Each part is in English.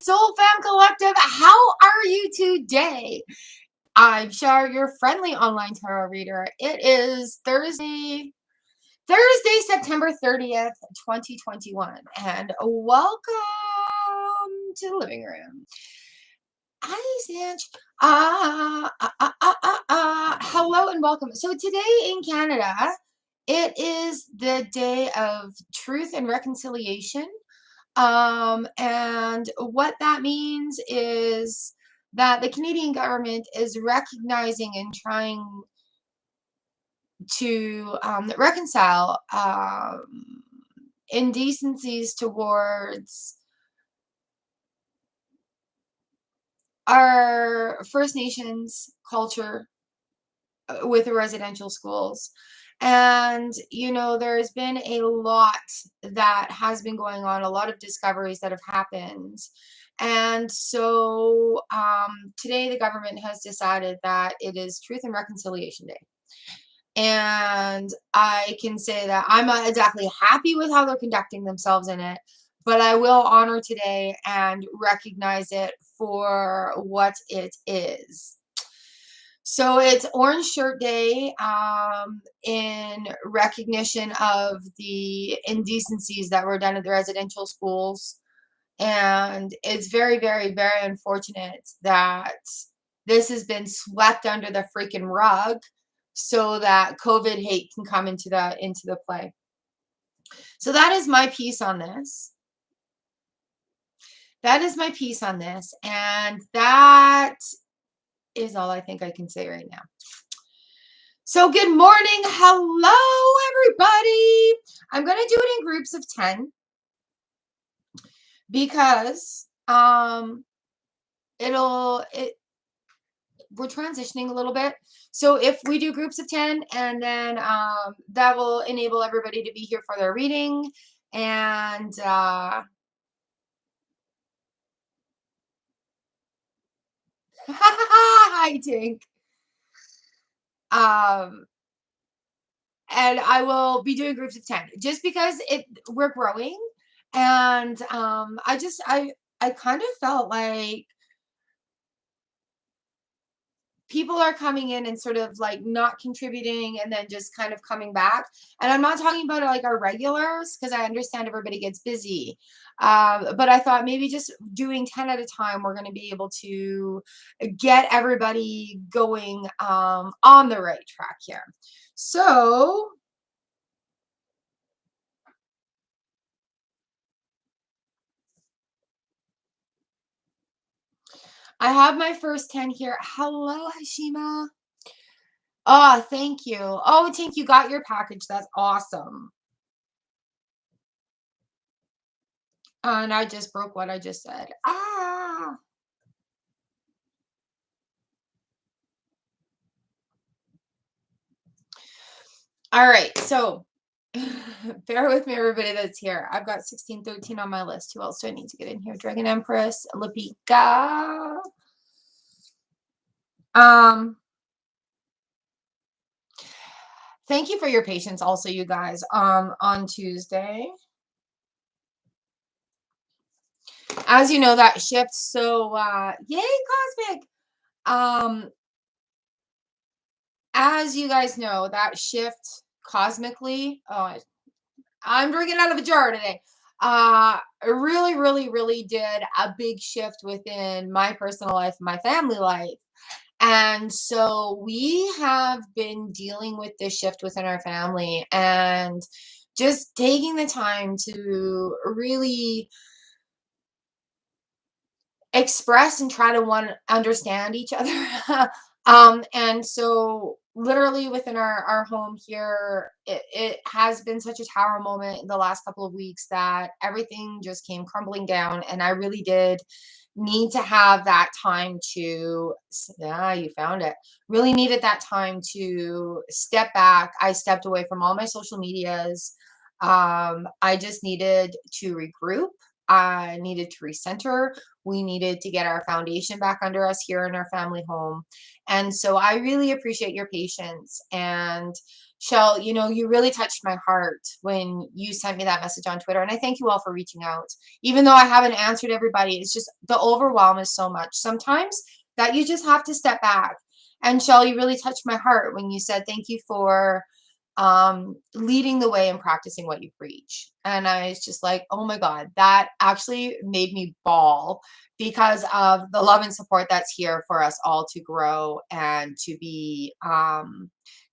Soul Fam Collective. How are you today? I'm Shar, your friendly online tarot reader. It is Thursday, September 30th, 2021, and welcome to the living room. Hi, Sanch. Hello and welcome. So today in Canada, it is the day of truth and reconciliation. And what that means is that the Canadian government is recognizing and trying to reconcile indecencies towards our First Nations culture with the residential schools. And, you know, there's been a lot that has been going on, a lot of discoveries that have happened. And so today the government has decided that it is Truth and Reconciliation Day. And I can say that I'm not exactly happy with how they're conducting themselves in it, but I will honor today and recognize it for what it is. So it's Orange Shirt Day in recognition of the indecencies that were done at the residential schools. And it's very, very, very unfortunate that this has been swept under the freaking rug so that COVID hate can come into the play. So that is my piece on this. That is my piece on this. And that is all I think I can say right now. So good morning. Hello, everybody. I'm going to do it in groups of 10 because we're transitioning a little bit. So if we do groups of 10, and then that will enable everybody to be here for their reading. And hi, Tink. And I will be doing groups of 10 just because we're growing. And I kind of felt like people are coming in and sort of like not contributing and then just kind of coming back. And I'm not talking about like our regulars, because I understand everybody gets busy. But I thought maybe just doing 10 at a time, we're going to be able to get everybody going on the right track here. So I have my first 10 here. Hello, Hashima. Oh, thank you. Oh, Tink, you got your package. That's awesome. And I just broke what I just said. Ah. All right. So bear with me, everybody that's here. I've got 1613 on my list. Who else do I need to get in here? Dragon Empress, Lipika. Thank you for your patience also, you guys, on Tuesday. As you know, that shift, so yay, Cosmic. As you guys know, that shift cosmically, I'm drinking out of a jar today. Really, really, really did a big shift within my personal life, my family life. And so we have been dealing with this shift within our family and just taking the time to really express and try to understand each other. And so literally within our home here, it has been such a tower moment in the last couple of weeks that everything just came crumbling down. And I really did need to have that time to, yeah, you found it. Really needed that time to step back. I stepped away from all my social medias. I just needed to regroup. I needed to recenter. We needed to get our foundation back under us here in our family home. And so I really appreciate your patience and Shell, you know, you really touched my heart when you sent me that message on Twitter. And I thank you all for reaching out. Even though I haven't answered everybody, it's just the overwhelm is so much sometimes that you just have to step back. And Shell, you really touched my heart when you said thank you for leading the way and practicing what you preach. And I was just like, oh my God, that actually made me bawl because of the love and support that's here for us all to grow and to be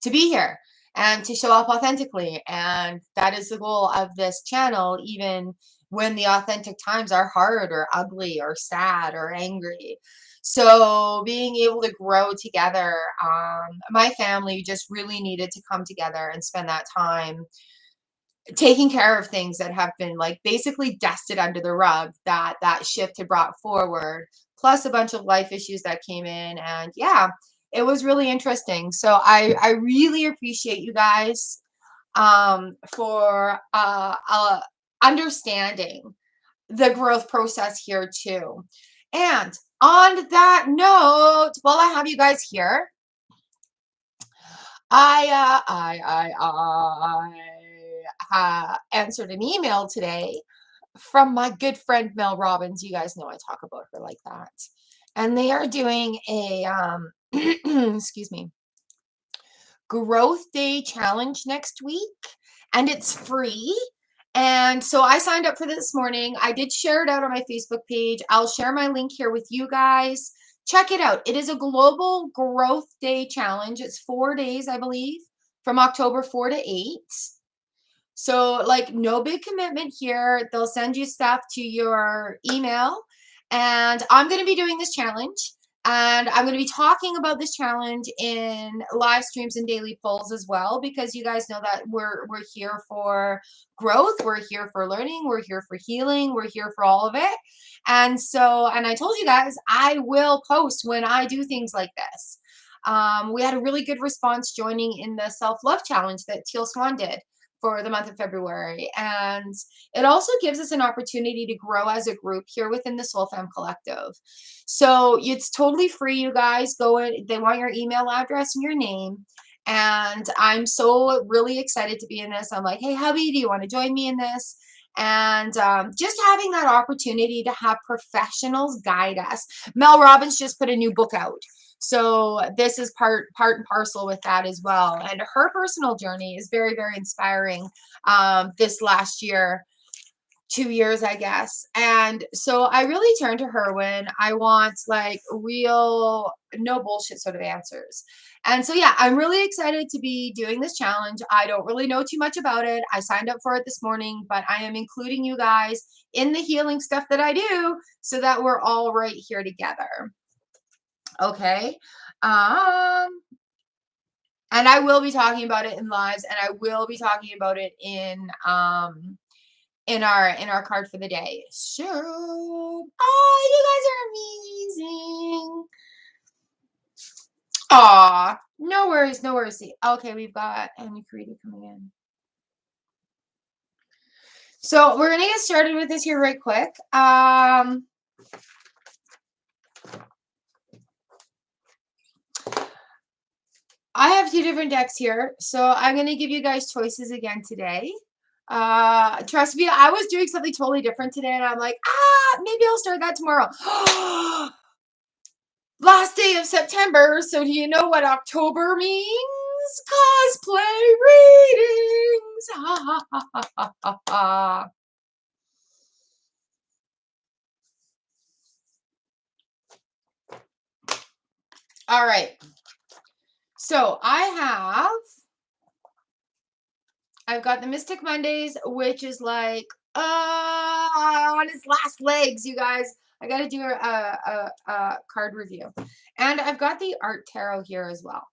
here and to show up authentically. And that is the goal of this channel, even when the authentic times are hard or ugly or sad or angry. So being able to grow together, my family just really needed to come together and spend that time taking care of things that have been like basically dusted under the rug that shift had brought forward, plus a bunch of life issues that came in. And yeah, it was really interesting. So I really appreciate you guys for understanding the growth process here too. And on that note, while I have you guys here, I answered an email today from my good friend Mel Robbins. You guys know I talk about her like that. And they are doing a excuse me, growth day challenge next week, and it's free. And so I signed up for this morning. I did share it out on my Facebook page. I'll share my link here with you guys. Check it out. It is a global growth day challenge. It's 4 days, I believe, from October 4 to 8. So like no big commitment here. They'll send you stuff to your email. And I'm going to be doing this challenge. And I'm going to be talking about this challenge in live streams and daily polls as well, because you guys know that we're here for growth, we're here for learning, we're here for healing, we're here for all of it. And so, and I told you guys, I will post when I do things like this. We had a really good response joining in the self-love challenge that Teal Swan did for the month of February. And it also gives us an opportunity to grow as a group here within the Soul Fam Collective. So it's totally free, you guys. Go in, they want your email address and your name. And I'm so really excited to be in this. I'm like, hey, hubby, do you want to join me in this? And just having that opportunity to have professionals guide us. Mel Robbins just put a new book out. So this is part and parcel with that as well. And her personal journey is very, very inspiring this last year, 2 years, I guess. And so I really turn to her when I want like real, no bullshit sort of answers. And so, yeah, I'm really excited to be doing this challenge. I don't really know too much about it. I signed up for it this morning, but I am including you guys in the healing stuff that I do so that we're all right here together. Okay. And I will be talking about it in lives, and I will be talking about it in our card for the day. So, oh, you guys are amazing. Aw, no worries, no worries. Okay, we've got Annie Caridi coming in. So we're gonna get started with this here right quick. I have 2 different decks here, so I'm going to give you guys choices again today. Trust me, I was doing something totally different today, and I'm like, maybe I'll start that tomorrow. Last day of September, so do you know what October means? Cosplay readings! Ha ha ha ha ha ha. All right. So I've got the Mystic Mondays, which is like on its last legs, you guys. I got to do a card review. And I've got the Art Tarot here as well.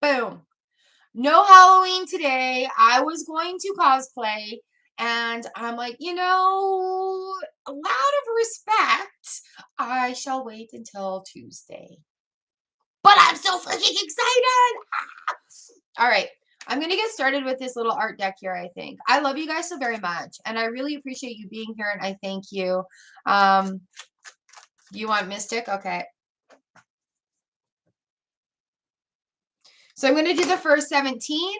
Boom. No Halloween today. I was going to cosplay, and I'm like, you know, out of respect, I shall wait until Tuesday. But I'm so freaking excited. All right. I'm going to get started with this little art deck here, I think. I love you guys so very much, and I really appreciate you being here, and I thank you. You want Mystic? Okay. So I'm going to do the first 17,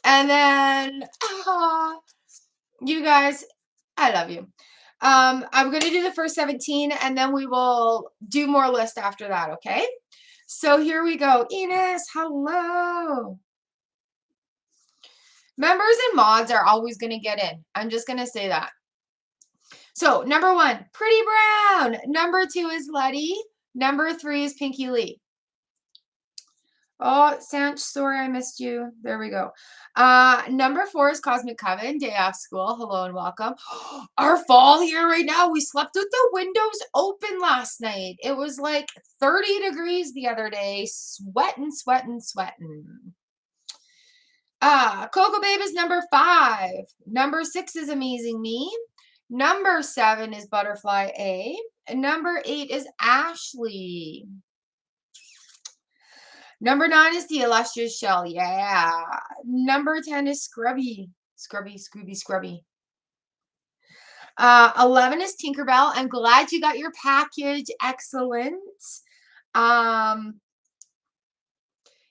And then, you guys, I love you. I'm going to do the first 17 and then we will do more list after that, okay? So here we go. Enos, hello. Members and mods are always going to get in. I'm just going to say that. So number 1, Pretty Brown. Number 2 is Letty. Number 3 is Pinky Lee. Oh, Sanch, sorry I missed you. There we go. Number 4 is Cosmic Coven, day off school. Hello and welcome. Our fall here right now. We slept with the windows open last night. It was like 30 degrees the other day. Sweating, sweating, sweating. Coco Babe is number 5. Number 6 is Amazing Me. Number 7 is Butterfly A. And number 8 is Ashley. Number 9 is The Illustrious Shell. Yeah. Number 10 is Scrubby. Scrubby. 11 is Tinkerbell. I'm glad you got your package. Excellent.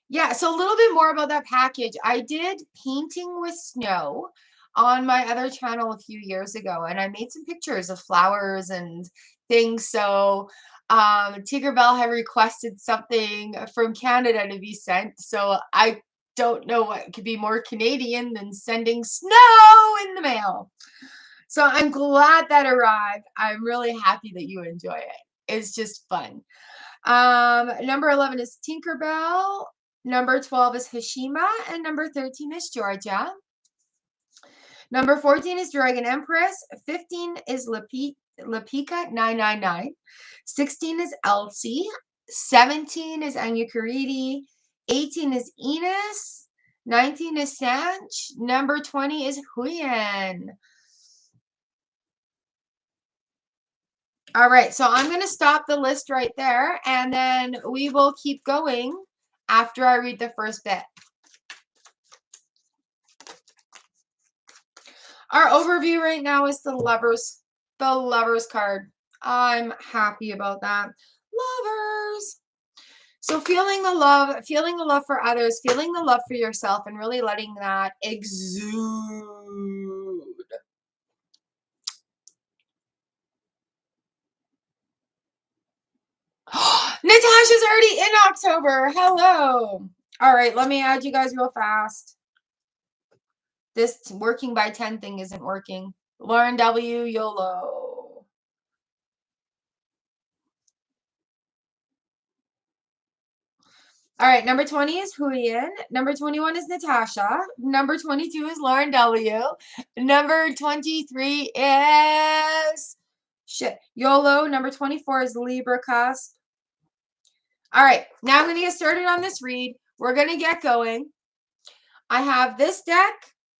Yeah, so a little bit more about that package. I did painting with snow on my other channel a few years ago, and I made some pictures of flowers and things. So Tinkerbell had requested something from Canada to be sent. So I don't know what could be more Canadian than sending snow in the mail. So I'm glad that arrived. I'm really happy that you enjoy it. It's just fun. Number 11 is Tinkerbell. Number 12 is Hashima. And number 13 is Georgia. Number 14 is Dragon Empress. 15 is Lapika 999. 16 is Elsie. 17 is Anya Karidi. 18 is Enos. 19 is Sanch. Number 20 is Huyen. All right, so I'm going to stop the list right there, and then we will keep going after I read the first bit. Our overview right now is the Lovers card. I'm happy about that. Lovers. So feeling the love for others, feeling the love for yourself, and really letting that exude. Natasha's already in October. Hello. All right, let me add you guys real fast. This working by 10 thing isn't working. Lauren W. YOLO. All right, number 20 is Huyen. Number 21 is Natasha. Number 22 is Lauren W. Number 23 is YOLO. Number 24 is Libra Cusp. All right, now I'm going to get started on this read. We're going to get going. I have this deck,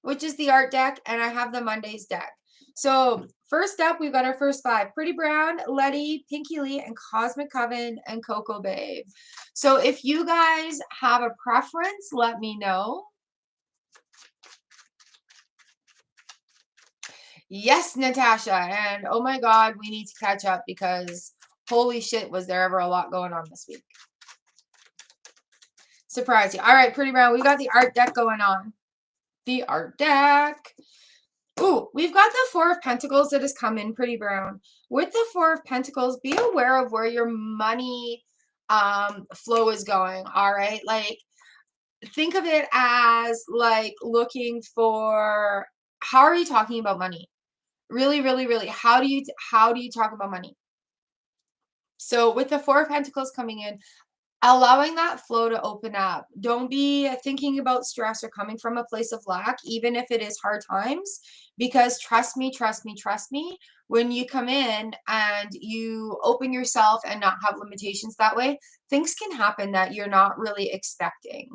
which is the art deck, and I have the Mondays deck. So first up, we've got our first 5. Pretty Brown, Letty, Pinky Lee, and Cosmic Coven, and Coco Babe. So if you guys have a preference, let me know. Yes, Natasha. And oh my God, we need to catch up because holy shit, was there ever a lot going on this week. Surprise you. All right, Pretty Brown, we've got the art deck going on. The art deck. Ooh, we've got the 4 of Pentacles that has come in, Pretty Brown. With the 4 of Pentacles, be aware of where your money flow is going, all right? Like, think of it as, like, looking for, how are you talking about money? Really, really, really, how do you talk about money? So with the 4 of Pentacles coming in, allowing that flow to open up. Don't be thinking about stress or coming from a place of lack, even if it is hard times, because trust me, when you come in and you open yourself and not have limitations that way, things can happen that you're not really expecting.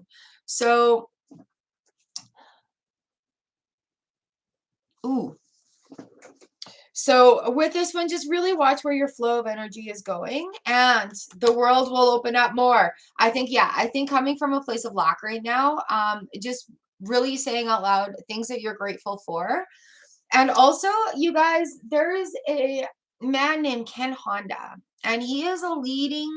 So, So with this one, just really watch where your flow of energy is going and the world will open up more. I think coming from a place of lack right now, just really saying out loud things that you're grateful for. And also, you guys, there is a man named Ken Honda, and he is a leading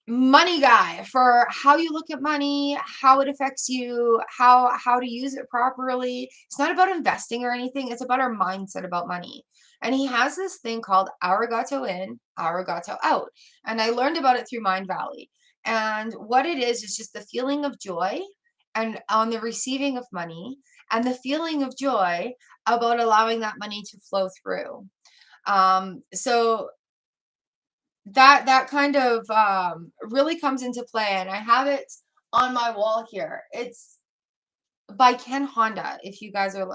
money guy for how you look at money, how it affects you, how to use it properly. It's not about investing or anything. It's about our mindset about money. And he has this thing called arigato in, arigato out. And I learned about it through Mind Valley. And what it is just the feeling of joy and on the receiving of money and the feeling of joy about allowing that money to flow through. So that kind of really comes into play, and I have it on my wall here. It's by Ken Honda, if you guys are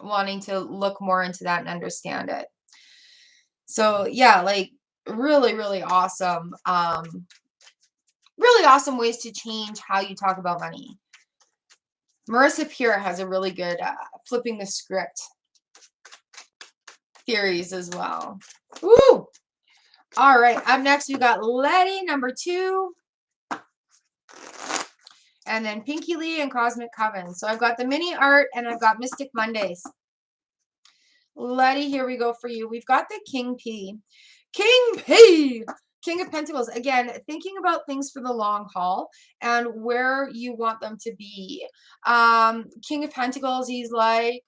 wanting to look more into that and understand it. So yeah, like really awesome, really awesome ways to change how you talk about money. Marissa Peer has a really good flipping the script theories as well. Woo! All right, up next we got Letty, number 2. And then Pinky Lee and Cosmic Coven. So I've got the mini art and I've got Mystic Mondays. Letty, here we go for you. We've got the King P. King P! King of Pentacles. Again, thinking about things for the long haul and where you want them to be. King of Pentacles, he's like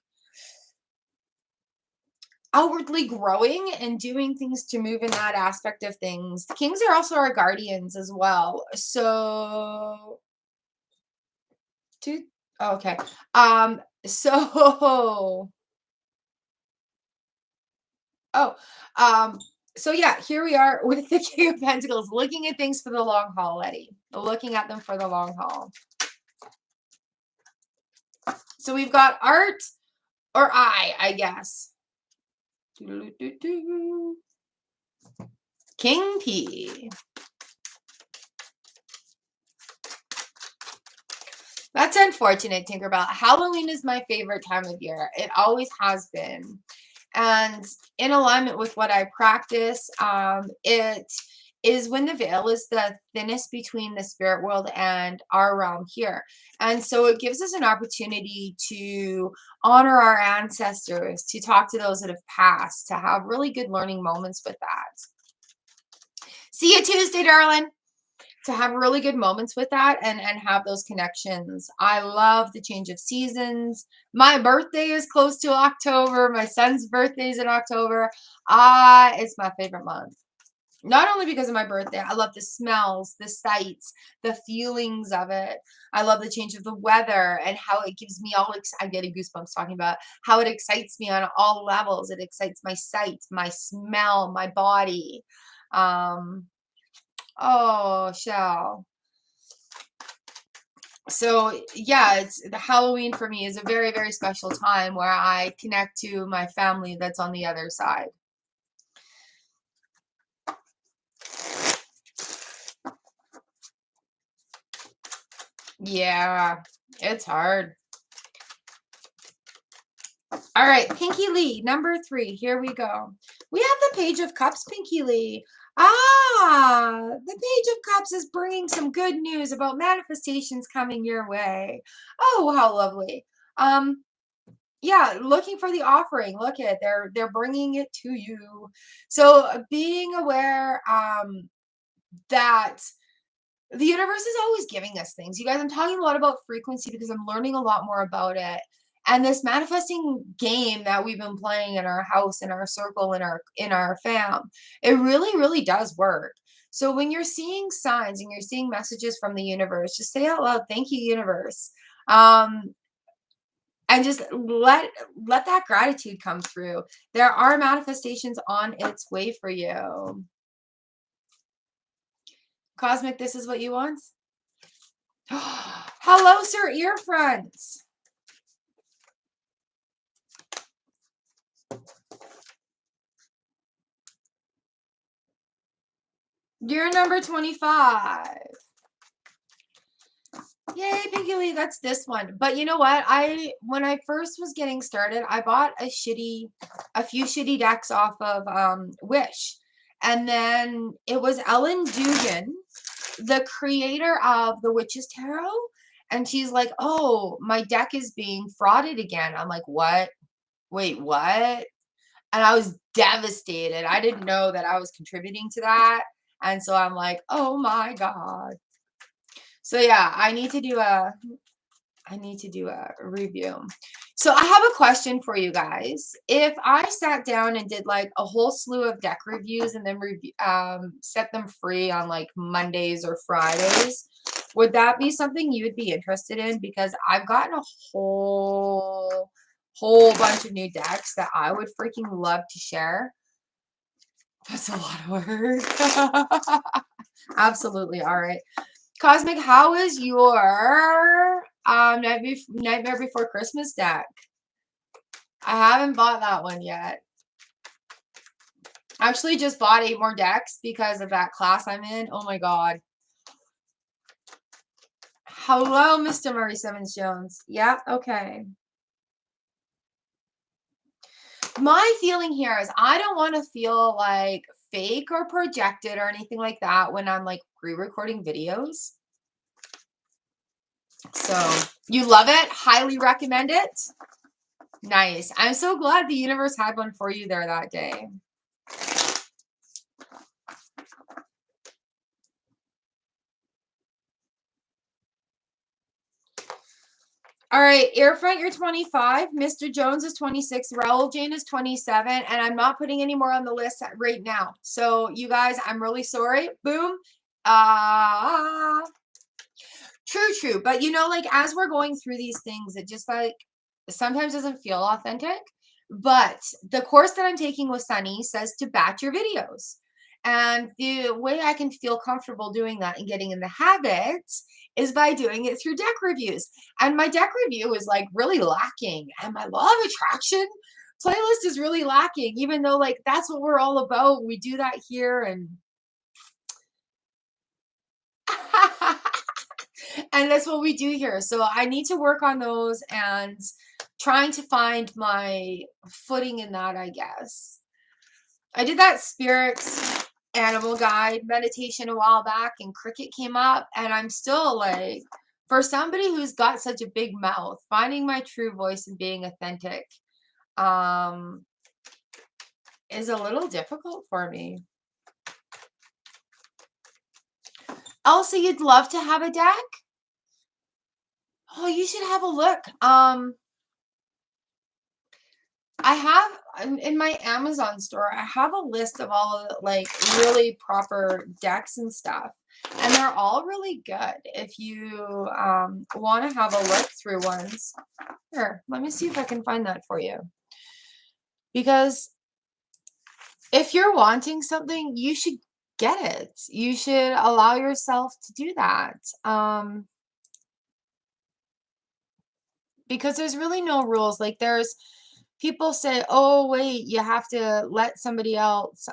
outwardly growing and doing things to move in that aspect of things. The Kings are also our guardians as well. So okay. So oh, so yeah, here we are with the King of Pentacles, looking at things for the long haul, Letty. Looking at them for the long haul. So we've got art or I guess. King P. That's unfortunate, Tinkerbell. Halloween is my favorite time of year. It always has been. And in alignment with what I practice, it is when the veil is the thinnest between the spirit world and our realm here. And so it gives us an opportunity to honor our ancestors, to talk to those that have passed, to have really good learning moments with that. See you Tuesday, darling. To have really good moments with that and have those connections. I love the change of seasons. My birthday is close to October. My son's birthday is in October. It's my favorite month. Not only because of my birthday, I love the smells, the sights, the feelings of it. I love the change of the weather and how it gives me I'm getting goosebumps talking about how it excites me on all levels. It excites my sight, my smell, my body. Oh, Shell. So yeah, it's the Halloween for me is a very special time where I connect to my family that's on the other side. Yeah, it's hard. All right, Pinky Lee, number 3. Here we go. We have the Page of Cups, Pinky Lee. The Page of Cups is bringing some good news about manifestations coming your way. Oh, how lovely. Yeah, looking for the offering. Look at they're bringing it to you. So being aware that the universe is always giving us things. You guys, I'm talking a lot about frequency because I'm learning a lot more about it. And this manifesting game that we've been playing in our house, in our circle, in our fam, it really does work. So when you're seeing signs and you're seeing messages from the universe, just say out loud, "Thank you, universe." And just let that gratitude come through. There are manifestations on its way for you. Cosmic, this is what you want? Hello, Sir Earfronts. You're number 25. Yay, Pinky Lee, that's this one. But you know what? When I first was getting started, I bought a few shitty decks off of Wish. And then it was Ellen Dugan, the creator of the Witch's Tarot. And she's like, "Oh, my deck is being frauded again." I'm like, "What? Wait, what?" And I was devastated. I didn't know that I was contributing to that. And so I'm like, oh my God. So yeah, I need to do a review. So I have a question for you guys. If I sat down and did like a whole slew of deck reviews and then set them free on like Mondays or Fridays, would that be something you would be interested in? Because I've gotten a whole bunch of new decks that I would freaking love to share. That's a lot of work. Absolutely. All right. Cosmic, how is your Nightmare Before Christmas deck? I haven't bought that one yet. I actually just bought 8 more decks because of that class I'm in. Oh my God. Hello, Mr. Murray Simmons Jones. Yeah, okay. My feeling here is I don't want to feel like fake or projected or anything like that when I'm like pre-recording videos. So you love it? Highly recommend it? Nice. I'm so glad the universe had one for you there that day. All right, Airfront, you're 25. Mr. Jones is 26. Raul Jane is 27. And I'm not putting any more on the list right now. So you guys, I'm really sorry. Boom. True. But you know, like as we're going through these things, it just like sometimes doesn't feel authentic. But the course that I'm taking with Sunny says to batch your videos. And the way I can feel comfortable doing that and getting in the habit is by doing it through deck reviews. And my deck review is like really lacking. And my law of attraction playlist is really lacking, even though like that's what we're all about. We do that here and and that's what we do here. So I need to work on those and trying to find my footing in that, I guess. I did that spirits animal guide meditation a while back and cricket came up and I'm still like, for somebody who's got such a big mouth, finding my true voice and being authentic is a little difficult for me. Also, you'd love to have a deck? Oh, you should have a look. I have in my Amazon store, I have a list of all of the, like really proper decks and stuff. And they're all really good if you want to have a look through ones. Here, let me see if I can find that for you. Because if you're wanting something, you should get it. You should allow yourself to do that. Because there's really no rules. Like there's people say, oh wait, you have to let somebody else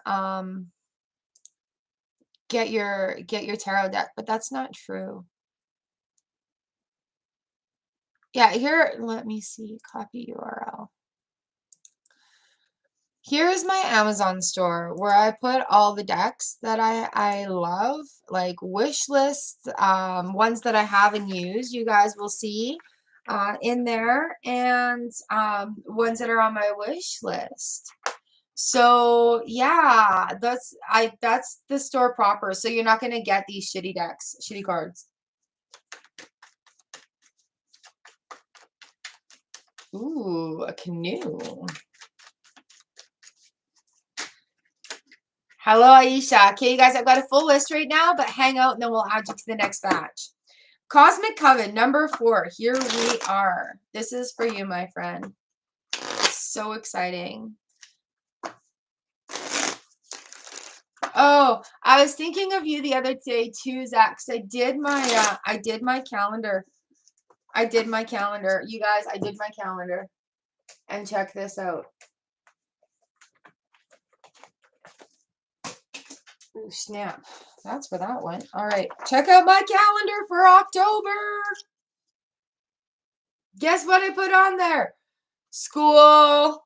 get your tarot deck, but that's not true. Yeah, here, let me see, copy URL. Here's my Amazon store where I put all the decks that I love, like wish lists, ones that I haven't used, you guys will see in there, and ones that are on my wish list. So yeah, that's the store proper. So you're not gonna get these shitty decks, shitty cards. Ooh, a canoe. Hello, Aisha. Okay, you guys, I've got a full list right now, but hang out and then we'll add you to the next batch. Cosmic Coven, number 4. Here we are. This is for you, my friend. So exciting. Oh, I was thinking of you the other day too, Zach, 'cause I did my calendar. I did my calendar. You guys, I did my calendar. And check this out. Ooh, snap. That's where that went. All right. Check out my calendar for October. Guess what I put on there? School,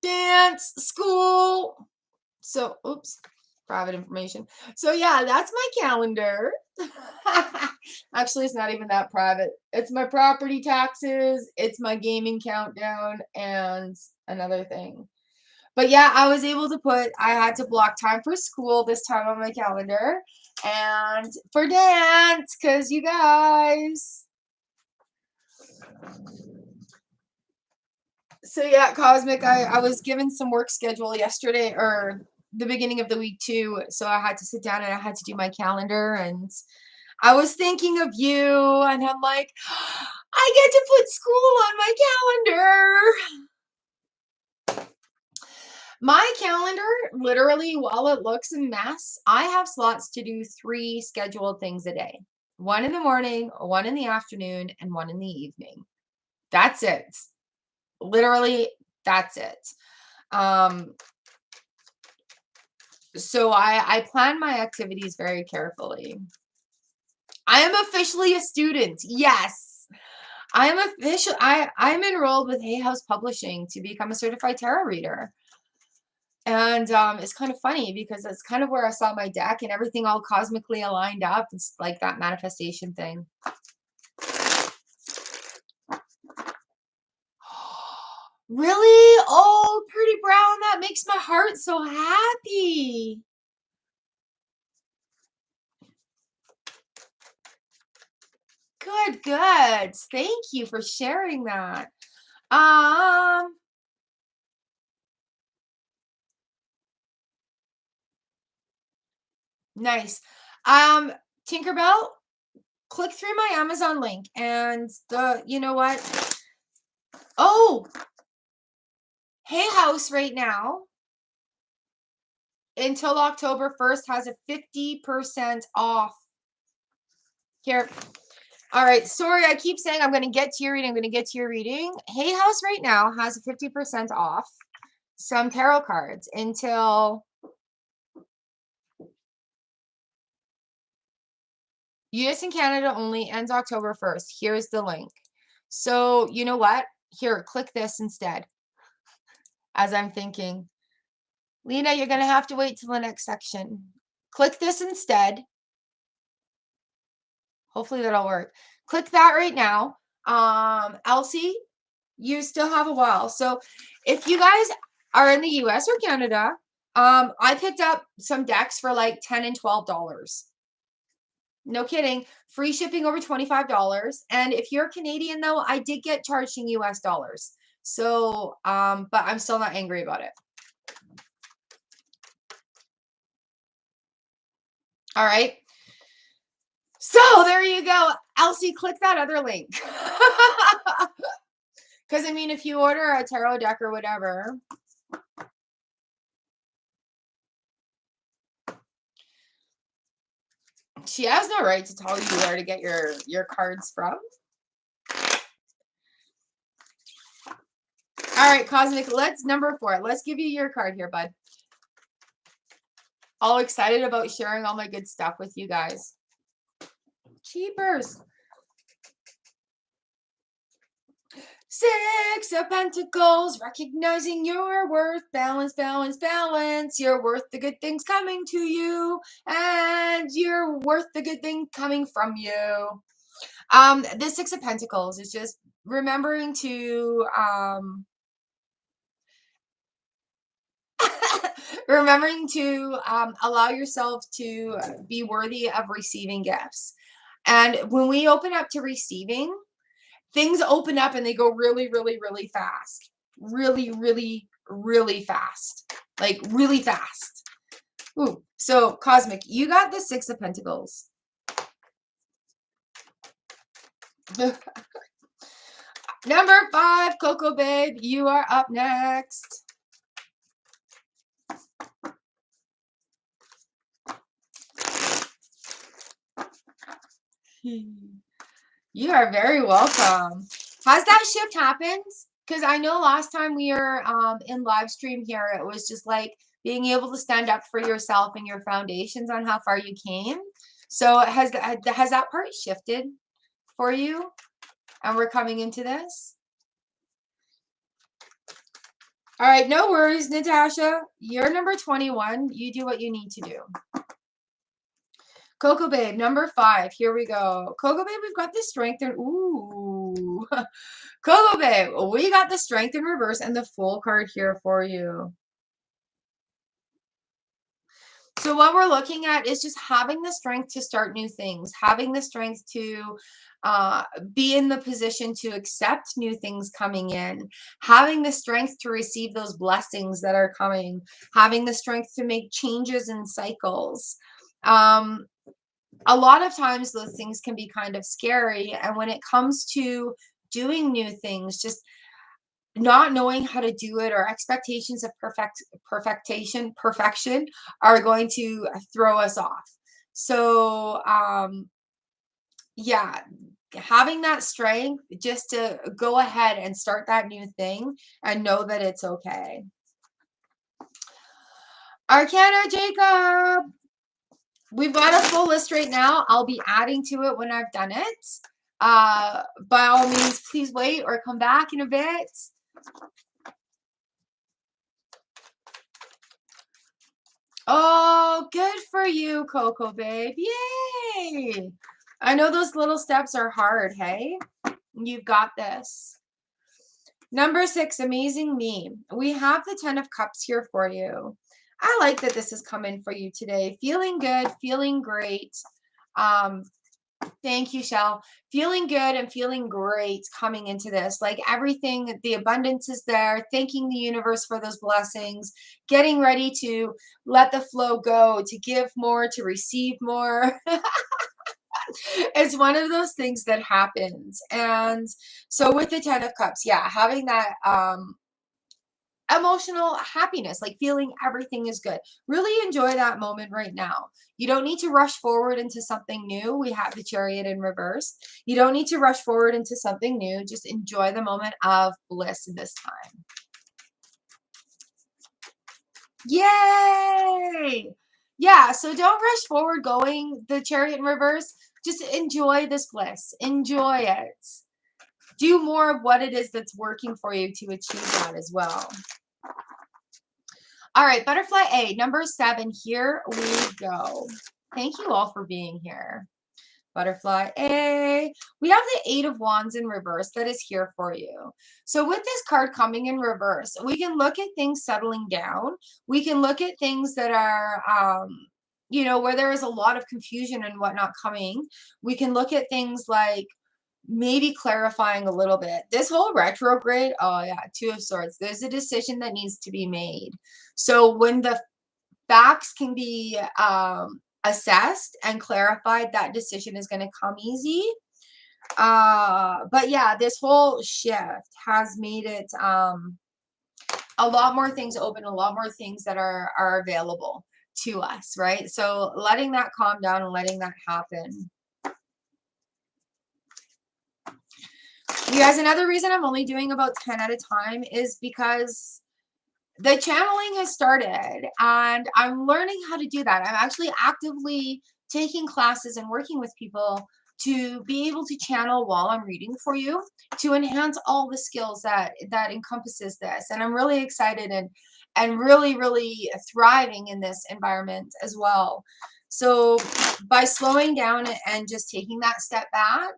dance, school. So, oops, private information. So yeah, that's my calendar. Actually, it's not even that private. It's my property taxes, it's my gaming countdown, and another thing. But yeah, I was able to I had to block time for school this time on my calendar and for dance, because you guys. So yeah, Cosmic, I was given some work schedule yesterday or the beginning of the week too. So I had to sit down and I had to do my calendar, and I was thinking of you, and I'm like, I get to put school on my calendar. My calendar, literally, while it looks a mess, I have slots to do 3 scheduled things a day. One in the morning, one in the afternoon, and one in the evening. That's it. Literally, that's it. So I plan my activities very carefully. I am officially a student. Yes. I'm enrolled with Hay House Publishing to become a certified tarot reader. And it's kind of funny because that's kind of where I saw my deck and everything all cosmically aligned up. It's like that manifestation thing. Really? Oh, pretty brown. That makes my heart so happy. Good, good. Thank you for sharing that. Nice. Tinkerbell, click through my Amazon link and you know what? Oh, Hay House right now until October 1st has a 50% off. Here. All right. Sorry, I keep saying I'm going to get to your reading. I'm going to get to your reading. Hay House right now has a 50% off some tarot cards until US and Canada only, ends October 1st. Here's the link. So, you know what? Here, click this instead. As I'm thinking, Lena, you're going to have to wait till the next section. Click this instead. Hopefully that'll work. Click that right now. Elsie, you still have a while. So if you guys are in the US or Canada, I picked up some decks for like $10 and $12. No kidding. Free shipping over $25. And if you're Canadian though, I did get charged in US dollars. So, but I'm still not angry about it. All right. So there you go. Elsie, click that other link. Because I mean, if you order a tarot deck or whatever, she has no right to tell you where to get your cards from. All right, Cosmic, let's number 4. Let's give you your card here, bud. All excited about sharing all my good stuff with you guys. Cheapers. 6 of Pentacles, recognizing your worth, balance, balance, balance. You're worth the good things coming to you, and you're worth the good thing coming from you. The 6 of Pentacles is just remembering to allow yourself to be worthy of receiving gifts. And when we open up to receiving, things open up and they go really, really, really fast. Really, really, really fast. Like really fast. Ooh. So Cosmic, you got the 6 of Pentacles. Number 5, Coco Babe, you are up next. You are very welcome. Has that shift happened? Because I know last time we were in live stream here, it was just like being able to stand up for yourself and your foundations on how far you came. So has that part shifted for you? And we're coming into this. All right, no worries, Natasha. You're number 21. You do what you need to do. Coco Babe, number 5. Here we go. Coco Babe, we've got the strength and ooh. Coco Babe, we got the strength in reverse and the full card here for you. So what we're looking at is just having the strength to start new things, having the strength to be in the position to accept new things coming in, having the strength to receive those blessings that are coming, having the strength to make changes in cycles. Um, a lot of times those things can be kind of scary. And when it comes to doing new things, just not knowing how to do it, or expectations of perfection are going to throw us off. So yeah, having that strength just to go ahead and start that new thing and know that it's okay. Arcana Jacob, we've got a full list right now. I'll be adding to it when I've done it. By all means, please wait or come back in a bit. Oh, good for you, Coco babe. Yay! I know those little steps are hard, hey? You've got this. Number 6, amazing me. We have the 10 of Cups here for you. I like that this is coming for you today. Feeling good, feeling great. Thank you, Shell. Feeling good and feeling great coming into this. Like everything, the abundance is there. Thanking the universe for those blessings. Getting ready to let the flow go, to give more, to receive more. It's one of those things that happens. And so with the 10 of Cups, yeah, having that emotional happiness, like feeling everything is good. Really enjoy that moment right now. You don't need to rush forward into something new. We have the Chariot in reverse. You don't need to rush forward into something new. Just enjoy the moment of bliss this time. Yay! Yeah, so don't rush forward going the Chariot in reverse. Just enjoy this bliss. Enjoy it. Do more of what it is that's working for you to achieve that as well. All right, Butterfly A, number 7, here we go. Thank you all for being here. Butterfly A. We have the 8 of Wands in reverse that is here for you. So with this card coming in reverse, we can look at things settling down. We can look at things that are, you know, where there is a lot of confusion and whatnot coming. We can look at things like maybe clarifying a little bit. This whole retrograde, oh yeah, 2 of Swords. There's a decision that needs to be made. So when the facts can be assessed and clarified, that decision is going to come easy. But yeah, this whole shift has made it a lot more things open, a lot more things that are available to us, right? So letting that calm down and letting that happen. You guys, another reason I'm only doing about 10 at a time is because the channeling has started and I'm learning how to do that. I'm actually actively taking classes and working with people to be able to channel while I'm reading for you, to enhance all the skills that encompasses this. And I'm really excited and really thriving in this environment as well. So by slowing down and just taking that step back,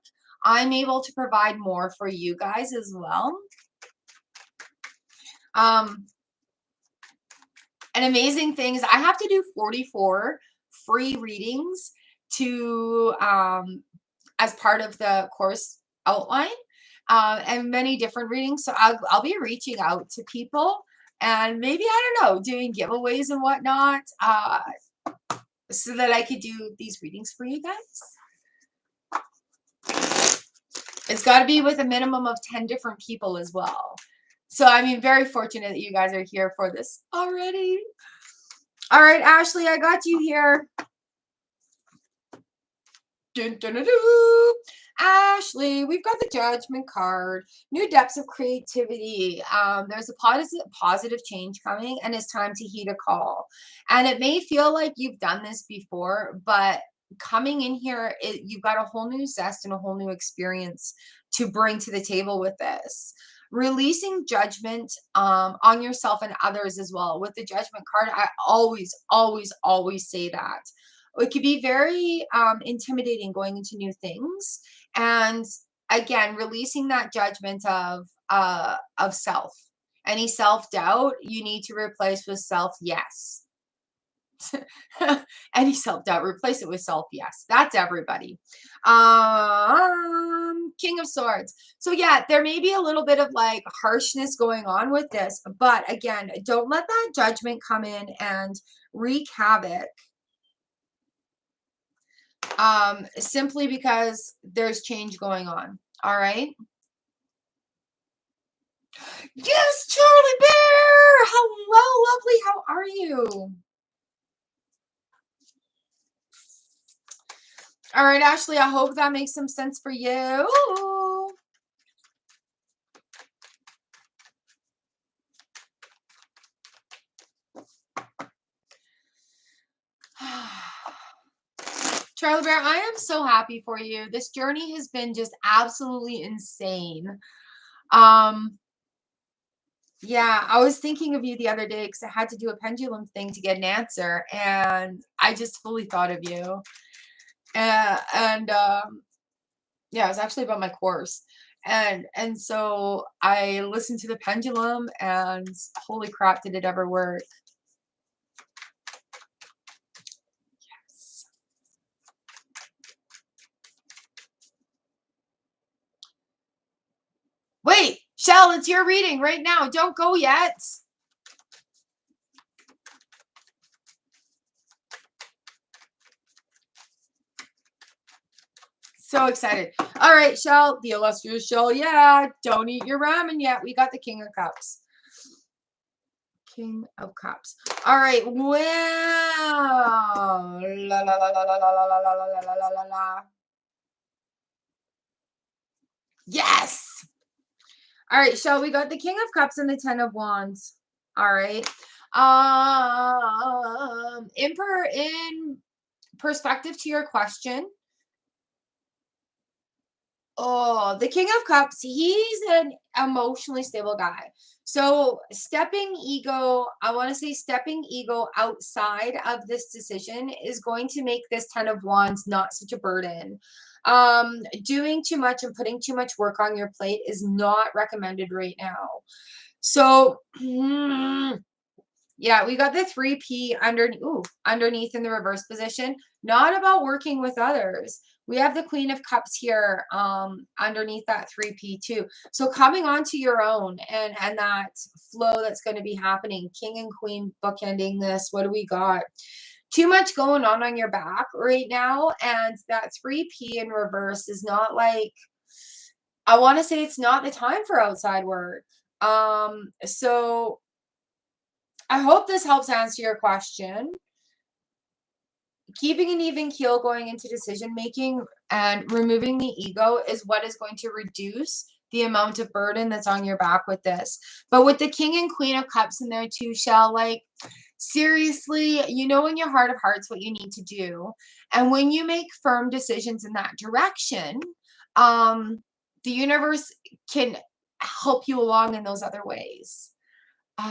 I'm able to provide more for you guys as well. An amazing thing is I have to do 44 free readings to as part of the course outline, and many different readings. So I'll be reaching out to people and maybe, I don't know, doing giveaways and whatnot, so that I could do these readings for you guys. It's got to be with a minimum of 10 different people as well. So, I mean, very fortunate that you guys are here for this already. All right, Ashley, I got you here. Dun, dun, dun, dun. Ashley, we've got the Judgment card. New depths of creativity. There's a positive change coming, and it's time to heed a call. And it may feel like you've done this before, but coming in here, you've got a whole new zest and a whole new experience to bring to the table with this. Releasing judgment on yourself and others as well. With the Judgment card, I always say that. It could be very intimidating going into new things. And again, releasing that judgment of self. Any self-doubt you need to replace with self-yes. Any self-doubt, replace it with self, yes. That's everybody. King of Swords. So yeah, there may be a little bit of like harshness going on with this, but again, don't let that judgment come in and wreak havoc. Simply because there's change going on. All right. Yes, Charlie Bear. Hello, lovely. How are you? All right, Ashley, I hope that makes some sense for you. Charlie Bear, I am so happy for you. This journey has been just absolutely insane. Yeah, I was thinking of you the other day because I had to do a pendulum thing to get an answer, and I just fully thought of you. Yeah, it was actually about my course. And so I listened to the pendulum, and holy crap, did it ever work. Yes. Wait, Shell, it's your reading right now. Don't go yet. So excited. All right, Shell, the illustrious Shell. Yeah, don't eat your ramen yet. We got the King of Cups. King of Cups. All right. Well, la la la la la la la la la la la la la. Yes. All right, Shell, we got the King of Cups and the Ten of Wands. All right. In perspective to your question, oh, the King of Cups, he's an emotionally stable guy. So stepping ego, I want to say stepping ego outside of this decision is going to make this Ten of Wands not such a burden. Doing too much and putting too much work on your plate is not recommended right now. So, yeah, we got the 3P underneath in the reverse position. Not about working with others. We have the Queen of Cups here underneath that 3P too. So coming onto your own and that flow that's going to be happening. King and Queen bookending this. What do we got? Too much going on your back right now. And that 3P in reverse is not like, I want to say it's not the time for outside work. So I hope this helps answer your question. Keeping an even keel going into decision making and removing the ego is what is going to reduce the amount of burden that's on your back with this. But with the King and Queen of Cups in there too, Shell, like seriously, you know in your heart of hearts what you need to do. And when you make firm decisions in that direction, the universe can help you along in those other ways. So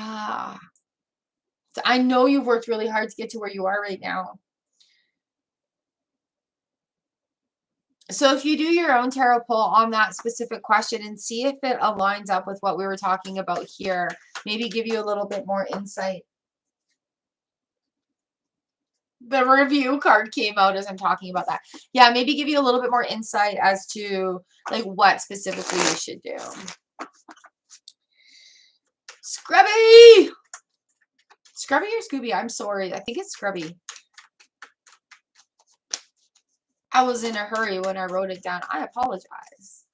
I know you've worked really hard to get to where you are right now. So if you do your own tarot pull on that specific question and see if it aligns up with what we were talking about here, maybe give you a little bit more insight. The review card came out as I'm talking about that. Yeah, maybe give you a little bit more insight as to like what specifically you should do. Scrubby! Scrubby or Scooby? I'm sorry. I think it's Scrubby. I was in a hurry when I wrote it down. I apologize.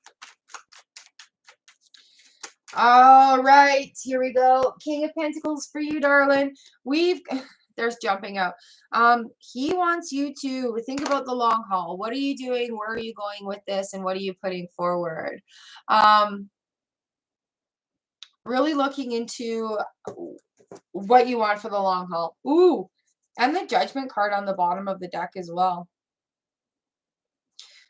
All right, here we go. King of Pentacles for you, darling. There's jumping out. He wants you to think about the long haul. What are you doing? Where are you going with this? And what are you putting forward? Really looking into what you want for the long haul. Ooh, and the Judgment card on the bottom of the deck as well.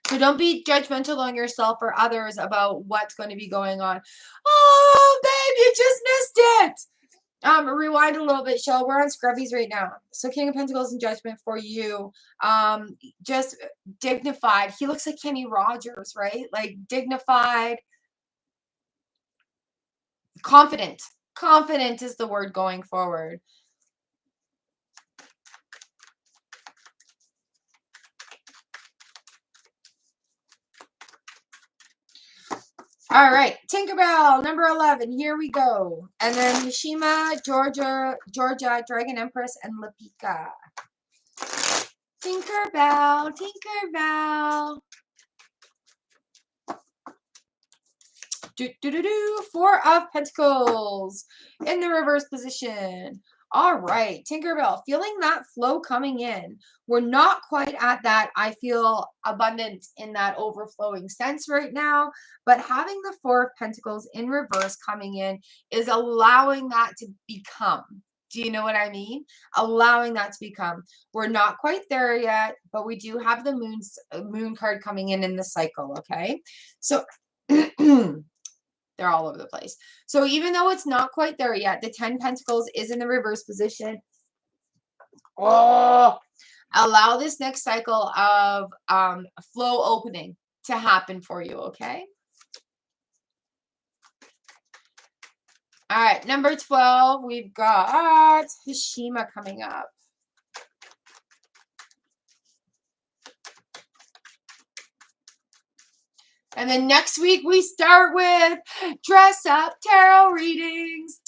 So don't be judgmental on yourself or others about what's going to be going on. Oh, babe, you just missed it. Rewind a little bit, Shell. We're on Scrubbies right now. So King of Pentacles and Judgment for you. Just dignified. He looks like Kenny Rogers, right? Like dignified. Confident. Confident is the word going forward. All right, Tinkerbell, number 11. Here we go. And then Mishima, Georgia, Dragon Empress, and Lapika. Tinkerbell, Tinkerbell. Four of Pentacles in the reverse position. All right, Tinkerbell, feeling that flow coming in. We're not quite at that, I feel, abundant in that overflowing sense right now, but having the Four of Pentacles in reverse coming in is allowing that to become. Do you know what I mean? Allowing that to become. We're not quite there yet, but we do have the moon card coming in the cycle, okay? So they're all over the place. So even though it's not quite there yet, the 10 Pentacles is in the reverse position. Oh, allow this next cycle of flow opening to happen for you, okay? All right, number 12, we've got Hashima coming up. And then next week we start with dress up tarot readings.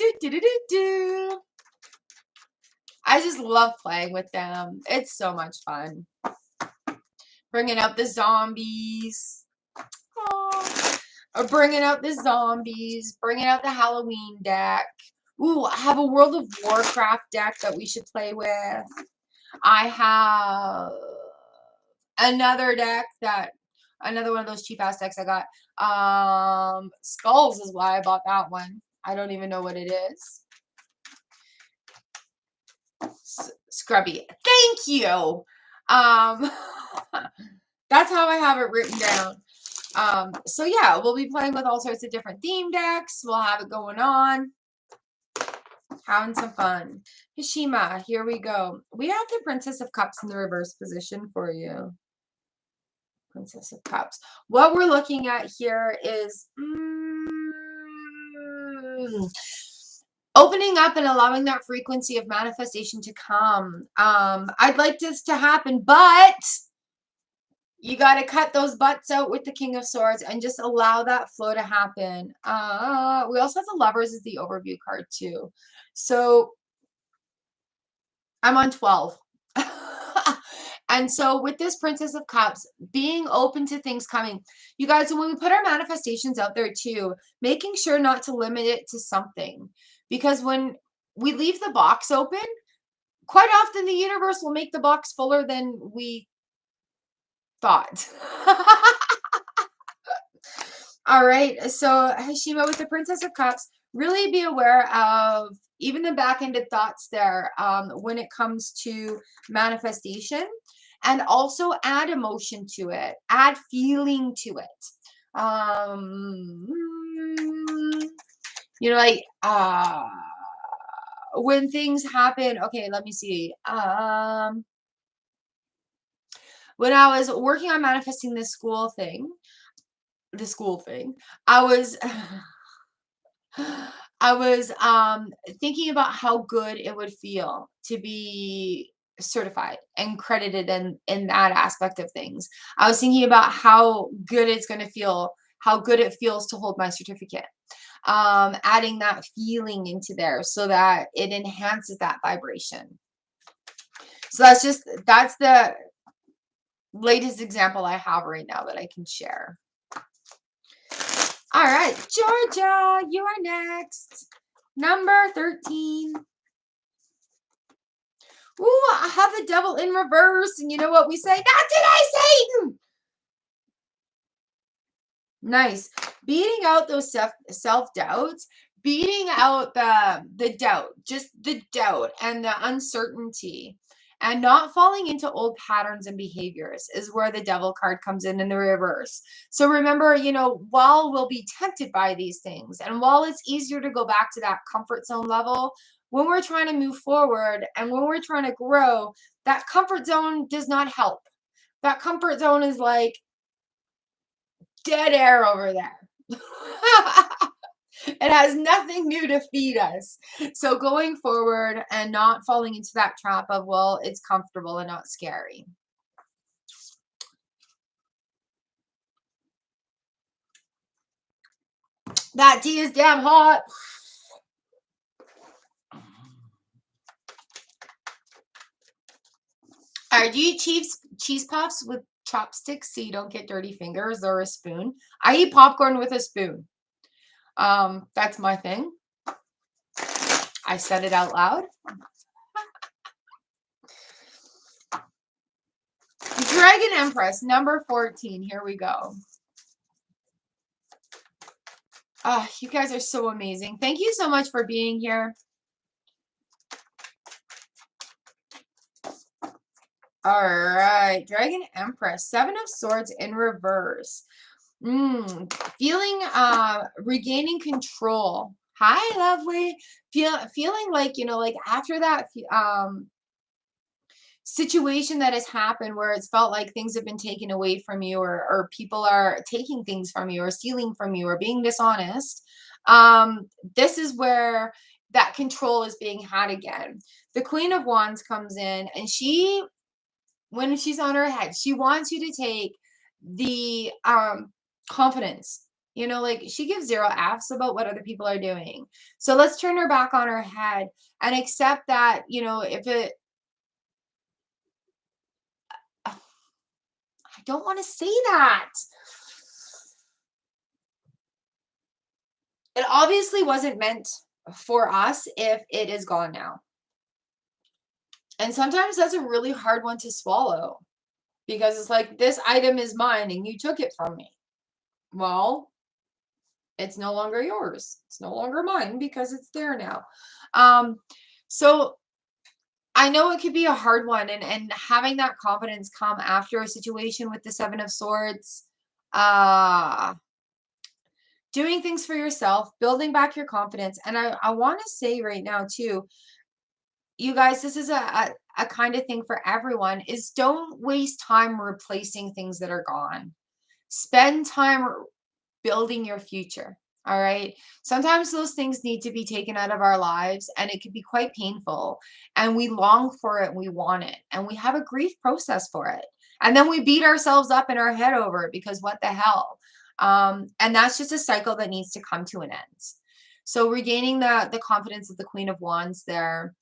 I just love playing with them. It's so much fun. Bringing out the zombies. Oh, bringing out the zombies. Bringing out the Halloween deck. Ooh, I have a World of Warcraft deck that we should play with. I have another deck that, another one of those cheap ass decks I got. Skulls is why I bought that one. I don't even know what it is. Scrubby. Thank you. That's how I have it written down. So yeah, we'll be playing with all sorts of different theme decks. We'll have it going on. Having some fun. Hashima, here we go. We have the Princess of Cups in the reverse position for you. Princess of Cups. What we're looking at here is opening up and allowing that frequency of manifestation to come. I'd like this to happen, but you got to cut those butts out with the King of Swords and just allow that flow to happen. We also have the Lovers as the overview card too. So I'm on 12. And so with this Princess of Cups, being open to things coming, you guys, when we put our manifestations out there too, making sure not to limit it to something. Because when we leave the box open, quite often the universe will make the box fuller than we thought. All right, so Hashima, with the Princess of Cups, really be aware of even the back-ended thoughts there when it comes to manifestation, and also add emotion to it, add feeling to it. You know, like when things happen. Okay, let me see. When I was working on manifesting this school thing, I was I was thinking about how good it would feel to be certified and credited in that aspect of things. I was thinking about how good it's going to feel, how good it feels to hold my certificate. Adding that feeling into there so that it enhances that vibration. So that's the latest example I have right now that I can share. All right, Georgia, you are next. Number 13. Ooh, I have the Devil in reverse. And you know what we say? Not today, Satan! Nice. Beating out those self-doubts. Beating out the doubt. Just the doubt and the uncertainty. And not falling into old patterns and behaviors is where the Devil card comes in the reverse. So remember, you know, while we'll be tempted by these things, and while it's easier to go back to that comfort zone level, when we're trying to move forward and when we're trying to grow, that comfort zone does not help. That comfort zone is like dead air over there. It has nothing new to feed us. So going forward and not falling into that trap of, well, it's comfortable and not scary. That tea is damn hot. All right, do you eat cheese puffs with chopsticks so you don't get dirty fingers, or a spoon? I eat popcorn with a spoon. That's my thing. I said it out loud. Dragon Empress, number 14. Here we go. Oh, you guys are so amazing. Thank you so much for being here. All right, Dragon Empress, 7 of Swords in reverse. Feeling regaining control. Hi, lovely. Feeling like, like after that situation that has happened where it's felt like things have been taken away from you, or people are taking things from you or stealing from you or being dishonest. This is where that control is being had again. The Queen of Wands comes in, and when she's on her head, she wants you to take the confidence. Like she gives 0 F's about what other people are doing. So let's turn her back on her head and accept that, if I don't want to say that. It obviously wasn't meant for us if it is gone now. And sometimes that's a really hard one to swallow, because it's like, this item is mine and you took it from me. Well, it's no longer yours. It's no longer mine because it's there now. So I know it could be a hard one, and having that confidence come after a situation with the 7 of Swords, doing things for yourself, building back your confidence. And I want to say right now too, you guys, this is a kind of thing for everyone, is don't waste time replacing things that are gone. Spend time building your future. All right. Sometimes those things need to be taken out of our lives, and it can be quite painful. And we long for it. We want it. And we have a grief process for it. And then we beat ourselves up in our head over it because what the hell? And that's just a cycle that needs to come to an end. So regaining the confidence of the Queen of Wands there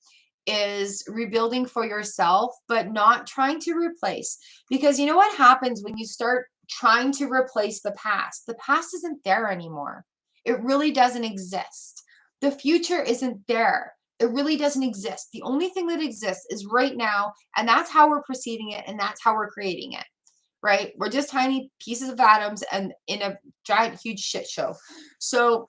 is rebuilding for yourself, but not trying to replace. Because you know what happens when you start trying to replace the past? The past isn't there anymore. It really doesn't exist. The future isn't there. It really doesn't exist. The only thing that exists is right now, and that's how we're perceiving it, and that's how we're creating it, right? We're just tiny pieces of atoms and in a giant, huge shit show. So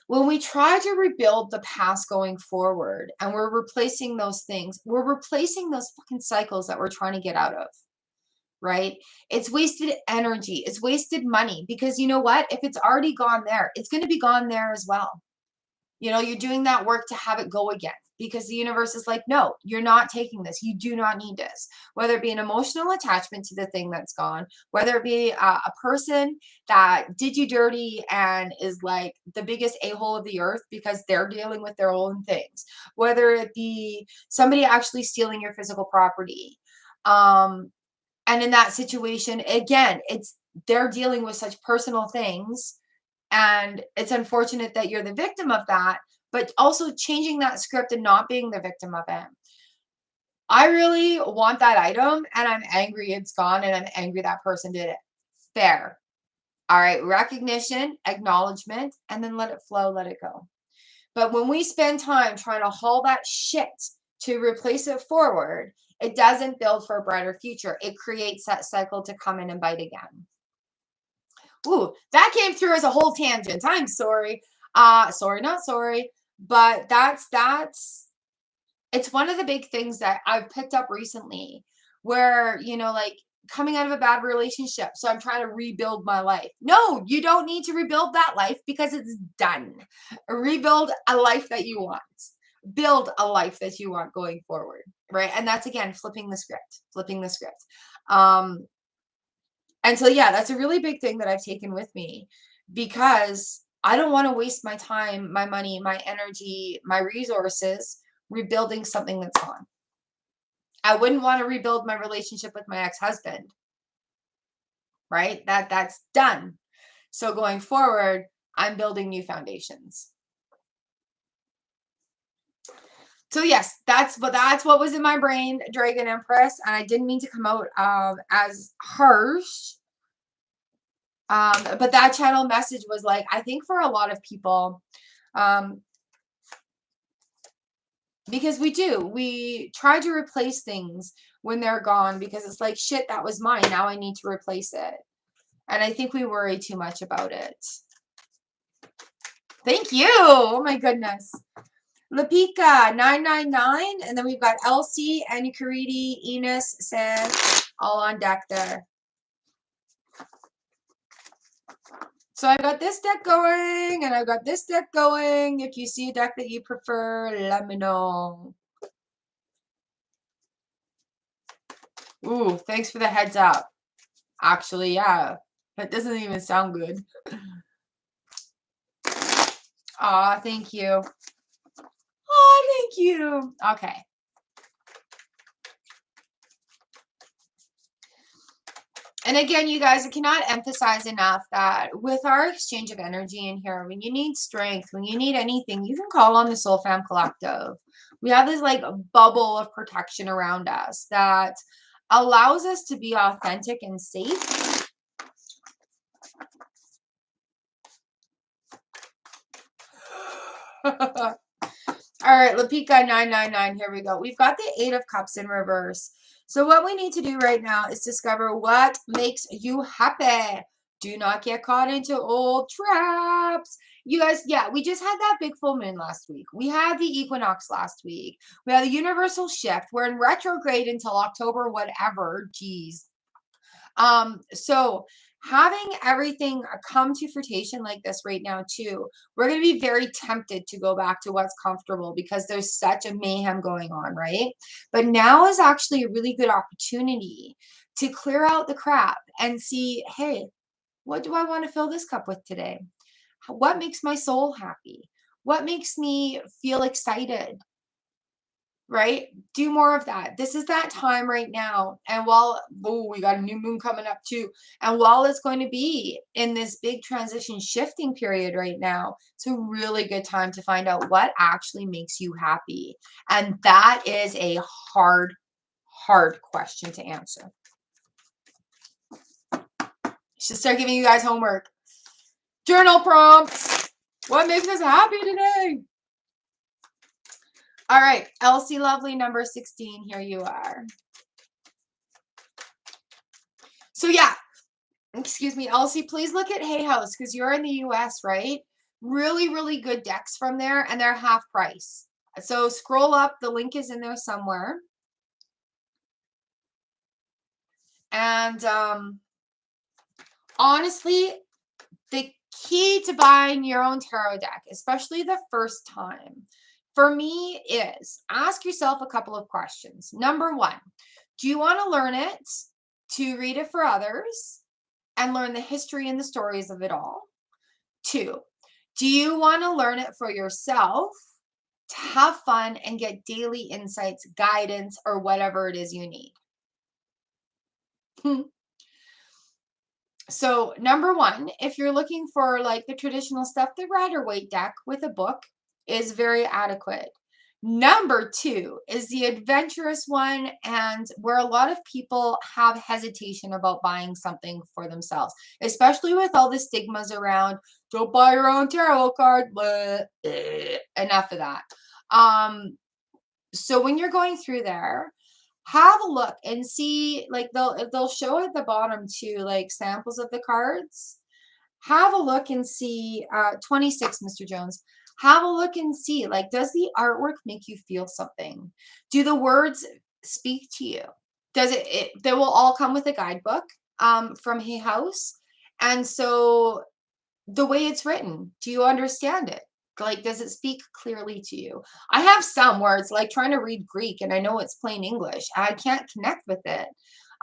when we try to rebuild the past going forward, and we're replacing those things, we're replacing those fucking cycles that we're trying to get out of. Right? It's wasted energy. It's wasted money, because you know what? If it's already gone there, it's going to be gone there as well. You're doing that work to have it go again, because the universe is like, no, you're not taking this. You do not need this. Whether it be an emotional attachment to the thing that's gone, whether it be a person that did you dirty and is like the biggest a-hole of the earth because they're dealing with their own things, whether it be somebody actually stealing your physical property. And in that situation, again, they're dealing with such personal things, and it's unfortunate that you're the victim of that, but also changing that script and not being the victim of it. I really want that item, and I'm angry it's gone, and I'm angry that person did it. Fair. All right, recognition, acknowledgement, and then let it flow, let it go. But when we spend time trying to haul that shit to replace it forward, it doesn't build for a brighter future. It creates that cycle to come in and bite again. Ooh, that came through as a whole tangent. I'm sorry. Sorry, not sorry. But it's one of the big things that I've picked up recently, where, like coming out of a bad relationship. So I'm trying to rebuild my life. No, you don't need to rebuild that life because it's done. Rebuild a life that you want. Build a life that you want going forward. Right. And that's, again, flipping the script. And so, yeah, that's a really big thing that I've taken with me, because I don't want to waste my time, my money, my energy, my resources rebuilding something that's gone. I wouldn't want to rebuild my relationship with my ex-husband, right? That's done. So going forward, I'm building new foundations. So yes, that's what was in my brain, Dragon Empress, and I didn't mean to come out as harsh. But that channel message was like, I think for a lot of people, because we try to replace things when they're gone because it's like, shit, that was mine. Now I need to replace it. And I think we worry too much about it. Thank you. Oh my goodness. Lapika 999, and then we've got Elsie, Anikariti, Enos, San, all on deck there. So I got this deck going, and I've got this deck going. If you see a deck that you prefer, let me know. Ooh, thanks for the heads up. Actually, yeah, that doesn't even sound good. Aw, thank you. Aw, thank you. Okay. And again, you guys, I cannot emphasize enough that with our exchange of energy in here, when you need strength, when you need anything, you can call on the Soul Fam Collective. We have this like bubble of protection around us that allows us to be authentic and safe. All right, Lapika 999, here we go. We've got the Eight of Cups in reverse. So what we need to do right now is discover what makes you happy. Do not get caught into old traps. You guys, yeah, we just had that big full moon last week. We had the equinox last week. We had the universal shift. We're in retrograde until October, whatever. Geez. So having everything come to fruition like this right now too, we're going to be very tempted to go back to what's comfortable because there's such a mayhem going on, right? But now is actually a really good opportunity to clear out the crap and see, hey, what do I want to fill this cup with today? What makes my soul happy? What makes me feel excited? Right? Do more of that. This is that time right now. And while, oh, we got a new moon coming up too. And while it's going to be in this big transition shifting period right now, it's a really good time to find out what actually makes you happy. And that is a hard, hard question to answer. Should start giving you guys homework. Journal prompts. What makes us happy today? All right, Elsie Lovely, number 16, here you are. So yeah, excuse me, Elsie, please look at Hay House because you're in the US, right? Really, really good decks from there, and they're half price. So scroll up, the link is in there somewhere. And honestly, the key to buying your own tarot deck, especially the first time, for me is ask yourself a couple of questions. Number one, do you want to learn it to read it for others and learn the history and the stories of it all? Two, do you want to learn it for yourself to have fun and get daily insights, guidance, or whatever it is you need? So number one, if you're looking for like the traditional stuff, the Rider-Waite deck with a book is very adequate. Number two is the adventurous one, and where a lot of people have hesitation about buying something for themselves, especially with all the stigmas around, don't buy your own tarot card. Blah, enough of that. So when you're going through there, have a look and see, like they'll show at the bottom too, like samples of the cards. Have a look and see 26, Mr. Jones. Have a look and see, like, does the artwork make you feel something? Do the words speak to you? Does they will all come with a guidebook from Hay House. And so the way it's written, do you understand it? Like, does it speak clearly to you? I have some where it's like trying to read Greek and I know it's plain English. I can't connect with it.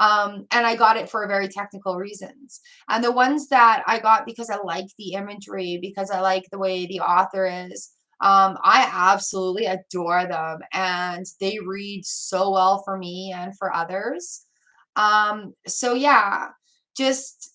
And I got it for very technical reasons. And the ones that I got because I like the imagery, because I like the way the author is, I absolutely adore them. And they read so well for me and for others. So yeah, just,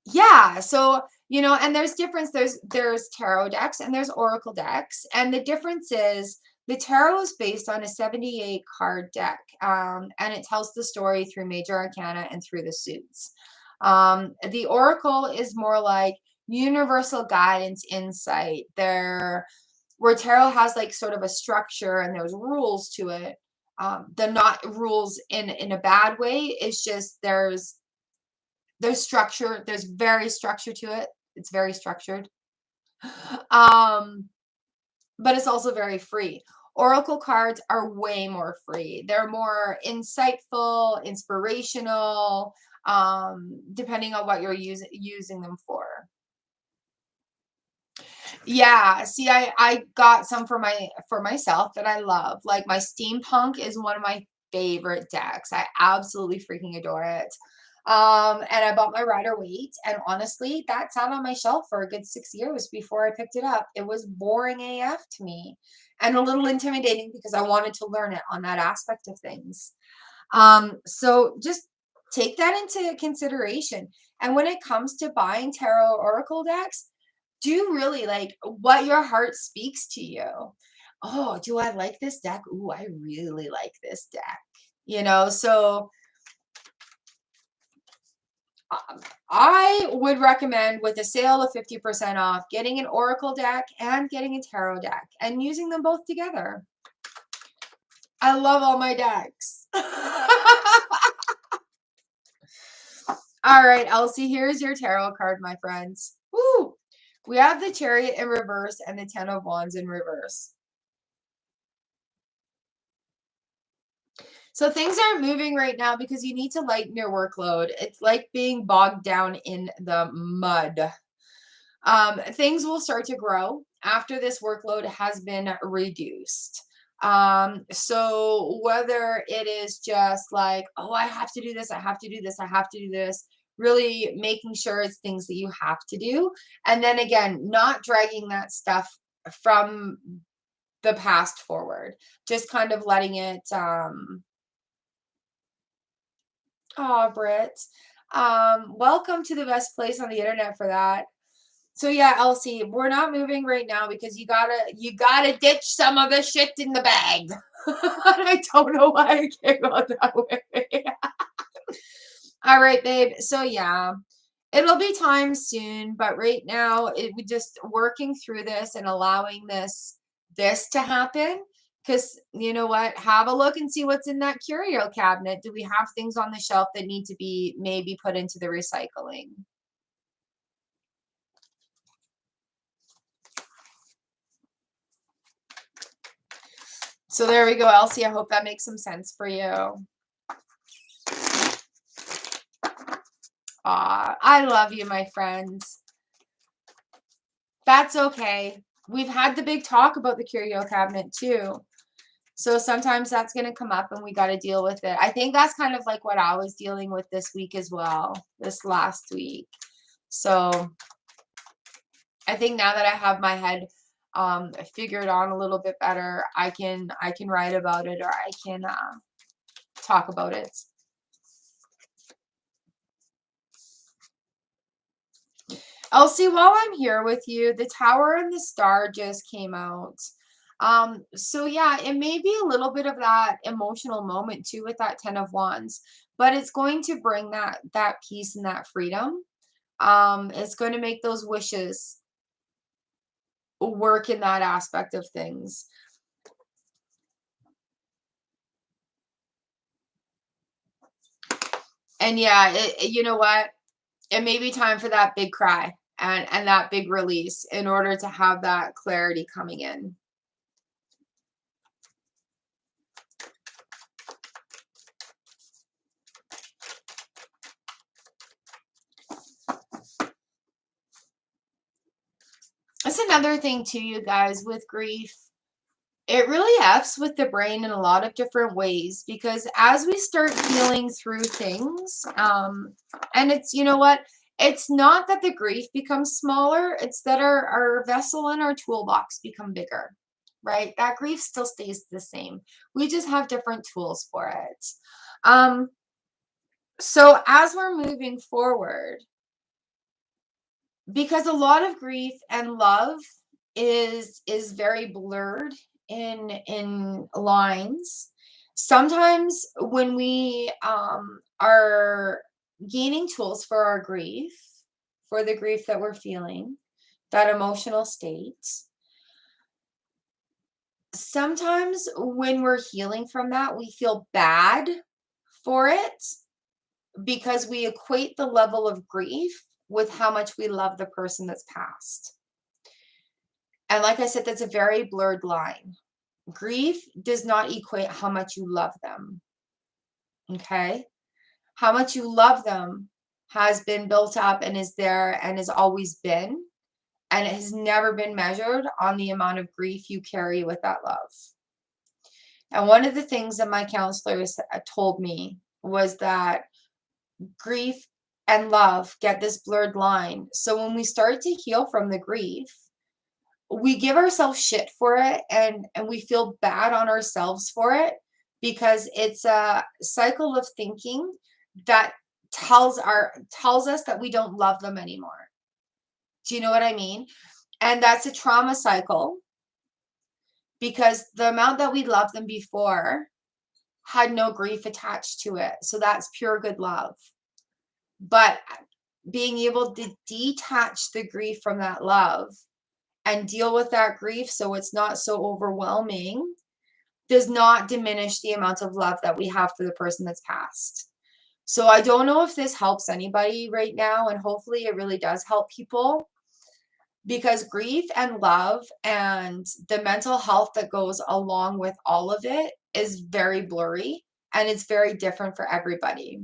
yeah. So And there's difference. There's tarot decks and there's oracle decks. And the difference is the tarot is based on a 78 card deck. And it tells the story through major arcana and through the suits. The oracle is more like universal guidance, insight. Where tarot has like sort of a structure and there's rules to it. They're not rules in a bad way. It's just there's structure. There's very structure to it. It's very structured. But it's also very free. Oracle cards are way more free. They're more insightful, inspirational, depending on what you're using them for. Yeah, see, I got some for myself that I love. Like my steampunk is one of my favorite decks. I absolutely freaking adore it. And I bought my Rider-Waite, and honestly, that sat on my shelf for a good 6 years before I picked it up. It was boring AF to me and a little intimidating because I wanted to learn it on that aspect of things. So just take that into consideration. And when it comes to buying tarot oracle decks, do really like what your heart speaks to you. Oh, do I like this deck? Ooh, I really like this deck. So I would recommend, with a sale of 50% off, getting an oracle deck and getting a tarot deck and using them both together. I love all my decks. All right, Elsie, here's your tarot card, my friends. Woo! We have the Chariot in reverse and the Ten of Wands in reverse. So things aren't moving right now because you need to lighten your workload. It's like being bogged down in the mud. Things will start to grow after this workload has been reduced. So whether it is just like, oh, I have to do this, I have to do this, I have to do this, really making sure it's things that you have to do. And then again, not dragging that stuff from the past forward, just kind of letting it, Britt. Welcome to the best place on the internet for that. So yeah, Elsie, we're not moving right now because you gotta ditch some of the shit in the bag. I don't know why I came out that way. All right, babe. So yeah, it'll be time soon, but right now we just working through this and allowing this to happen. Because you know what? Have a look and see what's in that curio cabinet. Do we have things on the shelf that need to be maybe put into the recycling? So there we go, Elsie. I hope that makes some sense for you. I love you, my friends. That's okay. We've had the big talk about the curio cabinet too. So sometimes that's going to come up and we got to deal with it. I think that's kind of like what I was dealing with this week as well, this last week. So I think now that I have my head figured on a little bit better, I can write about it, or I can talk about it. Elsie, while I'm here with you, the Tower and the Star just came out. So yeah, it may be a little bit of that emotional moment too with that Ten of Wands, but it's going to bring that peace and that freedom. It's going to make those wishes work in that aspect of things. And yeah, you know what? It may be time for that big cry and that big release in order to have that clarity coming in. That's another thing too, you guys, with grief. It really F's with the brain in a lot of different ways, because as we start healing through things, and it's, you know what, it's not that the grief becomes smaller, it's that our vessel and our toolbox become bigger, right? That grief still stays the same. We just have different tools for it. So as we're moving forward, because a lot of grief and love is very blurred in lines. Sometimes when we are gaining tools for our grief, for the grief that we're feeling, that emotional state, sometimes when we're healing from that, we feel bad for it because we equate the level of grief with how much we love the person that's passed. And like I said, that's a very blurred line. Grief does not equate how much you love them. Okay? How much you love them has been built up and is there and has always been. And it has never been measured on the amount of grief you carry with that love. And one of the things that my counselors told me was that grief and love get this blurred line. So when we start to heal from the grief, we give ourselves shit for it and we feel bad on ourselves for it because it's a cycle of thinking that tells us that we don't love them anymore. Do you know what I mean? And that's a trauma cycle because the amount that we loved them before had no grief attached to it. So that's pure good love. But being able to detach the grief from that love and deal with that grief so it's not so overwhelming does not diminish the amount of love that we have for the person that's passed. So I don't know if this helps anybody right now, and hopefully it really does help people, because grief and love and the mental health that goes along with all of it is very blurry and it's very different for everybody.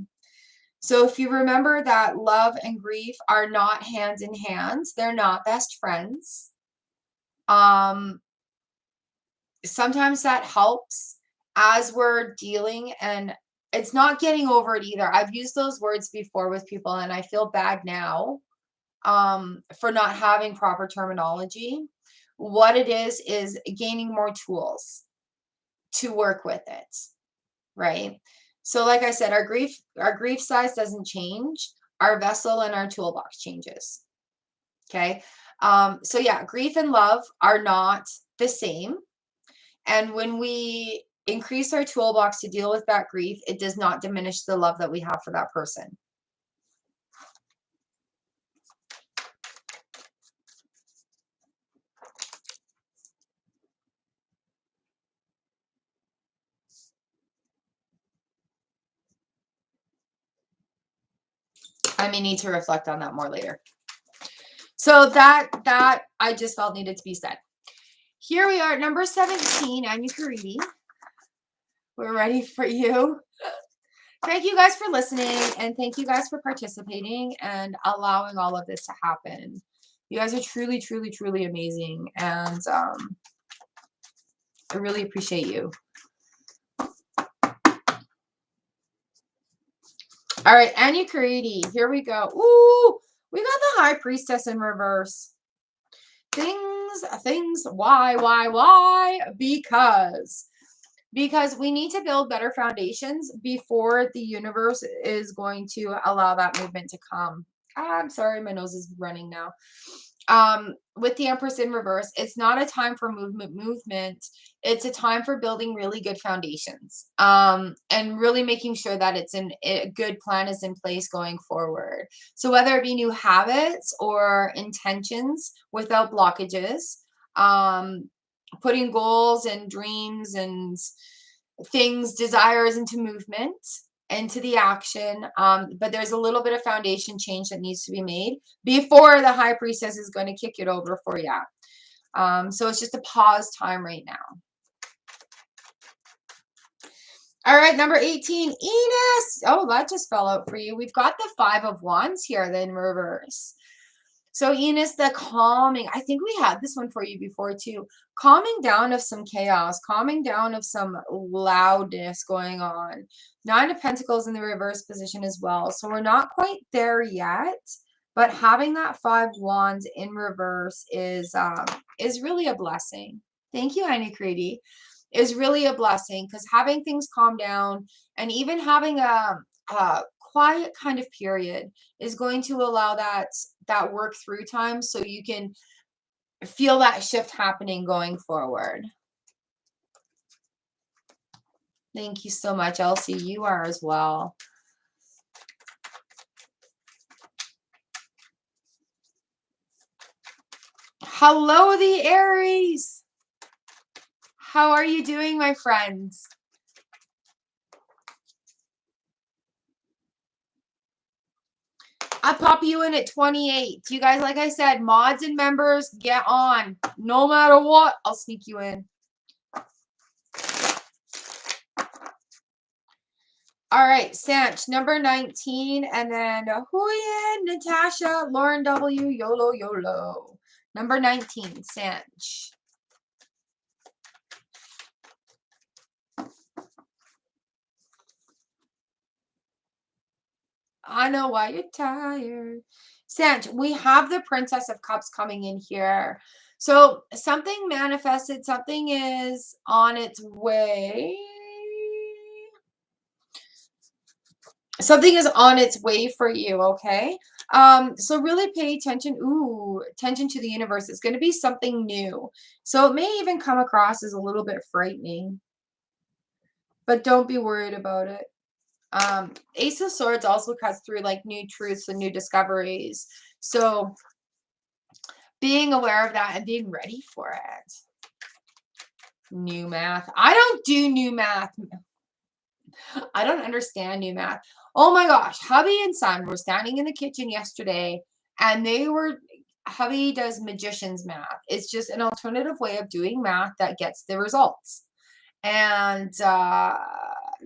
So if you remember that love and grief are not hand in hand, they're not best friends. Sometimes that helps as we're dealing, and it's not getting over it either. I've used those words before with people and I feel bad now for not having proper terminology. What it is gaining more tools to work with it, right? So like I said, our grief size doesn't change. Our vessel and our toolbox changes. Okay. So yeah, grief and love are not the same. And when we increase our toolbox to deal with that grief, it does not diminish the love that we have for that person. I may need to reflect on that more later. So that I just felt needed to be said. Here we are at number 17, Anukariti. We're ready for you. Thank you guys for listening, and thank you guys for participating and allowing all of this to happen. You guys are truly, truly, truly amazing, and I really appreciate you. All right, Anukariti, here we go. Ooh, we got the High Priestess in reverse. Things, why? Because we need to build better foundations before the universe is going to allow that movement to come. I'm sorry, my nose is running now. With the Empress in reverse, it's not a time for movement. It's a time for building really good foundations, and really making sure that a good plan is in place going forward. So whether it be new habits or intentions without blockages, putting goals and dreams and things, desires into movement, into the action. But there's a little bit of foundation change that needs to be made before the High Priestess is going to kick it over for you. So it's just a pause time right now. All right, number 18, Enos. Oh, that just fell out for you. We've got the 5 of Wands here, then reverse. So Enos, the calming, I think we had this one for you before too. Calming down of some chaos, calming down of some loudness going on. 9 of Pentacles in the reverse position as well. So we're not quite there yet, but having that 5 Wands in reverse is really a blessing. Thank you, Anukariti. Is really a blessing, because having things calm down and even having a quiet kind of period is going to allow that work through time so you can feel that shift happening going forward. Thank you so much, Elsie. You are as well. Hello, the Aries. How are you doing, my friends? I pop you in at 28. You guys, like I said, mods and members, get on. No matter what, I'll sneak you in. All right, Sanch, number 19, and then Huyen, Natasha, Lauren W, YOLO, YOLO. Number 19, Sanch. I know why you're tired. Sanch, we have the Princess of Cups coming in here. So something manifested, something is on its way. Something is on its way for you, okay? So really pay attention. Ooh, attention to the universe. It's going to be something new. So it may even come across as a little bit frightening. But don't be worried about it. Ace of Swords also cuts through like new truths and new discoveries. So being aware of that and being ready for it. New math. I don't do new math. I don't understand new math. Oh my gosh. Hubby and son were standing in the kitchen yesterday and hubby does magician's math. It's just an alternative way of doing math that gets the results. And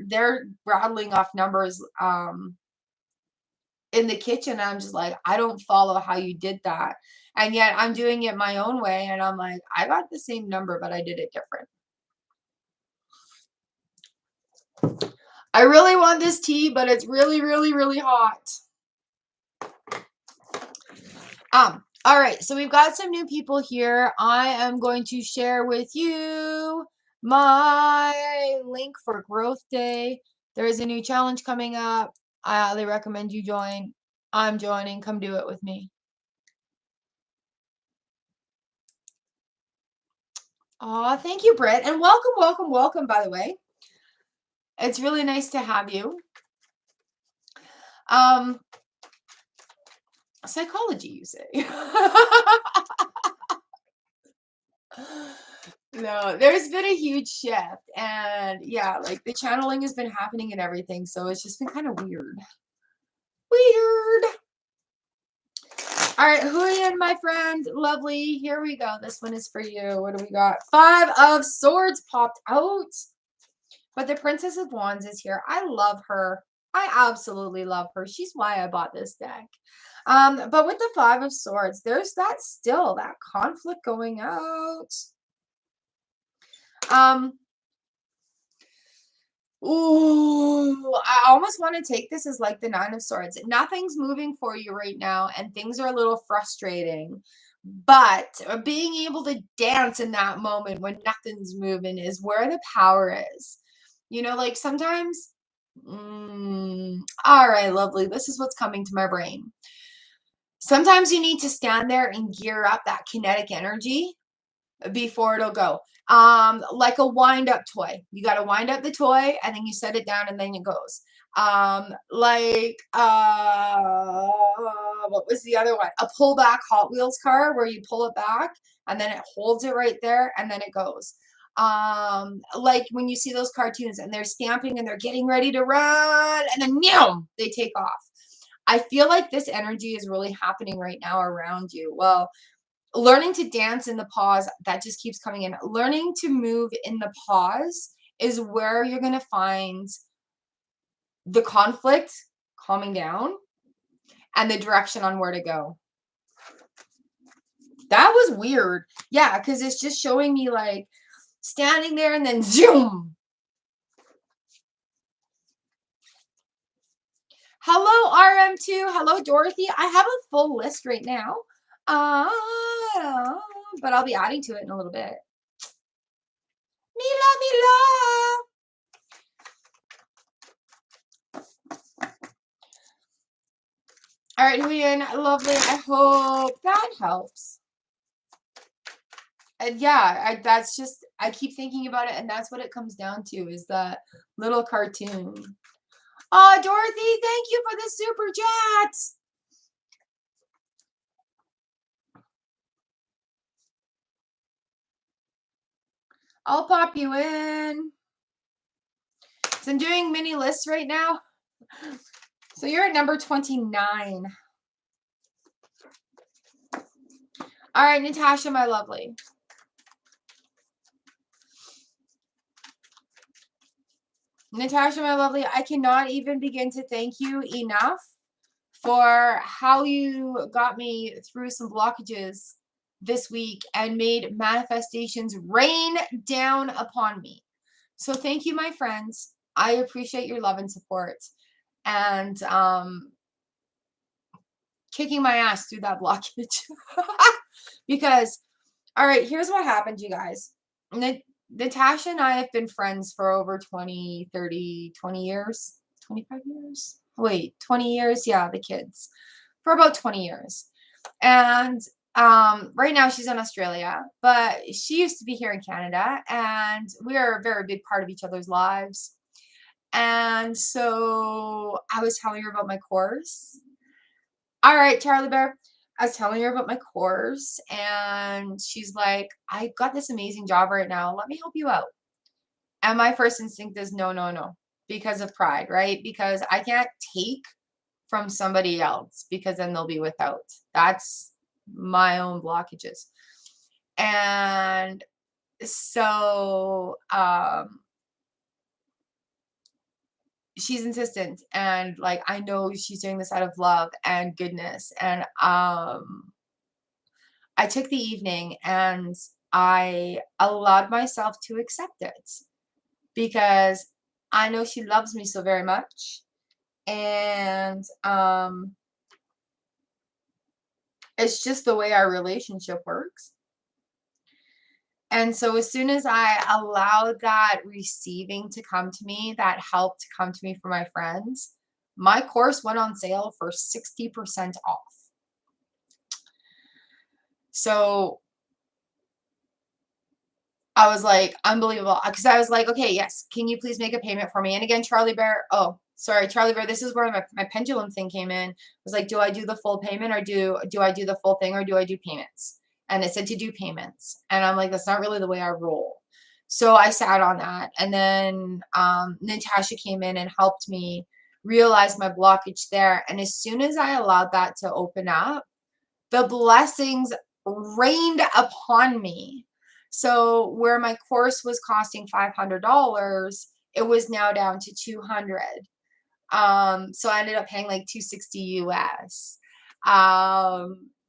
they're rattling off numbers in the kitchen. I'm just like, I don't follow how you did that. And yet I'm doing it my own way. And I'm like, I got the same number, but I did it different. I really want this tea, but it's really, really, really hot. All right, so we've got some new people here. I am going to share with you my link for Growth Day. There is a new challenge coming up. I highly recommend you join. I'm joining. Come do it with me. Aw, thank you, Britt. And welcome, welcome, welcome, by the way. It's really nice to have you. Psychology, you say. No, there's been a huge shift. And yeah, like the channeling has been happening and everything. So it's just been kind of weird. Weird. All right, Huyen, my friend. Lovely. Here we go. This one is for you. What do we got? 5 of Swords popped out. But the Princess of Wands is here. I love her. I absolutely love her. She's why I bought this deck. But with the 5 of Swords, there's that conflict going out. Ooh, I almost want to take this as like the 9 of Swords. Nothing's moving for you right now, and things are a little frustrating. But being able to dance in that moment when nothing's moving is where the power is. You know, like sometimes, all right, lovely. This is what's coming to my brain. Sometimes you need to stand there and gear up that kinetic energy before it'll go. Like a wind up toy. You got to wind up the toy and then you set it down and then it goes. What was the other one? A pullback Hot Wheels car where you pull it back and then it holds it right there and then it goes. Like when you see those cartoons and they're stamping and they're getting ready to run and then they take off. I feel like this energy is really happening right now around you. Well, learning to dance in the pause, that just keeps coming in. Learning to move in the pause is where you're going to find the conflict calming down and the direction on where to go. That was weird. Yeah, because it's just showing me like standing there and then zoom. Hello, RM2. Hello, Dorothy. I have a full list right now. But I'll be adding to it in a little bit. Mila. All right, Huyen, lovely. I hope that helps. And yeah, that's just, I keep thinking about it, and that's what it comes down to, is that little cartoon. Oh, Dorothy, thank you for the super chat. I'll pop you in. So I'm doing mini lists right now. So you're at number 29. All right, Natasha, my lovely. Natasha, my lovely, I cannot even begin to thank you enough for how you got me through some blockages this week and made manifestations rain down upon me. So thank you, my friends. I appreciate your love and support, and kicking my ass through that blockage. Because, all right, here's what happened, you guys. Natasha and I have been friends for over 20, 30, 20 years, 25 years. Wait, 20 years? Yeah, the kids. For about 20 years. And right now she's in Australia, but she used to be here in Canada, and we are a very big part of each other's lives. And so I was telling her about my course. All right, Charlie Bear. I was telling her about my course, and she's like, I got this amazing job right now. Let me help you out. And my first instinct is no, no, no, because of pride, right? Because I can't take from somebody else, because then they'll be without. That's my own blockages. And so she's insistent, and like, I know she's doing this out of love and goodness. And I took the evening and I allowed myself to accept it, because I know she loves me so very much. And it's just the way our relationship works. And so as soon as I allowed that receiving to come to me, that help to come to me from my friends, my course went on sale for 60% off. So I was like, unbelievable. Because I was like, okay, yes, can you please make a payment for me? And again, Charlie Bear, oh, sorry, Charlie Bear, this is where my pendulum thing came in. I was like, do I do the full payment, or do I do the full thing, or do I do payments? And it said to do payments. And I'm like, that's not really the way I roll. So I sat on that. And then Natasha came in and helped me realize my blockage there. And as soon as I allowed that to open up, the blessings rained upon me. So where my course was costing $500, it was now down to $200. So I ended up paying like $260 US.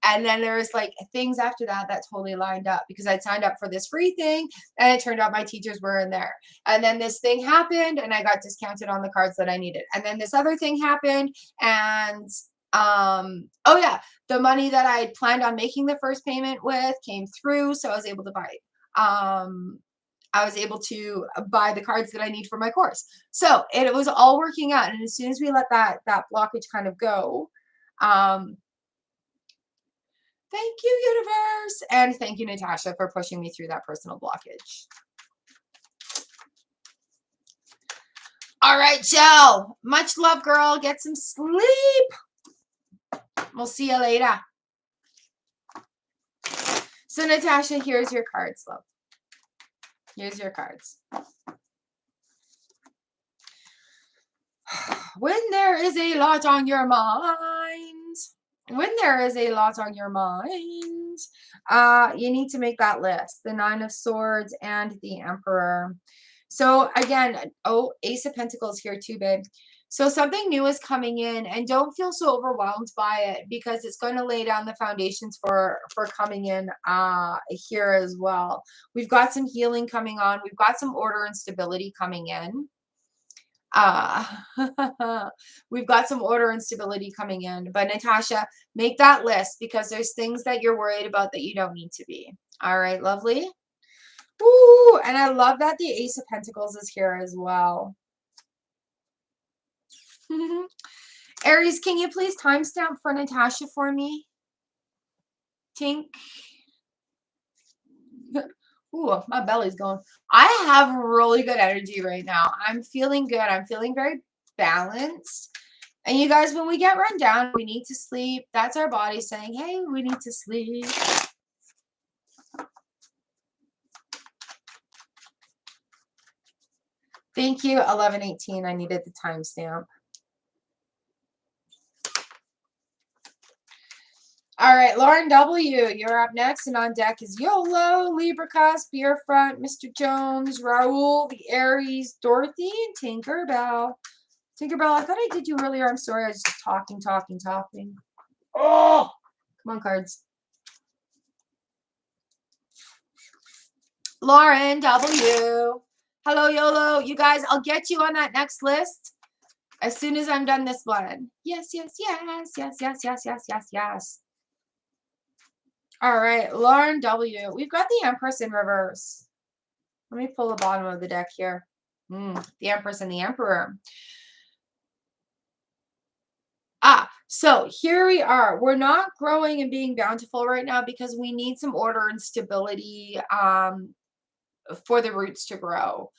And then there was like things after that that totally lined up, because I'd signed up for this free thing, and it turned out my teachers were in there. And then this thing happened, and I got discounted on the cards that I needed. And then this other thing happened, and oh yeah, the money that I had planned on making the first payment with came through, so I was able to buy the cards that I need for my course. So it was all working out. And as soon as we let that blockage kind of go, thank you, universe. And thank you, Natasha, for pushing me through that personal blockage. All right, Jill. Much love, girl. Get some sleep. We'll see you later. So, Natasha, here's your cards, love. Here's your cards. When there is a lot on your mind, you need to make that list. The Nine of Swords and the Emperor. So again, oh, Ace of Pentacles here too, babe. So something new is coming in, and don't feel so overwhelmed by it, because it's going to lay down the foundations for coming in here as well. We've got some healing coming on. We've got some order and stability coming in. We've got some order and stability coming in. But Natasha, make that list, because there's things that you're worried about that you don't need to be. All right, lovely. Ooh, and I love that the Ace of Pentacles is here as well. Aries, can you please timestamp for Natasha for me? Tink. Ooh, my belly's going. I have really good energy right now. I'm feeling good. I'm feeling very balanced. And you guys, when we get run down, we need to sleep. That's our body saying, hey, we need to sleep. Thank you, 1118. I needed the timestamp. All right, Lauren W., you're up next, and on deck is YOLO, Libra Cusp, Beerfront, Mr. Jones, Raul, the Aries, Dorothy, and Tinkerbell. Tinkerbell, I thought I did you earlier. I'm sorry, I was just talking. Oh, come on, cards. Lauren W., hello, YOLO. You guys, I'll get you on that next list as soon as I'm done this one. Yes, yes, yes, yes, yes, yes, yes, yes, yes. All right, Lauren W. We've got the Empress in reverse. Let me pull the bottom of the deck here. The Empress and the Emperor. So here we are. We're not growing and being bountiful right now because we need some order and stability for the roots to grow.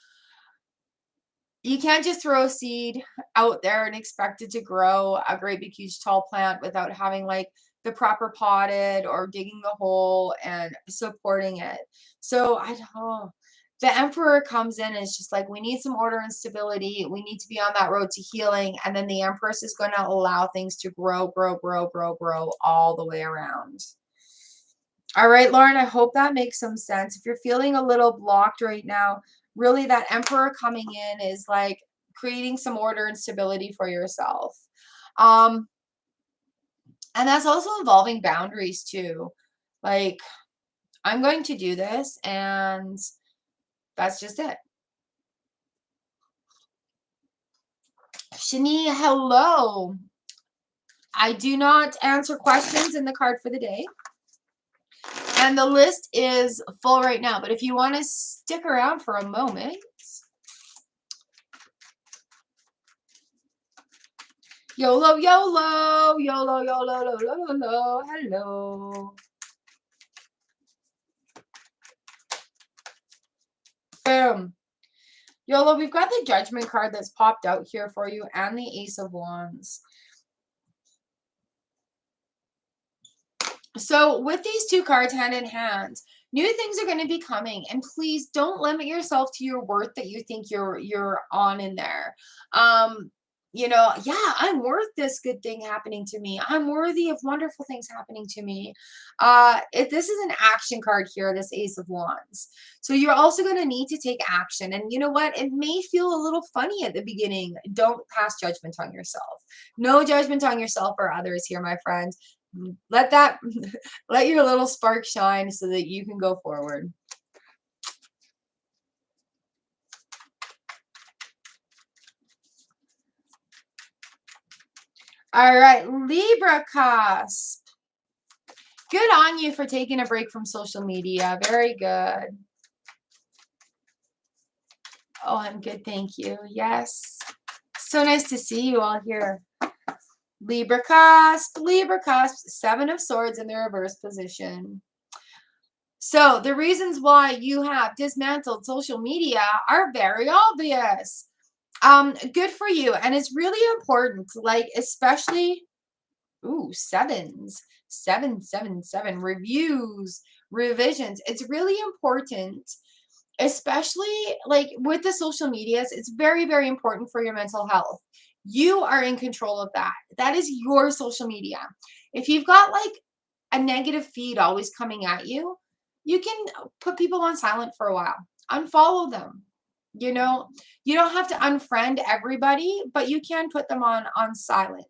You can't just throw a seed out there and expect it to grow a great big huge tall plant without having like the proper potted or digging the hole and supporting it. So I don't. The Emperor comes in and it's just like we need some order and stability. We need to be on that road to healing, and then the Empress is going to allow things to grow all the way around. All right, Lauren, I hope that makes some sense. If you're feeling a little blocked right now, really that Emperor coming in is like creating some order and stability for yourself. And that's also involving boundaries too. Like, I'm going to do this, and that's just it. Shani, hello. I do not answer questions in the card for the day. And the list is full right now, but if you want to stick around for a moment. YOLO, YOLO, YOLO, YOLO, YOLO, hello. Boom. YOLO, we've got the Judgment card that's popped out here for you and the Ace of Wands. So with these two cards hand in hand, new things are going to be coming, and please don't limit yourself to your worth that you think you're on in there. You know, yeah, I'm worth this good thing happening to me. I'm worthy of wonderful things happening to me. This is an action card here, this Ace of Wands. So you're also going to need to take action. And you know what? It may feel a little funny at the beginning. Don't pass judgment on yourself. No judgment on yourself or others here, my friend. Let your little spark shine so that you can go forward. All right, Libra cusp. Good on you for taking a break from social media. Very good. Oh, I'm good, thank you. Yes. So nice to see you all here. Libra cusp, Seven of Swords in the reverse position. So the reasons why you have dismantled social media are very obvious. Good for you. And it's really important, like, especially, sevens, 777, reviews, revisions. It's really important, especially like with the social medias. It's very, very important for your mental health. You are in control of that. That is your social media. If you've got like a negative feed always coming at you, you can put people on silent for a while, unfollow them. You know, you don't have to unfriend everybody, but you can put them on silent.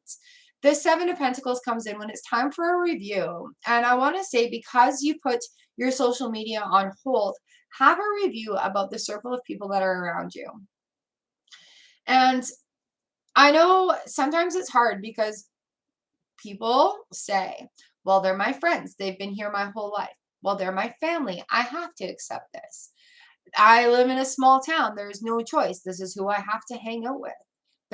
The Seven of Pentacles comes in when it's time for a review. And I want to say, because you put your social media on hold, have a review about the circle of people that are around you. And I know sometimes it's hard because people say, well, they're my friends. They've been here my whole life. Well, they're my family. I have to accept this. I live in a small town. There's no choice. This is who I have to hang out with.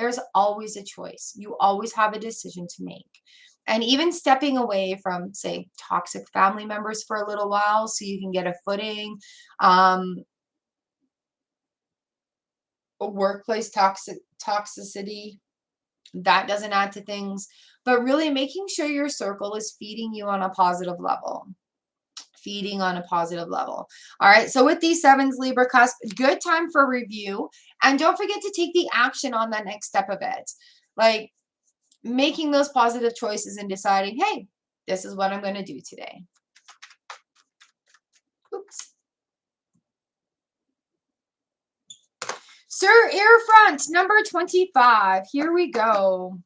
there's always a choice. You always have a decision to make. And even stepping away from, say, toxic family members for a little while so you can get a footing, um, workplace toxicity, that doesn't add to things, but really making sure your circle is feeding you on a positive level. Feeding on a positive level. All right. So with these sevens, Libra cusp, good time for review. And don't forget to take the action on that next step of it. Like making those positive choices and deciding, hey, this is what I'm going to do today. Oops. Sir Earfront, number 25. Here we go.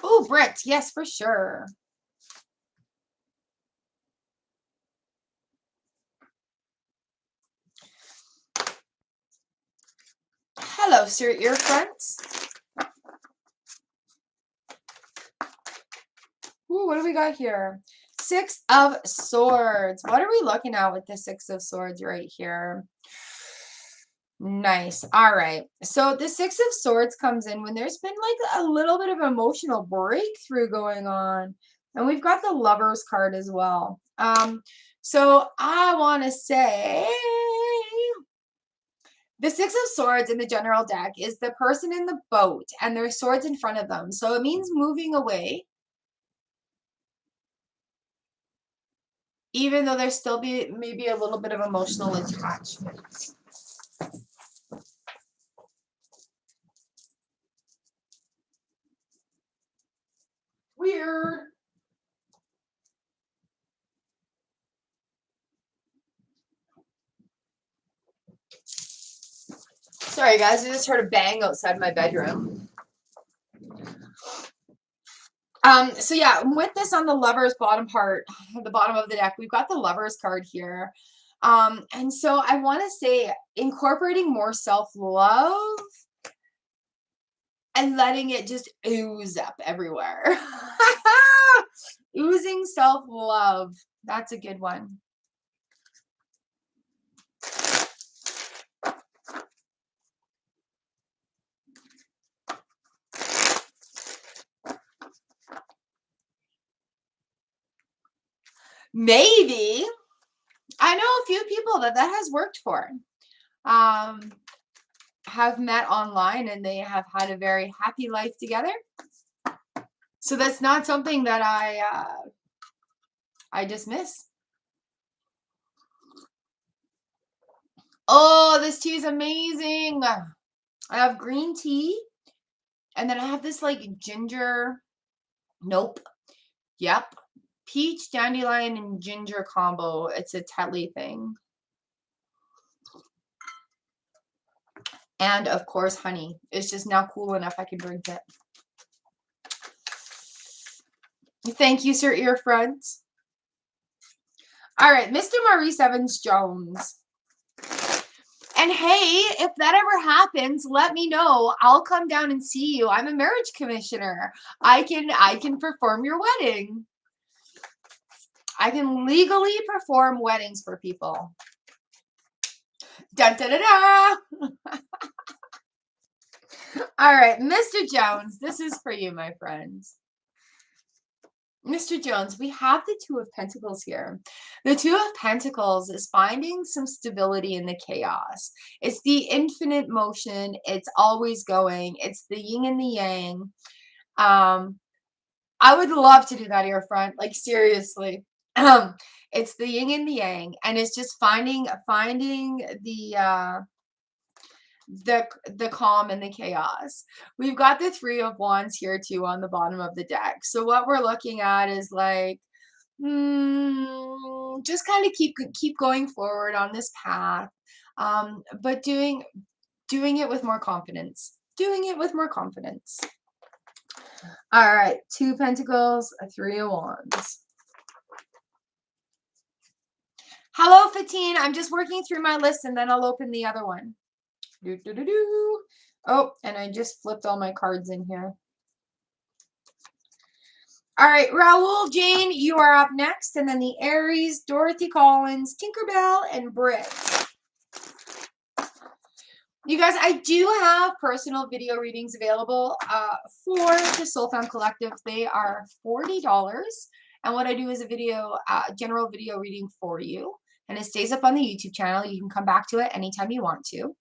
Oh, Brit. Yes, for sure. Hello, Sir Earfront. Ooh, what do we got here? Six of Swords. What are we looking at with the Six of Swords right here? Nice. All right. So the Six of Swords comes in when there's been like a little bit of emotional breakthrough going on. And we've got the Lovers card as well. So I want to say the Six of Swords in the general deck is the person in the boat and there's swords in front of them. So it means moving away, even though there's still maybe a little bit of emotional attachment. Weird. Sorry guys, I just heard a bang outside my bedroom. So yeah, with this on the Lovers bottom part, the bottom of the deck, we've got the Lovers card here. And so I want to say incorporating more self-love and letting it just ooze up everywhere. Oozing self-love. That's a good one. Maybe. I know a few people that has worked for. Have met online and they have had a very happy life together. So that's not something that I dismiss. Oh, this tea is amazing. I have green tea and then I have this like ginger. Nope. Yep. Peach, dandelion, and ginger combo. It's a Tetley thing. And of course, honey. It's just now cool enough I can drink it. Thank you, Sir Earfront. All right, Mr. Maurice Evans Jones. And hey, if that ever happens, let me know. I'll come down and see you. I'm a marriage commissioner. I can perform your wedding. I can legally perform weddings for people. Dun, da, da, da. All right, Mr. Jones, this is for you, my friends. Mr. Jones, we have the Two of Pentacles here. The Two of Pentacles is finding some stability in the chaos. It's the infinite motion. It's always going. It's the yin and the yang. I would love to do that here front, like seriously. It's the yin and the yang, and it's just finding the calm and the chaos. We've got the Three of Wands here too on the bottom of the deck. So what we're looking at is like, just kind of keep going forward on this path, but doing it with more confidence. Doing it with more confidence. All right, Two Pentacles, a Three of Wands. Hello, Fatine. I'm just working through my list and then I'll open the other one. Oh, and I just flipped all my cards in here. All right, Raul, Jane, you are up next. And then the Aries, Dorothy Collins, Tinkerbell, and Britt. You guys, I do have personal video readings available for the Soul Found Collective. They are $40. And what I do is a video, general video reading for you. And it stays up on the YouTube channel. You can come back to it anytime you want to.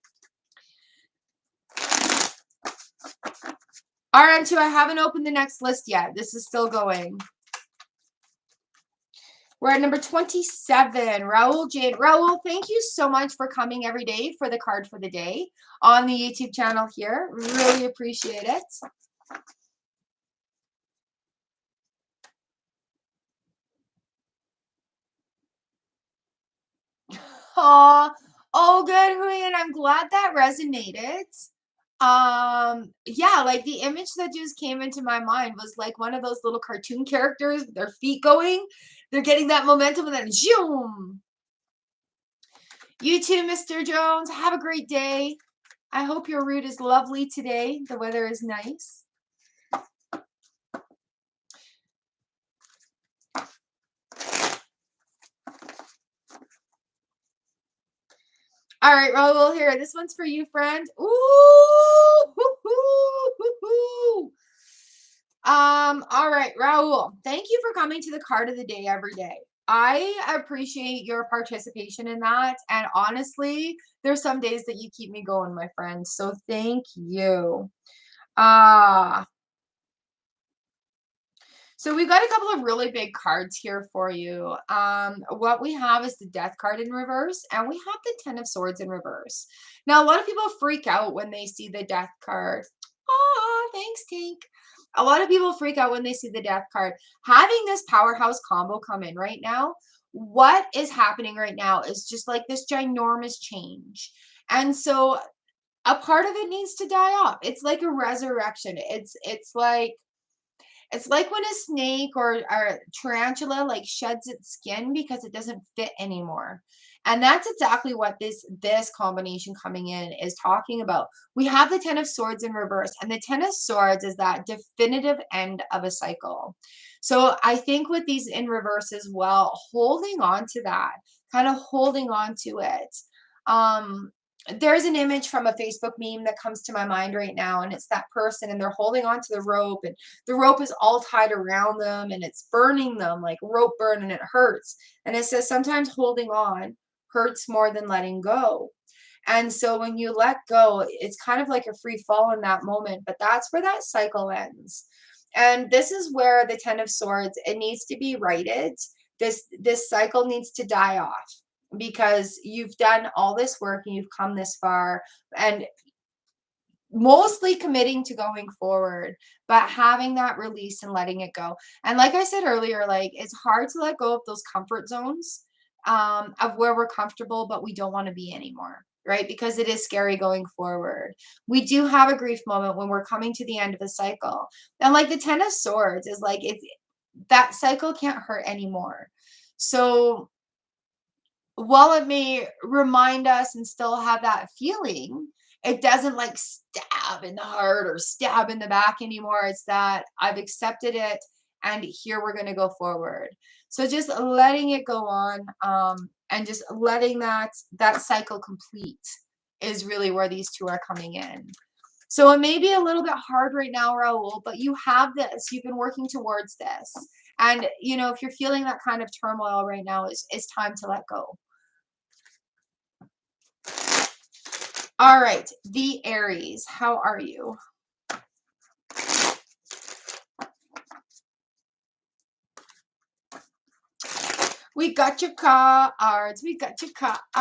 RM2, I haven't opened the next list yet. This is still going. We're at number 27, Raul Jade. Raul, thank you so much for coming every day for the card for the day on the YouTube channel here. Really appreciate it. Aw, oh, good, Huyen. I'm glad that resonated. Yeah, like the image that just came into my mind was like one of those little cartoon characters with their feet going. They're getting that momentum and then zoom. You too, Mr. Jones. Have a great day. I hope your route is lovely today. The weather is nice. All right, Raul, here. This one's for you, friend. Ooh, hoo-hoo. All right, Raul, thank you for coming to the card of the day every day. I appreciate your participation in that. And honestly, there's some days that you keep me going, my friend. So thank you. So we've got a couple of really big cards here for you. What we have is the Death card in reverse, and we have the Ten of Swords in reverse. Now, a lot of people freak out when they see the Death card. Oh, thanks, Tink. A lot of people freak out when they see the Death card. Having this powerhouse combo come in right now, what is happening right now is just like this ginormous change. And so a part of it needs to die off. It's like a resurrection. It's like when a snake or tarantula like sheds its skin because it doesn't fit anymore. And that's exactly what this combination coming in is talking about. We have the Ten of Swords in reverse, and the Ten of Swords is that definitive end of a cycle. So I think with these in reverse as well, holding on to that, kind of holding on to it. There's an image from a Facebook meme that comes to my mind right now, and it's that person and they're holding on to the rope, and the rope is all tied around them and it's burning them like rope burn, and it hurts. And it says sometimes holding on hurts more than letting go. And so when you let go, it's kind of like a free fall in that moment, but that's where that cycle ends. And this is where the Ten of Swords, it needs to be righted. This cycle needs to die off, because you've done all this work and you've come this far, and mostly committing to going forward, but having that release and letting it go. And like I said earlier, like it's hard to let go of those comfort zones of where we're comfortable, but we don't want to be anymore, right? Because it is scary going forward. We do have a grief moment when we're coming to the end of a cycle. And like the Ten of Swords is like, it's that cycle can't hurt anymore. So while it may remind us and still have that feeling, it doesn't like stab in the heart or stab in the back anymore. It's that I've accepted it, and here we're going to go forward. So just letting it go on, and just letting that cycle complete is really where these two are coming in. So it may be a little bit hard right now, Raul, but you have this. You've been working towards this. And, you know, if you're feeling that kind of turmoil right now, it's time to let go. All right, the Aries, how are you? We got your cards. We got your cards.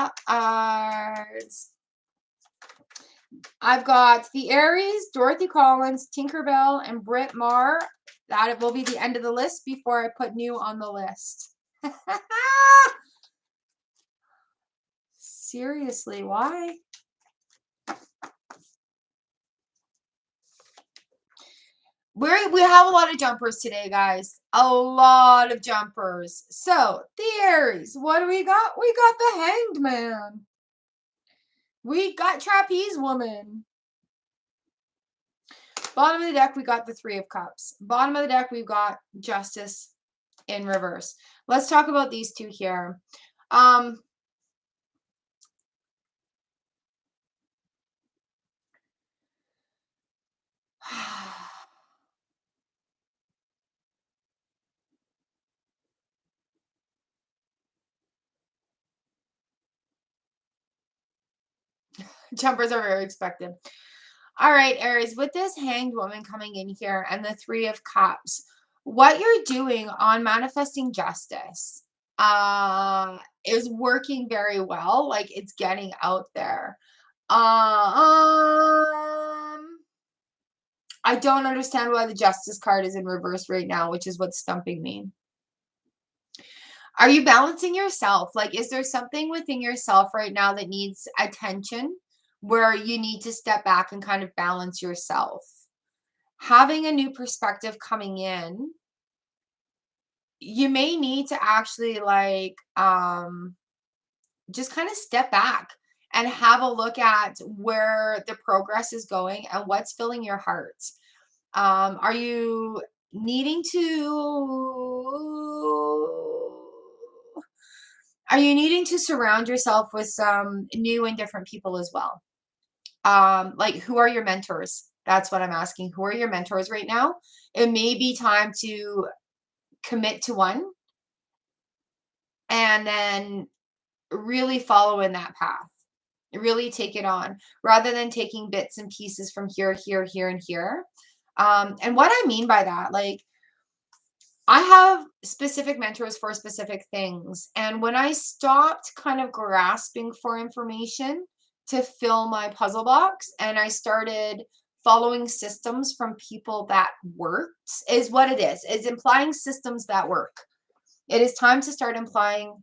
I've got the Aries, Dorothy Collins, Tinkerbell, and Britt Marr. That will be the end of the list before I put new on the list. Seriously, why? We have a lot of jumpers today, guys. A lot of jumpers. So, the Aries, what do we got? We got the Hanged Man. We got Trapeze Woman. Bottom of the deck, we got the Three of Cups. Bottom of the deck, we've got Justice in reverse. Let's talk about these two here. Jumpers are very expected. All right, Aries, with this Hanged Woman coming in here and the Three of Cups, what you're doing on manifesting justice is working very well. Like, it's getting out there. I don't understand why the Justice card is in reverse right now, which is what's stumping me. Are you balancing yourself? Like, is there something within yourself right now that needs attention where you need to step back and kind of balance yourself? Having a new perspective coming in, you may need to actually like just kind of step back and have a look at where the progress is going and what's filling your heart. Are you needing to surround yourself with some new and different people as well? Like, who are your mentors? That's what I'm asking. Who are your mentors right now? It may be time to commit to one and then really follow in that path. Really take it on rather than taking bits and pieces from here, here, here, and here. And what I mean by that, like, I have specific mentors for specific things. And when I stopped kind of grasping for information to fill my puzzle box and I started following systems from people that worked, is what it is implying systems that work. It is time to start applying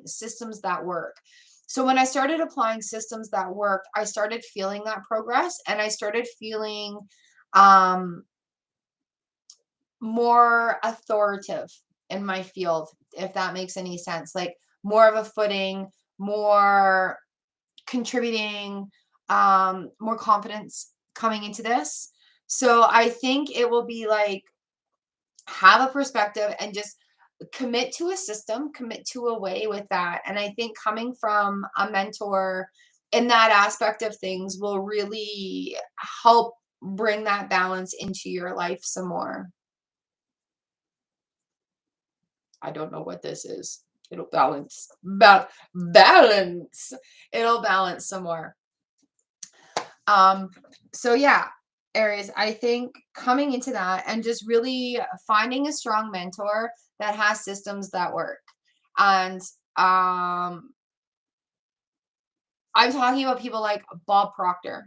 systems that work. So when I started applying systems that work, I started feeling that progress and I started feeling more authoritative in my field, if that makes any sense. Like, more of a footing, more contributing, more confidence coming into this. So I think it will be like, have a perspective and just commit to a system, commit to a way with that. And I think coming from a mentor in that aspect of things will really help bring that balance into your life some more. I don't know what this is. It'll balance. Balance. It'll balance some more. So yeah, Aries, I think coming into that and just really finding a strong mentor that has systems that work. And I'm talking about people like Bob Proctor,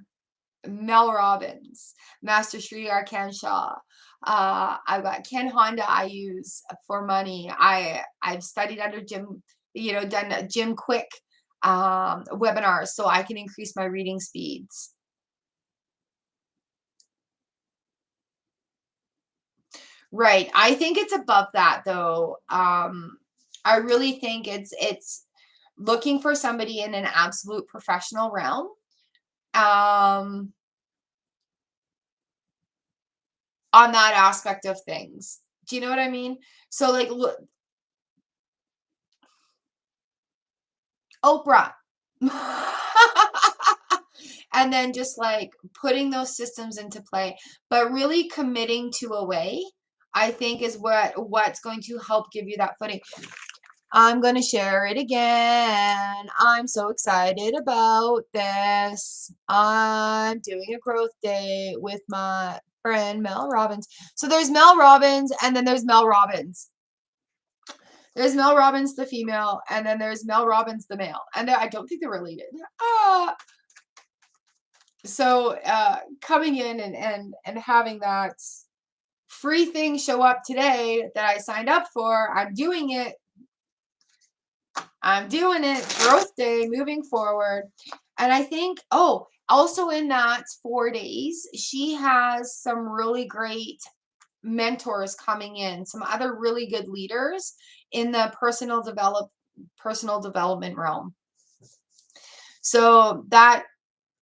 Mel Robbins, Master Sri Arkan Shah. I've got Ken Honda I use for money. I've studied under Jim, done Jim Quick webinars so I can increase my reading speeds. Right. I think it's above that though. I really think it's looking for somebody in an absolute professional realm. On that aspect of things. Do you know what I mean? So like, look, Oprah. And then just like putting those systems into play, but really committing to a way, I think is what's going to help give you that footing. I'm going to share it again. I'm so excited about this. I'm doing a growth day with my friend Mel Robbins. So there's Mel Robbins and then there's Mel Robbins. There's Mel Robbins, the female, and then there's Mel Robbins, the male. And I don't think they're related. So coming in and having that free thing show up today that I signed up for, I'm doing it. Growth day, moving forward. And I think, also in that 4 days, she has some really great mentors coming in, some other really good leaders in the personal development realm. So that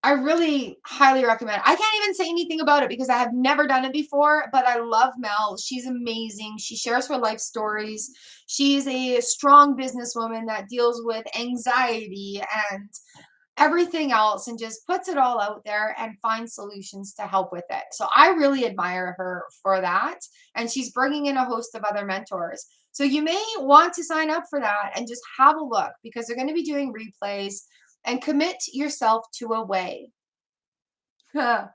I really highly recommend it. I can't even say anything about it because I have never done it before, but I love Mel. She's amazing. She shares her life stories. She's a strong businesswoman that deals with anxiety and everything else and just puts it all out there and finds solutions to help with it. So I really admire her for that. And she's bringing in a host of other mentors. So you may want to sign up for that and just have a look because they're going to be doing replays and commit yourself to a way. And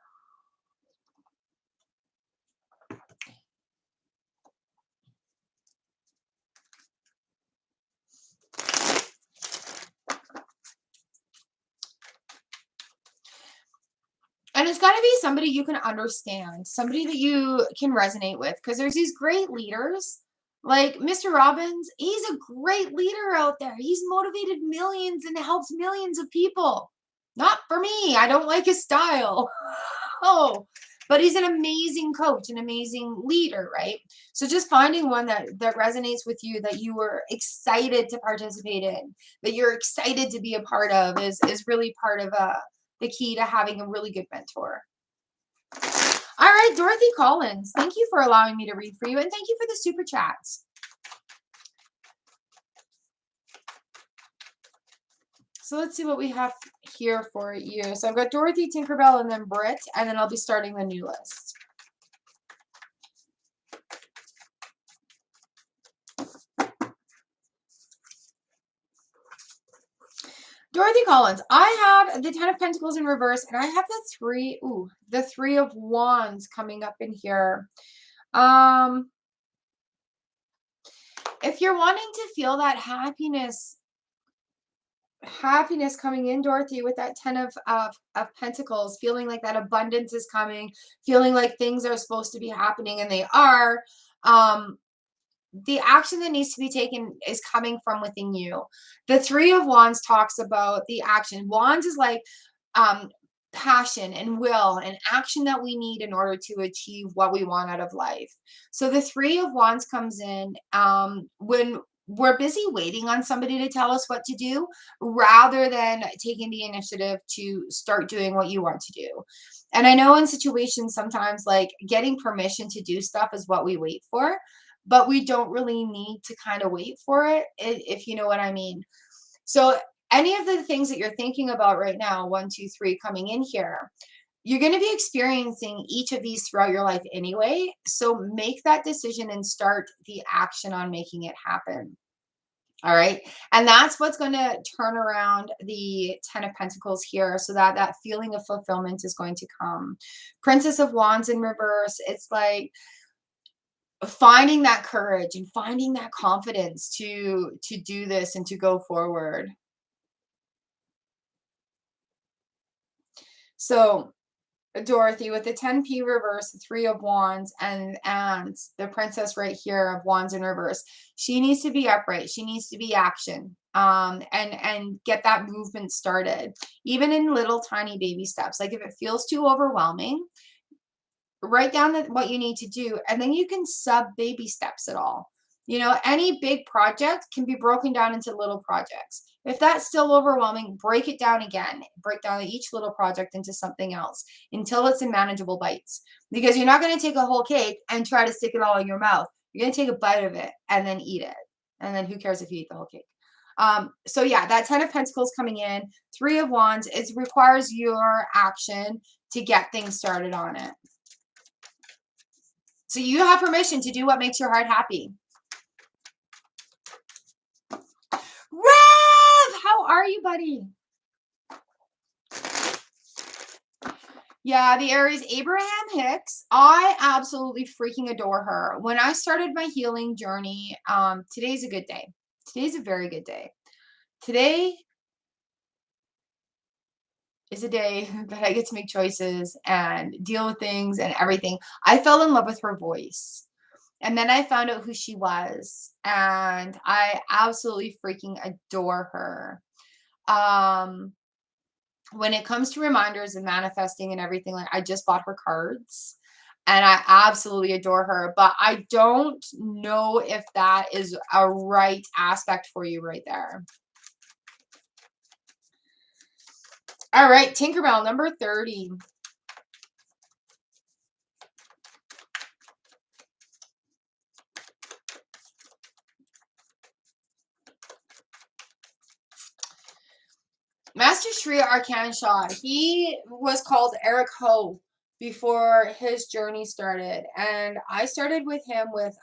it's got to be somebody you can understand, somebody that you can resonate with, because there's these great leaders like Mr. Robbins. He's a great leader out there. He's motivated millions and helped millions of people. Not for me. I don't like his style. Oh, but he's an amazing coach, an amazing leader, right? So just finding one that resonates with you, that you were excited to participate in, that you're excited to be a part of, is really part of the key to having a really good mentor. All right, Dorothy Collins, thank you for allowing me to read for you, and thank you for the super chats. So let's see what we have here for you. So I've got Dorothy, Tinkerbell, and then Britt, and then I'll be starting the new list. Dorothy Collins, I have the 10 of Pentacles in reverse, and I have the Three of Wands coming up in here. If you're wanting to feel that happiness coming in, Dorothy, with that 10 of Pentacles, feeling like that abundance is coming, feeling like things are supposed to be happening, and they are, the action that needs to be taken is coming from within you. The Three of Wands talks about the action. Wands is like passion and will and action that we need in order to achieve what we want out of life. So the Three of Wands comes in when we're busy waiting on somebody to tell us what to do rather than taking the initiative to start doing what you want to do. And I know in situations sometimes like getting permission to do stuff is what we wait for, but we don't really need to kind of wait for it, if you know what I mean. So any of the things that you're thinking about right now, 1, 2, 3, coming in here, you're going to be experiencing each of these throughout your life anyway. So make that decision and start the action on making it happen. All right. And that's what's going to turn around the 10 of Pentacles here, so that that feeling of fulfillment is going to come. Princess of Wands in reverse. It's like finding that courage and finding that confidence to do this and to go forward. So Dorothy, with the 10p reverse, the Three of Wands, and the Princess right here of Wands in reverse, she needs to be upright. She needs to be action, and get that movement started, even in little tiny baby steps. Like if it feels too overwhelming, write down what you need to do, and then you can sub baby steps it all. You know, any big project can be broken down into little projects. If that's still overwhelming, break it down again. Break down each little project into something else until it's in manageable bites. Because you're not going to take a whole cake and try to stick it all in your mouth. You're going to take a bite of it and then eat it. And then who cares if you eat the whole cake? So yeah, that 10 of Pentacles coming in, Three of Wands, it requires your action to get things started on it. So you have permission to do what makes your heart happy. Rev, how are you, buddy? Yeah, the Aries, Abraham Hicks. I absolutely freaking adore her. When I started my healing journey, today's a good day. Today's a very good day. Today is a day that I get to make choices and deal with things and everything. I fell in love with her voice. And then I found out who she was, and I absolutely freaking adore her. When it comes to reminders and manifesting and everything, like I just bought her cards and I absolutely adore her, but I don't know if that is a right aspect for you right there. All right, Tinkerbell, number 30. Master Shri Arcana Shah. He was called Eric Ho before his journey started. And I started with him with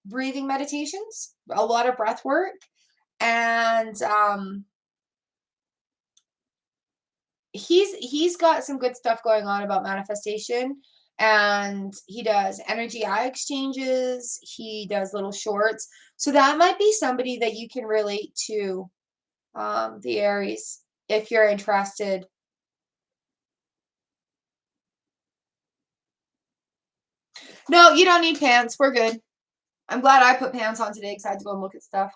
breathing meditations, a lot of breath work. And he's got some good stuff going on about manifestation, and he does energy eye exchanges, he does little shorts, so that might be somebody that you can relate to, the Aries, if you're interested. No, you don't need pants, we're good. I'm glad I put pants on today because I had to go and look at stuff.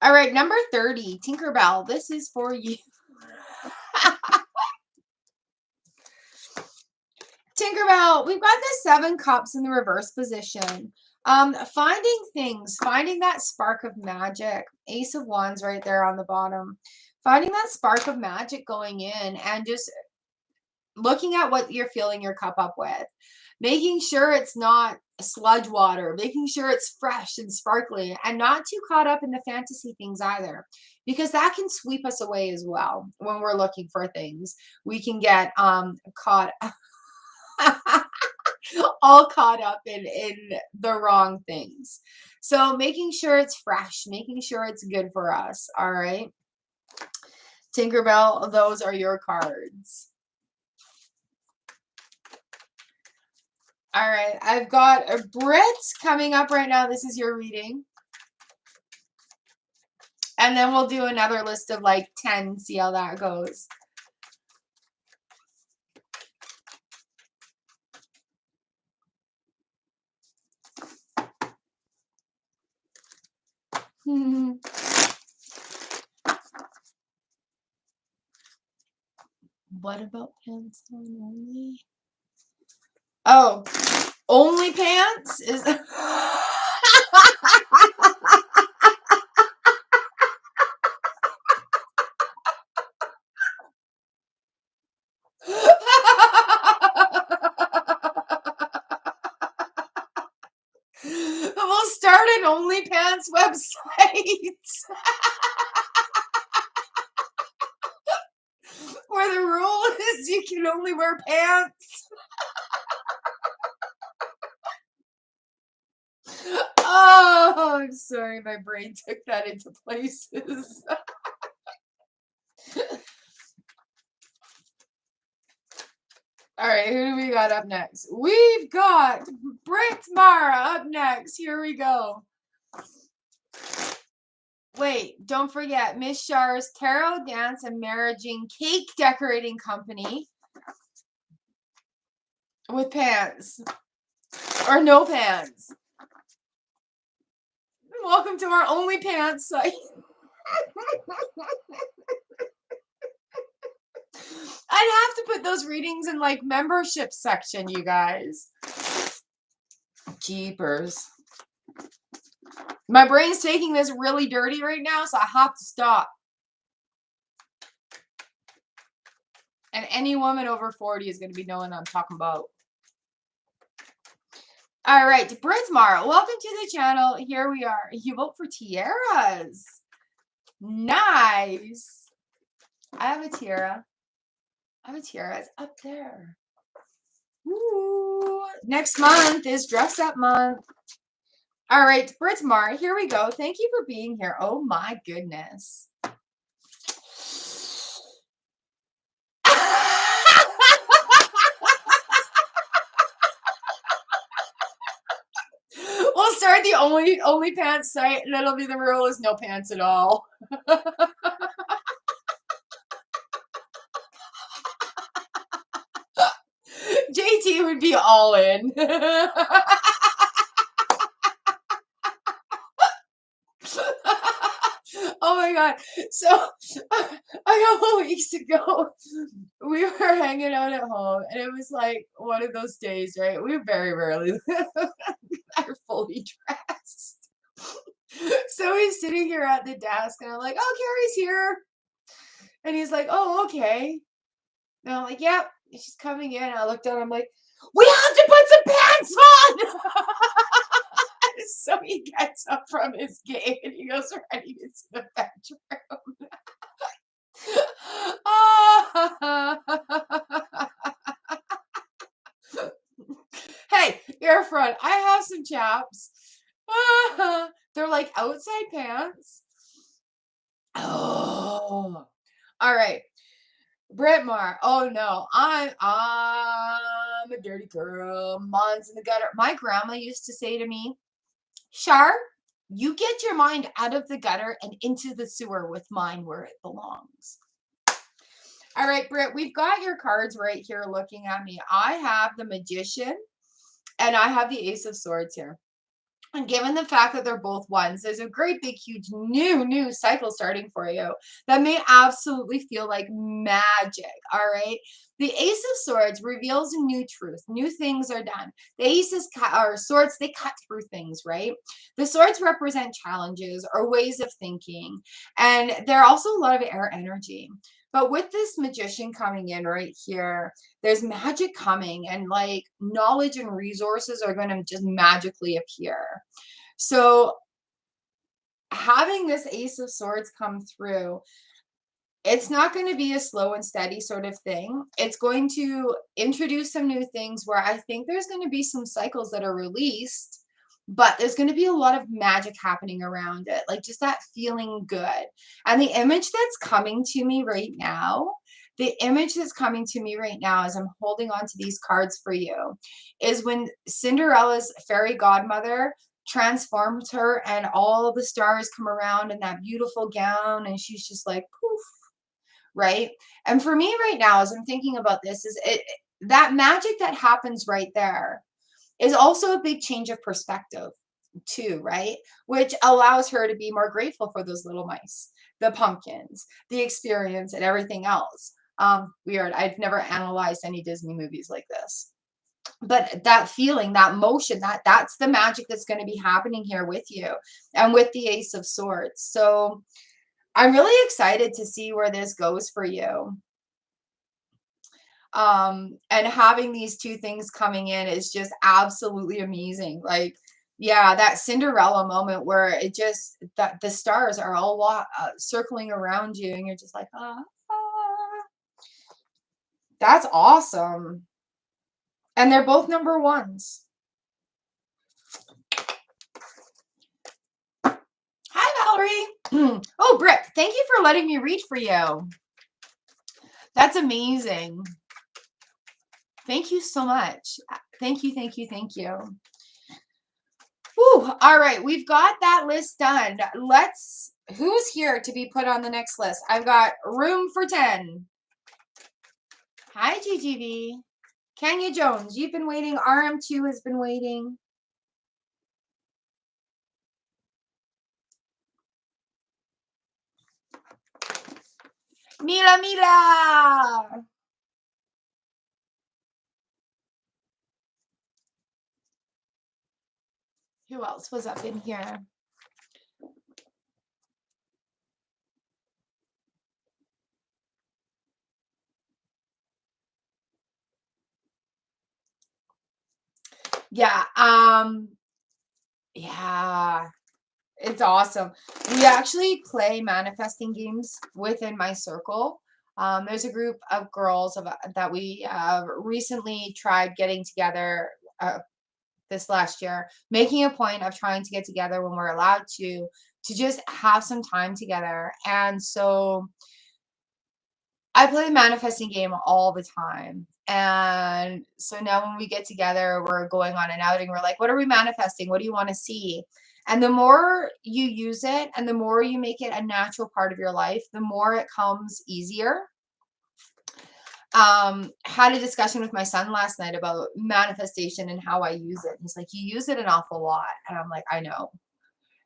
All right, number 30, Tinkerbell, this is for you. Tinkerbell, we've got the 7 cups in the reverse position. Finding things, finding that spark of magic. Ace of Wands right there on the bottom. Finding that spark of magic going in and just looking at what you're filling your cup up with. Making sure it's not sludge water. Making sure it's fresh and sparkly and not too caught up in the fantasy things either. Because that can sweep us away as well when we're looking for things. We can get caught all caught up in the wrong things. So making sure it's fresh, making sure it's good for us. All right. Tinkerbell, those are your cards. All right. I've got a Brit coming up right now. This is your reading. And then we'll do another list of like 10, see how that goes. What about pants on only? Oh, only pants is. We'll start an OnlyPants website where the rule is you can only wear pants. Oh, I'm sorry, my brain took that into places. All right, who do we got up next? We've got Brit Mara up next. Here we go. Wait, don't forget Miss Shar's Tarot Dance and Marriaging Cake Decorating Company with pants or no pants. Welcome to our only pants site. I'd have to put those readings in like membership section, you guys. Jeepers. My brain's taking this really dirty right now, so I have to stop. And any woman over 40 is going to be knowing what I'm talking about. All right, Britmar, welcome to the channel. Here we are. You vote for tiaras. Nice. I have a tiara. I have a tiara. It's up there. Ooh. Next month is dress up month. All right, Britmar, here we go. Thank you for being here. Oh my goodness. We'll start the only pants site, and it'll be the rule is no pants at all. JT would be all in. Oh my god. So a couple weeks ago we were hanging out at home, and it was like one of those days, right? We very rarely are fully dressed. So he's sitting here at the desk, and I'm like, "Oh, Carrie's here." And he's like, "Oh, okay." And I'm like, "Yep, she's coming in." I looked down, I'm like, "We have to put some pants on." So he gets up from his game and he goes ready to the bedroom. Hey, air front. I have some chaps. They're like outside pants. Oh, all right. Britmar. Oh no, I'm a dirty girl. Mine's in the gutter. My grandma used to say to me, Shar, you get your mind out of the gutter and into the sewer with mine where it belongs. All right, Britt, we've got your cards right here looking at me. I have the Magician and I have the Ace of Swords here. And given the fact that they're both ones, there's a great big huge new cycle starting for you that may absolutely feel like magic. All right. The Ace of Swords reveals a new truth. New things are done. The aces or swords, they cut through things, right? The swords represent challenges or ways of thinking. And they're also a lot of air energy. But with this Magician coming in right here, there's magic coming, and like knowledge and resources are going to just magically appear. So having this Ace of Swords come through, it's not going to be a slow and steady sort of thing. It's going to introduce some new things where I think there's going to be some cycles that are released, but there's going to be a lot of magic happening around it, like just that feeling good. And the image that's coming to me right now, the image that's coming to me right now as I'm holding on to these cards for you is when Cinderella's fairy godmother transformed her and all the stars come around in that beautiful gown and she's just like poof, right? And for me right now, as I'm thinking about this, is it that magic that happens right there is also a big change of perspective too, right? Which allows her to be more grateful for those little mice, the pumpkins, the experience, and everything else. Weird. I've never analyzed any Disney movies like this. But that feeling, that motion, that's the magic that's going to be happening here with you and with the Ace of Swords. So I'm really excited to see where this goes for you. And having these two things coming in is just absolutely amazing. Like, yeah, that Cinderella moment where it just that the stars are all circling around you, and you're just like, that's awesome. And they're both number ones. Hi, Valerie. Oh, Britt, thank you for letting me read for you. That's amazing. Thank you so much. Thank you, thank you, thank you. Whew, all right, we've got that list done. Who's here to be put on the next list? I've got room for 10. Hi, GGV. Kenya Jones, you've been waiting. RM2 has been waiting. Mila. Who else was up in here? Yeah, yeah, it's awesome. We actually play manifesting games within my circle. There's a group of girls that we recently tried getting together this last year, making a point of trying to get together when we're allowed to just have some time together. And so I play the manifesting game all the time. And so now when we get together, we're going on an outing. We're like, what are we manifesting? What do you want to see? And the more you use it and the more you make it a natural part of your life, the more it comes easier. Had a discussion with my son last night about manifestation and how I use it. He's like, you use it an awful lot. And I'm like, I know.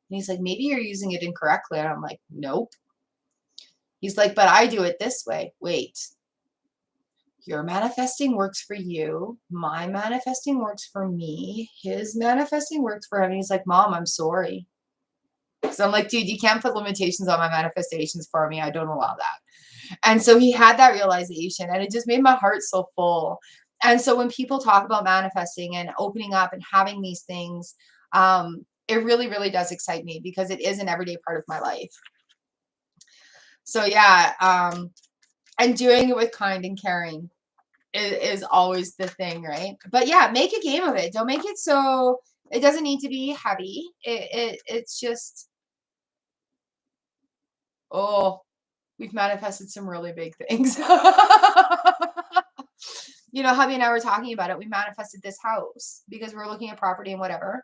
And he's like, maybe you're using it incorrectly. And I'm like, nope. He's like, but I do it this way. Wait, your manifesting works for you. My manifesting works for me. His manifesting works for him. And he's like, Mom, I'm sorry. So I'm like, dude, you can't put limitations on my manifestations for me. I don't allow that. And so he had that realization, and it just made my heart so full. And so when people talk about manifesting and opening up and having these things, it really, really does excite me because it is an everyday part of my life. So yeah, and doing it with kind and caring is always the thing, right? But yeah, make a game of it. Don't make it so it doesn't need to be heavy. It's just, oh, we've manifested some really big things. You know, hubby and I were talking about it. We manifested this house because we're looking at property and whatever.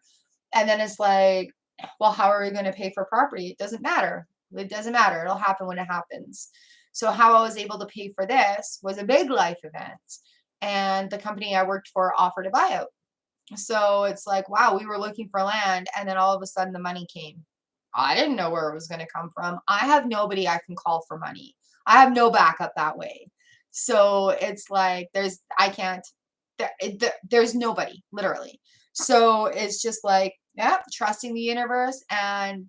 And then it's like, well, how are we going to pay for property? It doesn't matter. It doesn't matter. It'll happen when it happens. So how I was able to pay for this was a big life event. And the company I worked for offered a buyout. So it's like, wow, we were looking for land. And then all of a sudden the money came. I didn't know where it was going to come from. I have nobody I can call for money. I have no backup that way. So it's like, there's nobody, literally. So it's just like, yeah, trusting the universe. And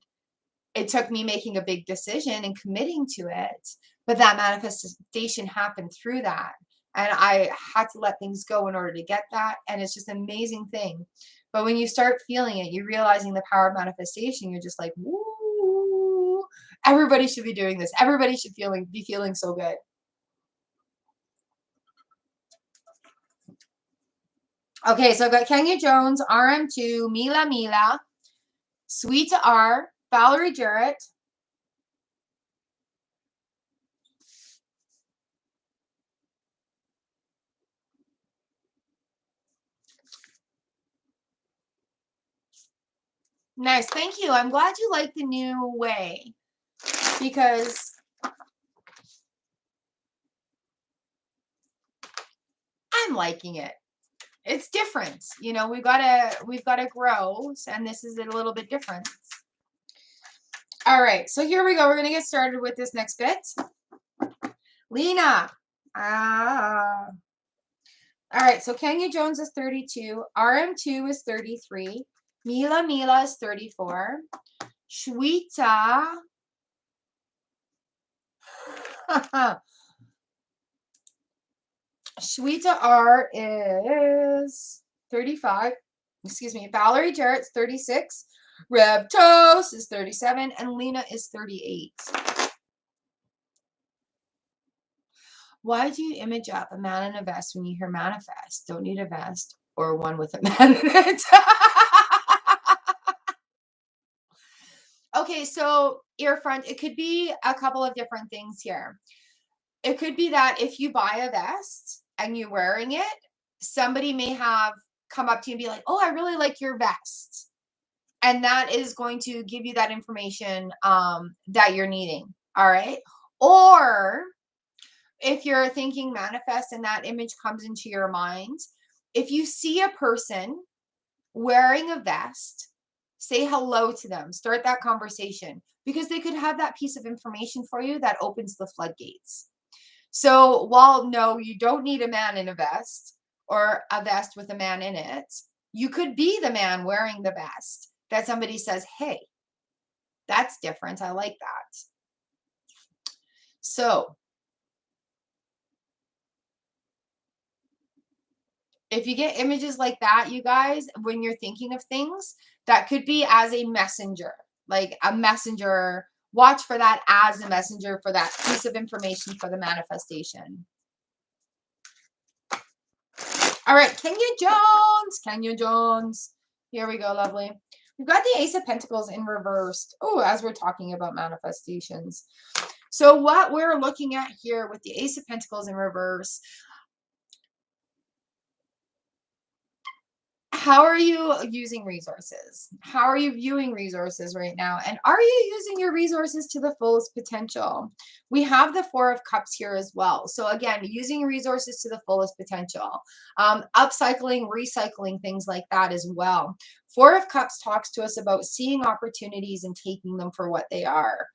it took me making a big decision and committing to it. But that manifestation happened through that. And I had to let things go in order to get that. And it's just an amazing thing. But when you start feeling it, you're realizing the power of manifestation. You're just like, woo, everybody should be doing this. Everybody should be feeling so good. Okay, so I've got Kenya Jones, RM2, Mila, Sweet R, Valerie Jarrett, nice. Thank you. I'm glad you like the new way because I'm liking it. It's different. You know, we've got to grow, and this is a little bit different. All right. So here we go. We're going to get started with this next bit. Lena. All right. So Kenya Jones is 32. RM2 is 33. Mila is 34. Shweta. Shweta R is 35. Excuse me. Valerie Jarrett's 36. Reb Toast is 37. And Lena is 38. Why do you image up a man in a vest when you hear manifest? Don't need a vest or one with a man in it. Okay, so ear front, it could be a couple of different things here. It could be that if you buy a vest and you're wearing it, somebody may have come up to you and be like, oh, I really like your vest. And that is going to give you that information that you're needing. All right. Or if you're thinking manifest and that image comes into your mind, if you see a person wearing a vest, say hello to them, start that conversation because they could have that piece of information for you that opens the floodgates. So while no, you don't need a man in a vest or a vest with a man in it, you could be the man wearing the vest that somebody says, hey, that's different. I like that. So if you get images like that, you guys, when you're thinking of things, that could be as a messenger, like a messenger. Watch for that as a messenger for that piece of information for the manifestation. All right, Kenya Jones. Here we go, lovely. We've got the Ace of Pentacles in reversed. Oh, as we're talking about manifestations. So what we're looking at here with the Ace of Pentacles in reverse, how are you using resources? How are you viewing resources right now? And are you using your resources to the fullest potential? We have the Four of Cups here as well. So again, using resources to the fullest potential, upcycling, recycling, things like that as well. Four of Cups talks to us about seeing opportunities and taking them for what they are.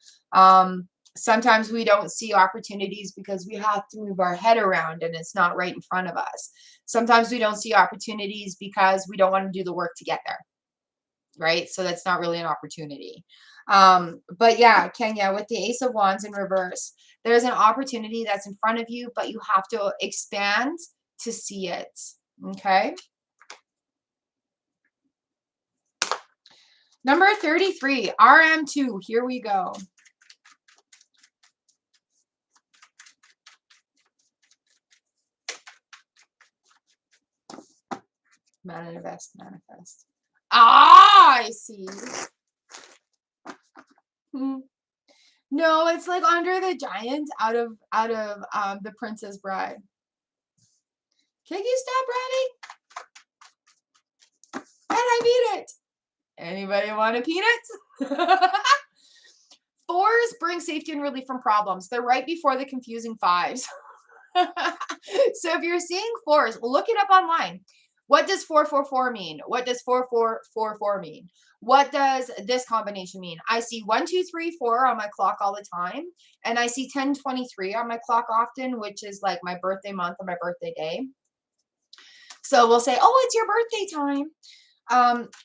Sometimes we don't see opportunities because we have to move our head around and it's not right in front of us. Sometimes we don't see opportunities because we don't want to do the work to get there. right? So that's not really an opportunity. But yeah, Kenya, with the Ace of Wands in reverse, there's an opportunity that's in front of you, but you have to expand to see it. Okay. Number 33, RM2. Here we go. Manifest, manifest. Ah, I see. Hmm. No, it's like Under the Giant out of The Princess Bride. Can you stop running? And I beat it. Anybody want a peanut? Fours bring safety and relief from problems. They're right before the confusing fives. So if you're seeing fours, look it up online. What does 444 mean? What does 4444 mean? What does this combination mean? I see 1, 2, 3, 4 on my clock all the time. And I see 1023 on my clock often, which is like my birthday month or my birthday day. So we'll say, oh, it's your birthday time.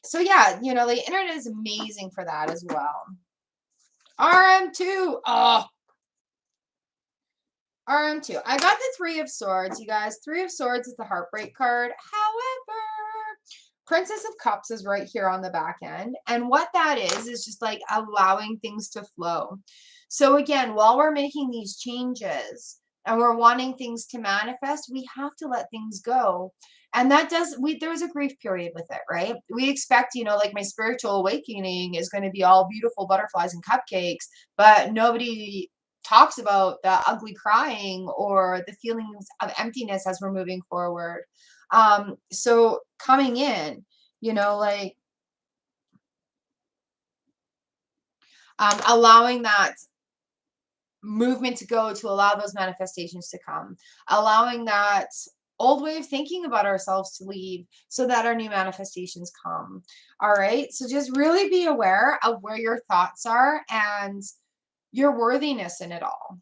So yeah, you know, the internet is amazing for that as well. RM2. Oh, RM2. I got the Three of Swords, you guys. Three of Swords is the heartbreak card. However, Princess of Cups is right here on the back end. And what that is just like allowing things to flow. So again, while we're making these changes and we're wanting things to manifest, we have to let things go. And that does, there was a grief period with it, right? We expect, you know, like my spiritual awakening is going to be all beautiful butterflies and cupcakes, but nobody talks about the ugly crying or the feelings of emptiness as we're moving forward. So coming in, you know, like allowing that movement to go, to allow those manifestations to come, allowing that old way of thinking about ourselves to leave so that our new manifestations come. All right. So just really be aware of where your thoughts are and your worthiness in it all.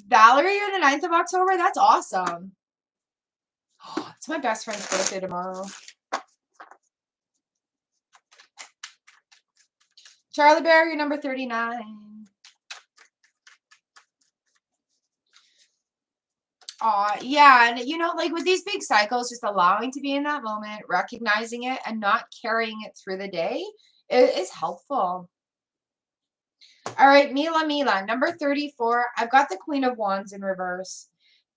Valerie, you're the 9th of October. That's awesome. Oh, it's my best friend's birthday tomorrow. Charlie Bear, you're number 39. Yeah, and you know, like with these big cycles, just allowing to be in that moment, recognizing it, and not carrying it through the day is helpful. All right, Mila, number 34. I've got the Queen of Wands in reverse.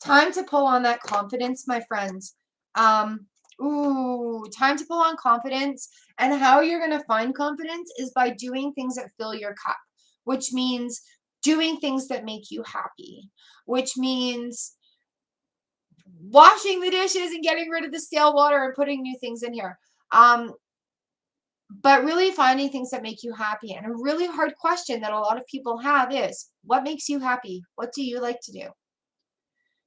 Time to pull on that confidence, my friends. Time to pull on confidence. And how you're going to find confidence is by doing things that fill your cup, which means doing things that make you happy, which means washing the dishes and getting rid of the stale water and putting new things in here. But really finding things that make you happy. And a really hard question that a lot of people have is, what makes you happy? What do you like to do?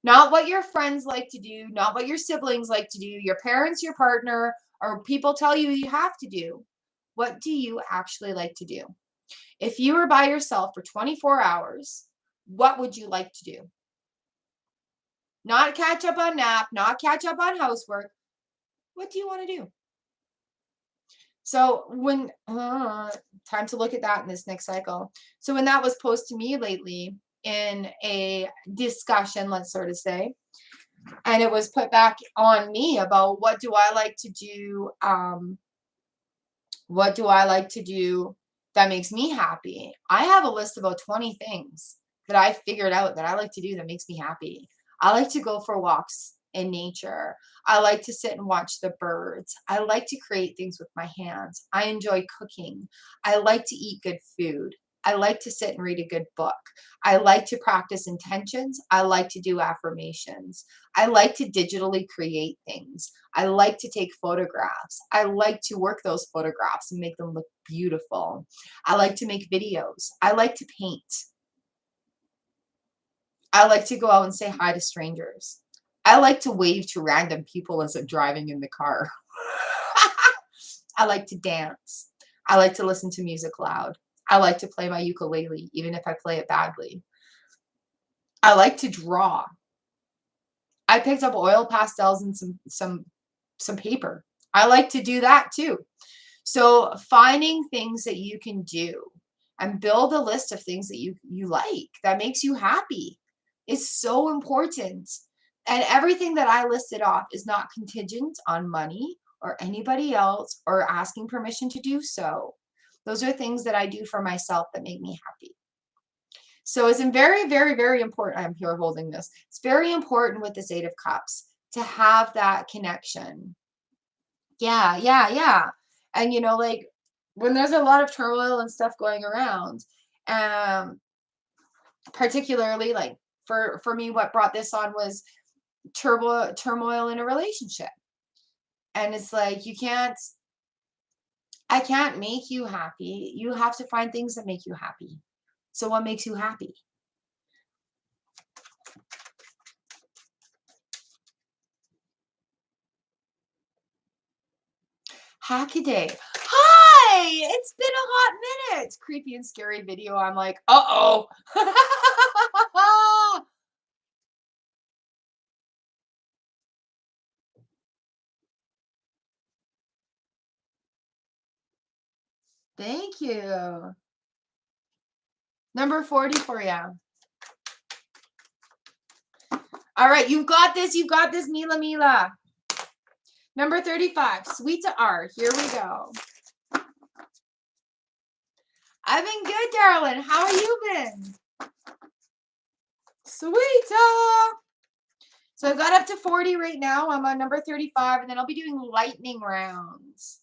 Not what your friends like to do, not what your siblings like to do, your parents, your partner, or people tell you you have to do. What do you actually like to do? If you were by yourself for 24 hours, what would you like to do? Not catch up on nap, not catch up on housework. What do you want to do? So when, time to look at that in this next cycle. So when that was posed to me lately in a discussion, let's sort of say, and it was put back on me about what do I like to do? What do I like to do that makes me happy? I have a list of about 20 things that I figured out that I like to do that makes me happy. I like to go for walks in nature. I like to sit and watch the birds. I like to create things with my hands. I enjoy cooking. I like to eat good food. I like to sit and read a good book. I like to practice intentions. I like to do affirmations. I like to digitally create things. I like to take photographs. I like to work those photographs and make them look beautiful. I like to make videos. I like to paint. I like to go out and say hi to strangers. I like to wave to random people as I'm driving in the car. I like to dance. I like to listen to music loud. I like to play my ukulele, even if I play it badly. I like to draw. I picked up oil pastels and some some paper. I like to do that too. So finding things that you can do and build a list of things that you like, that makes you happy, is so important. And everything that I listed off is not contingent on money or anybody else or asking permission to do so. Those are things that I do for myself that make me happy. So it's very, very, very important. I'm here holding this. It's very important with this Eight of Cups to have that connection. Yeah, yeah, yeah. And you know, like when there's a lot of turmoil and stuff going around, um, particularly like for me, what brought this on was turmoil in a relationship. And it's like I can't make you happy. You have to find things that make you happy. So what makes you happy? Hackaday. Hi! It's been a hot minute. Creepy and scary video. I'm like, uh-oh. Thank you. Number 40 for you. All right, you've got this. You've got this, Mila Mila. Number 35, Sweet to R. Here we go. I've been good, darling. How are you been? Sweeta. So I've got up to 40 right now. I'm on number 35, and then I'll be doing lightning rounds.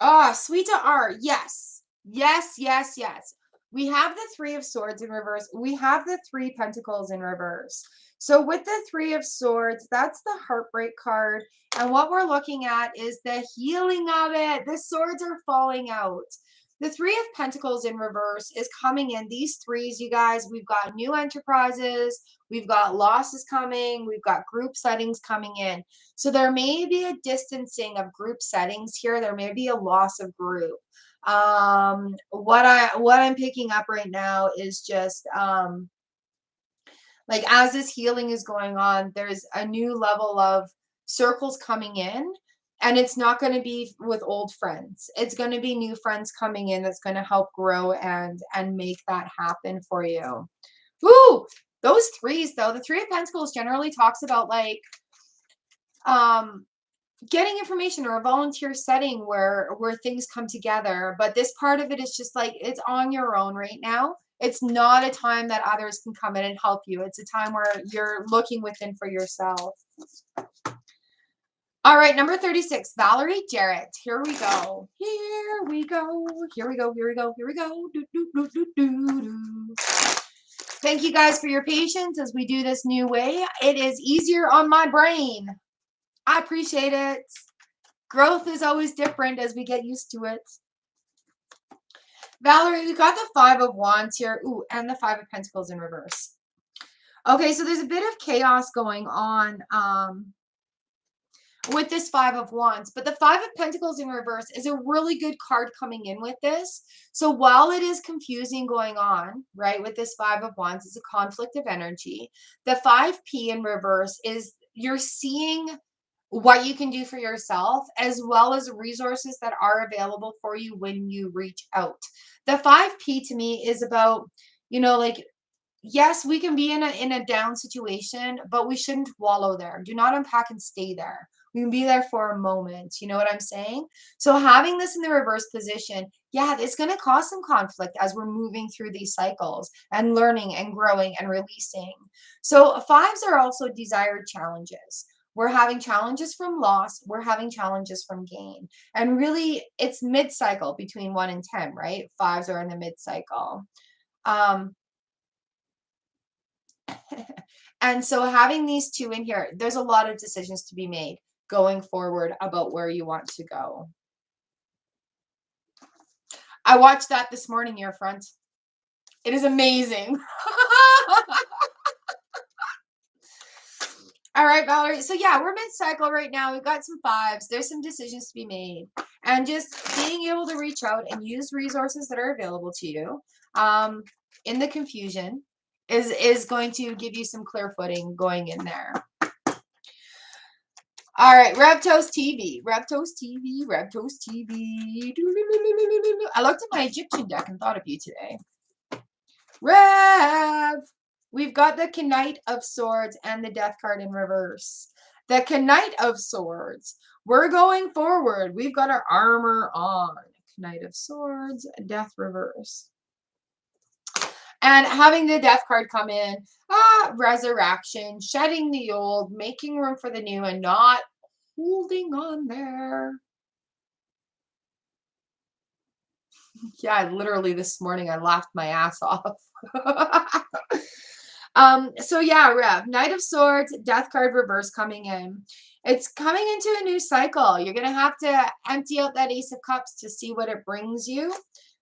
Ah, Sweet to R. Yes. Yes, yes, yes. We have the Three of Swords in reverse. We have the Three Pentacles in reverse. So with the Three of Swords, that's the heartbreak card. And what we're looking at is the healing of it. The swords are falling out. The Three of Pentacles in reverse is coming in. These threes, you guys, we've got new enterprises. We've got losses coming. We've got group settings coming in. So there may be a distancing of group settings here. There may be a loss of group. What I'm picking up right now is just like as this healing is going on, there's a new level of circles coming in, and it's not going to be with old friends. It's going to be new friends coming in that's going to help grow and make that happen for you. Woo! Those threes though, the Three of Pentacles generally talks about like getting information or a volunteer setting where things come together, but this part of it is just like it's on your own right now. It's not a time that others can come in and help you. It's a time where you're looking within for yourself. All right, number 36, Valerie Jarrett. Here we go. Here we go. Here we go. Here we go. Here we go. Do, do, do, do, do, do. Thank you guys for your patience as we do this new way. It is easier on my brain. I appreciate it. Growth is always different as we get used to it. Valerie, we got the Five of Wands here. Ooh, and the Five of Pentacles in reverse. Okay, so there's a bit of chaos going on with this Five of Wands, but the Five of Pentacles in reverse is a really good card coming in with this. So while it is confusing going on, right, with this Five of Wands, it's a conflict of energy. The 5P in reverse is you're seeing what you can do for yourself, as well as resources that are available for you when you reach out. The 5P to me is about, you know, like, yes, we can be in a down situation, but we shouldn't wallow there. Do not unpack and stay there. We can be there for a moment. You know what I'm saying? So having this in the reverse position, yeah, it's going to cause some conflict as we're moving through these cycles and learning and growing and releasing. So fives are also desired challenges. We're having challenges from loss. We're having challenges from gain. And really, it's mid-cycle between 1 and 10, right? Fives are in the mid-cycle. And so having these two in here, there's a lot of decisions to be made going forward about where you want to go. I watched that this morning, your front. It is amazing. All right, Valerie. So yeah, we're mid-cycle right now. We've got some fives. There's some decisions to be made. And just being able to reach out and use resources that are available to you in the confusion is going to give you some clear footing going in there. All right, Reptos TV, Reptos TV, Reptos TV. I looked at my Egyptian deck and thought of you today. Rev! We've got the Knight of Swords and the Death card in reverse. The Knight of Swords. We're going forward. We've got our armor on. Knight of Swords, Death reverse. And having the Death card come in, resurrection, shedding the old, making room for the new, and not holding on there. Yeah, literally this morning I laughed my ass off. So yeah, Rev, Knight of Swords, Death card reverse coming in. It's coming into a new cycle. You're going to have to empty out that Ace of Cups to see what it brings you,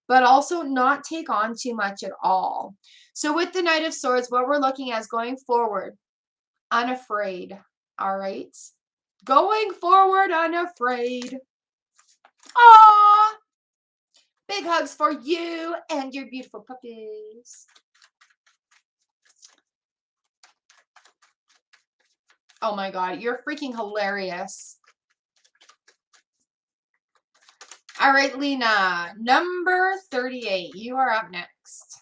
but also not take on too much at all. So with the Knight of Swords, what we're looking at is going forward, unafraid. All right. Going forward, unafraid. Aww. Big hugs for you and your beautiful puppies. Oh my God, you're freaking hilarious. All right, Lena, number 38. You are up next.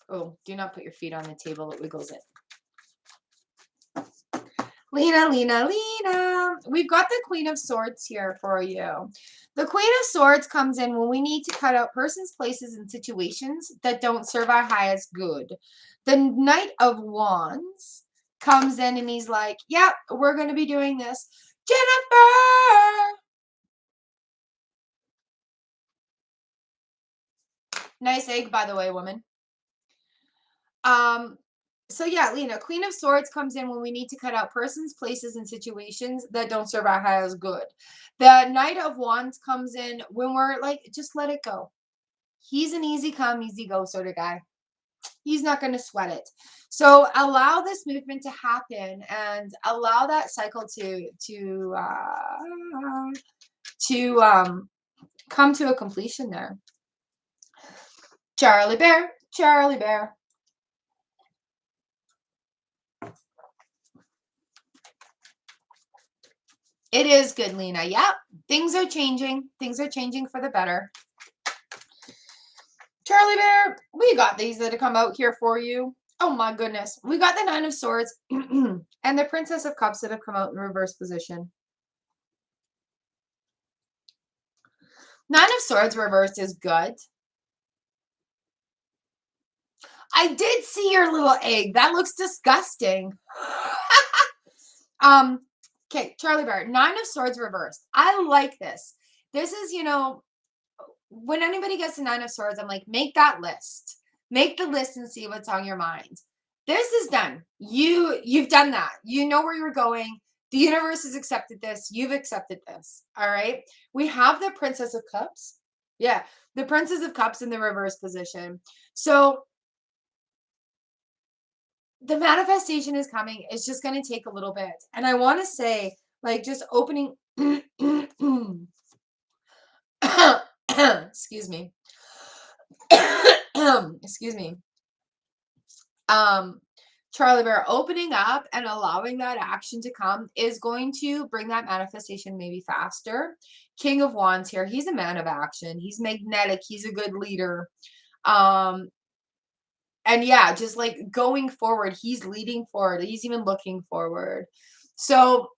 Oh, do not put your feet on the table. It wiggles it. Lena, Lena, Lena. We've got the Queen of Swords here for you. The Queen of Swords comes in when we need to cut out persons, places, and situations that don't serve our highest good. The Knight of Wands comes in and he's like, yep, we're going to be doing this. Jennifer! Nice egg, by the way, woman. So yeah, Lena, Queen of Swords comes in when we need to cut out persons, places, and situations that don't serve our highest good. The Knight of Wands comes in when we're like, just let it go. He's an easy come, easy go sort of guy. He's not going to sweat it. So allow this movement to happen and allow that cycle to come to a completion there. Charlie Bear, Charlie Bear. It is good, Lena. Yep. Things are changing. Things are changing for the better. Charlie Bear, we got these that have come out here for you. Oh my goodness. We got the Nine of Swords and the Princess of Cups that have come out in reverse position. Nine of Swords reversed is good. I did see your little egg. That looks disgusting. Okay, Charlie Bear, Nine of Swords reversed. I like this. This is, you know, when anybody gets the Nine of Swords, I'm like, make that list. Make the list and see what's on your mind. This is done. You've done that. You know where you're going. The universe has accepted this. You've accepted this. All right. We have the Princess of Cups. Yeah. The Princess of Cups in the reverse position. So the manifestation is coming. It's just going to take a little bit. And I want to say, like, just opening. Excuse me. Excuse me. Charlie Bear, opening up and allowing that action to come is going to bring that manifestation maybe faster. King of Wands here. He's a man of action. He's magnetic. He's a good leader. And yeah, just like going forward, he's leading forward. He's even looking forward. So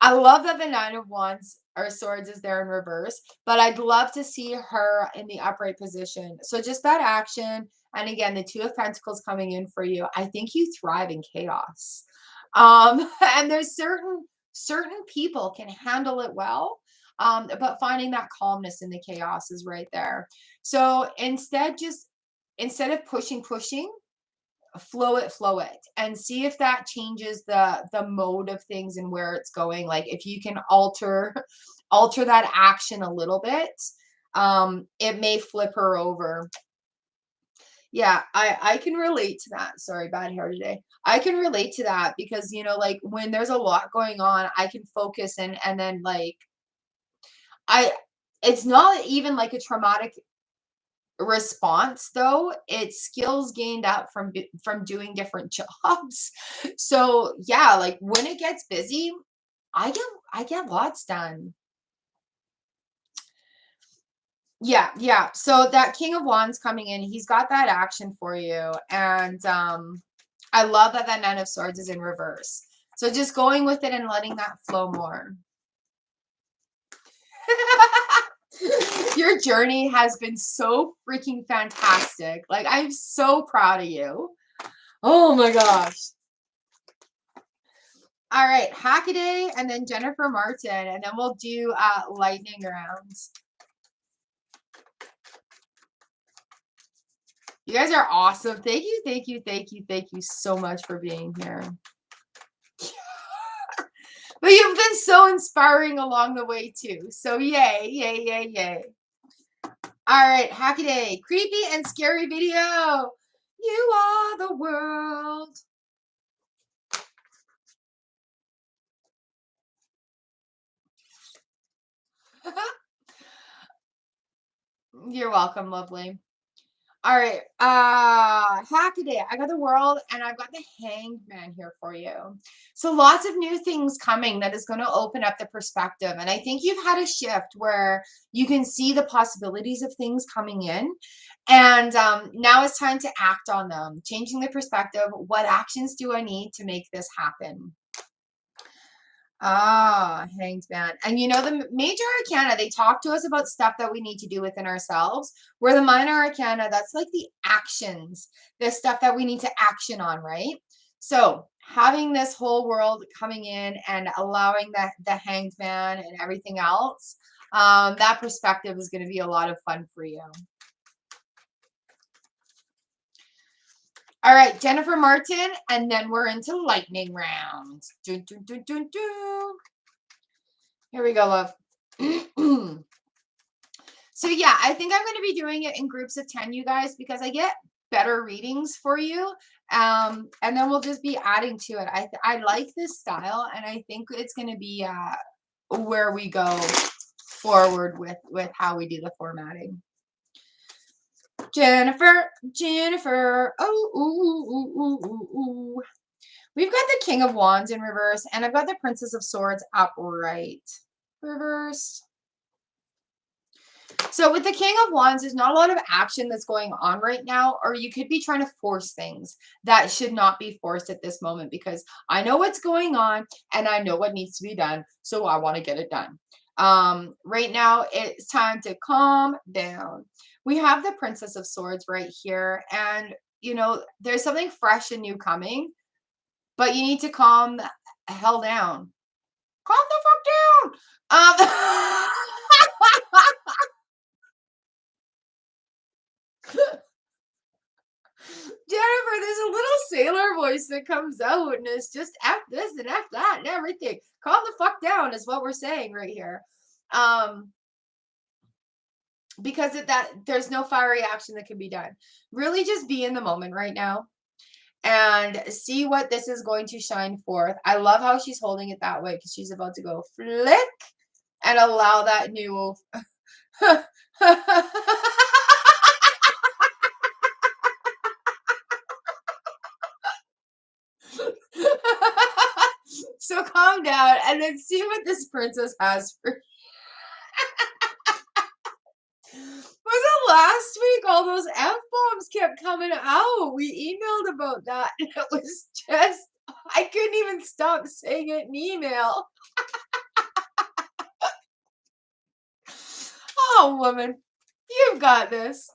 I love that the Nine of Wands or Swords is there in reverse, but I'd love to see her in the upright position. So just that action. And again, the Two of Pentacles coming in for you. I think you thrive in chaos. And there's certain people can handle it well. But finding that calmness in the chaos is right there. So instead of pushing, flow it and see if that changes the mode of things and where it's going. Like if you can alter that action a little bit, it may flip her over. Yeah, I can relate to that. Sorry, bad hair today. I can relate to that because, you know, like when there's a lot going on, I can focus and then like it's not even like a traumatic response though. It's skills gained up from doing different jobs. So yeah, like when it gets busy, I get lots done. Yeah, yeah. So that King of Wands coming in, he's got that action for you. And I love that that Nine of Swords is in reverse. So just going with it and letting that flow more. Your journey has been so freaking fantastic. Like, I'm so proud of you. Oh my gosh. All right, Hackaday and then Jennifer Martin, and then we'll do lightning rounds. You guys are awesome. Thank you, thank you, thank you, thank you so much for being here. But you've been so inspiring along the way too. So yay, yay, yay, yay. All right, Hackaday, creepy and scary video. You are the world. You're welcome, lovely. All right, Hackaday. I got the world and I've got the Hanged Man here for you. So lots of new things coming that is going to open up the perspective. And I think you've had a shift where you can see the possibilities of things coming in. And now it's time to act on them, changing the perspective. What actions do I need to make this happen? Ah, Hanged Man. And you know, the major arcana, they talk to us about stuff that we need to do within ourselves, where the minor arcana, that's like the actions, the stuff that we need to action on, right? So having this whole world coming in and allowing the Hanged Man and everything else, that perspective is going to be a lot of fun for you. All right, Jennifer Martin, and then we're into lightning round. Dun, dun, dun, dun, dun. Here we go, love. So yeah, I think I'm going to be doing it in groups of 10, you guys, because I get better readings for you. And then we'll just be adding to it. I like this style, and I think it's going to be where we go forward with how we do the formatting. Jennifer, Jennifer. Oh, ooh, ooh, ooh, ooh, ooh. We've got the King of Wands in reverse, and I've got the Princess of Swords upright. Reversed. So with the King of Wands, there's not a lot of action that's going on right now, or you could be trying to force things that should not be forced at this moment, because I know what's going on and I know what needs to be done, so I want to get it done. Right now, it's time to calm down. We have the Princess of Swords right here, and you know, there's something fresh and new coming, but you need to calm the hell down. Calm the fuck down. Jennifer, there's a little sailor voice that comes out, and it's just F this and F that and everything. Calm the fuck down is what we're saying right here. Because of that, there's no fiery action that can be done. Really just be in the moment right now and see what this is going to shine forth. I love how she's holding it that way, because she's about to go flick and allow that new So calm down and then see what this princess has for Was it last week? All those F-bombs kept coming out. We emailed about that, and it was just, I couldn't even stop saying it in email. Oh, woman, you've got this.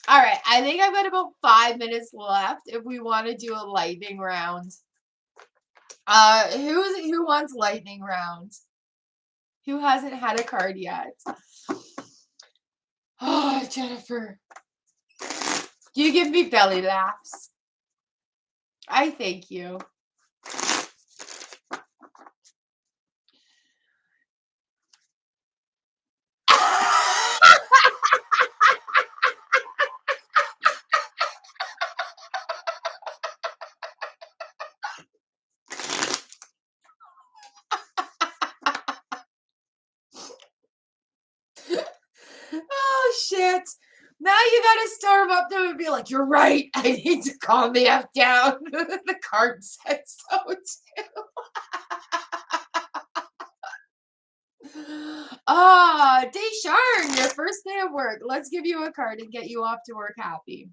All right, I think I've got about 5 minutes left if we want to do a lightning round. Who wants lightning rounds? Who hasn't had a card yet? Oh, Jennifer. You give me belly laughs. I thank you. gonna storm up to him and be like, "You're right. I need to calm the F down." The card said so too. Ah, Desharn, your first day of work. Let's give you a card and get you off to work happy.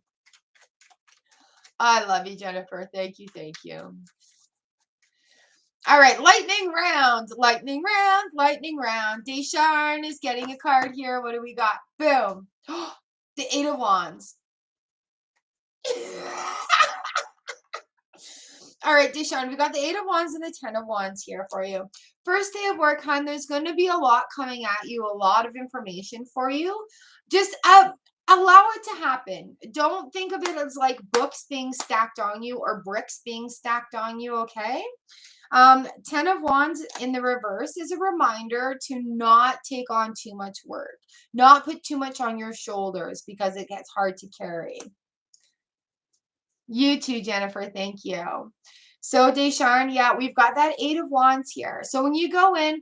I love you, Jennifer. Thank you. Thank you. All right, lightning round, lightning round, lightning round. Desharn is getting a card here. What do we got? Boom. The Eight of Wands. All right, Deshawn, we got the Eight of Wands and the Ten of Wands here for you. First day of work, hon, there's going to be a lot coming at you, a lot of information for you. Just allow it to happen. Don't think of it as like books being stacked on you or bricks being stacked on you, okay? Ten of Wands in the reverse is a reminder to not take on too much work, not put too much on your shoulders because it gets hard to carry. You too, Jennifer. Thank you. So, Desharn, yeah, we've got that Eight of Wands here. So when you go in,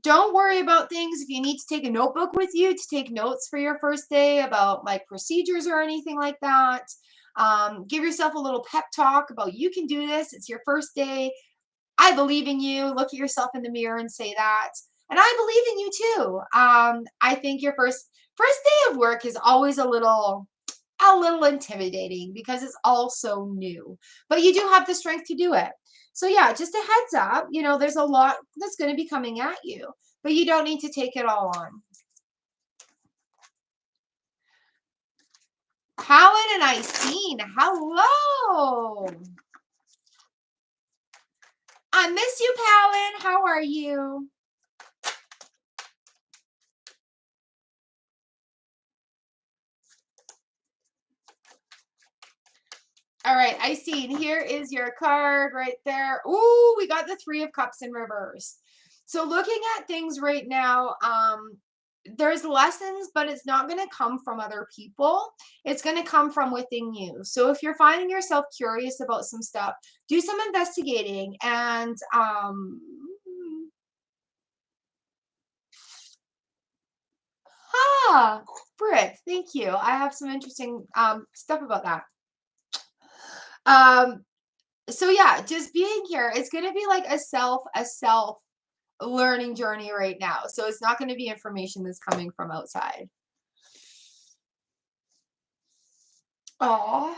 don't worry about things. If you need to take a notebook with you to take notes for your first day about like procedures or anything like that, give yourself a little pep talk about you can do this. It's your first day. I believe in you. Look at yourself in the mirror and say that. And I believe in you too. I think your first day of work is always a little intimidating because it's all so new, but you do have the strength to do it. So yeah, just a heads up, you know, there's a lot that's going to be coming at you, but you don't need to take it all on. Cowan and Icene, hello. I miss you, Cowan. How are you? All right, I see. Here is your card right there. Ooh, we got the Three of Cups in reverse. So looking at things right now, there's lessons, but it's not going to come from other people. It's going to come from within you. So if you're finding yourself curious about some stuff, do some investigating and Britt, thank you. I have some interesting stuff about that. So yeah, just being here, it's going to be like a self learning journey right now. So it's not going to be information that's coming from outside. Oh.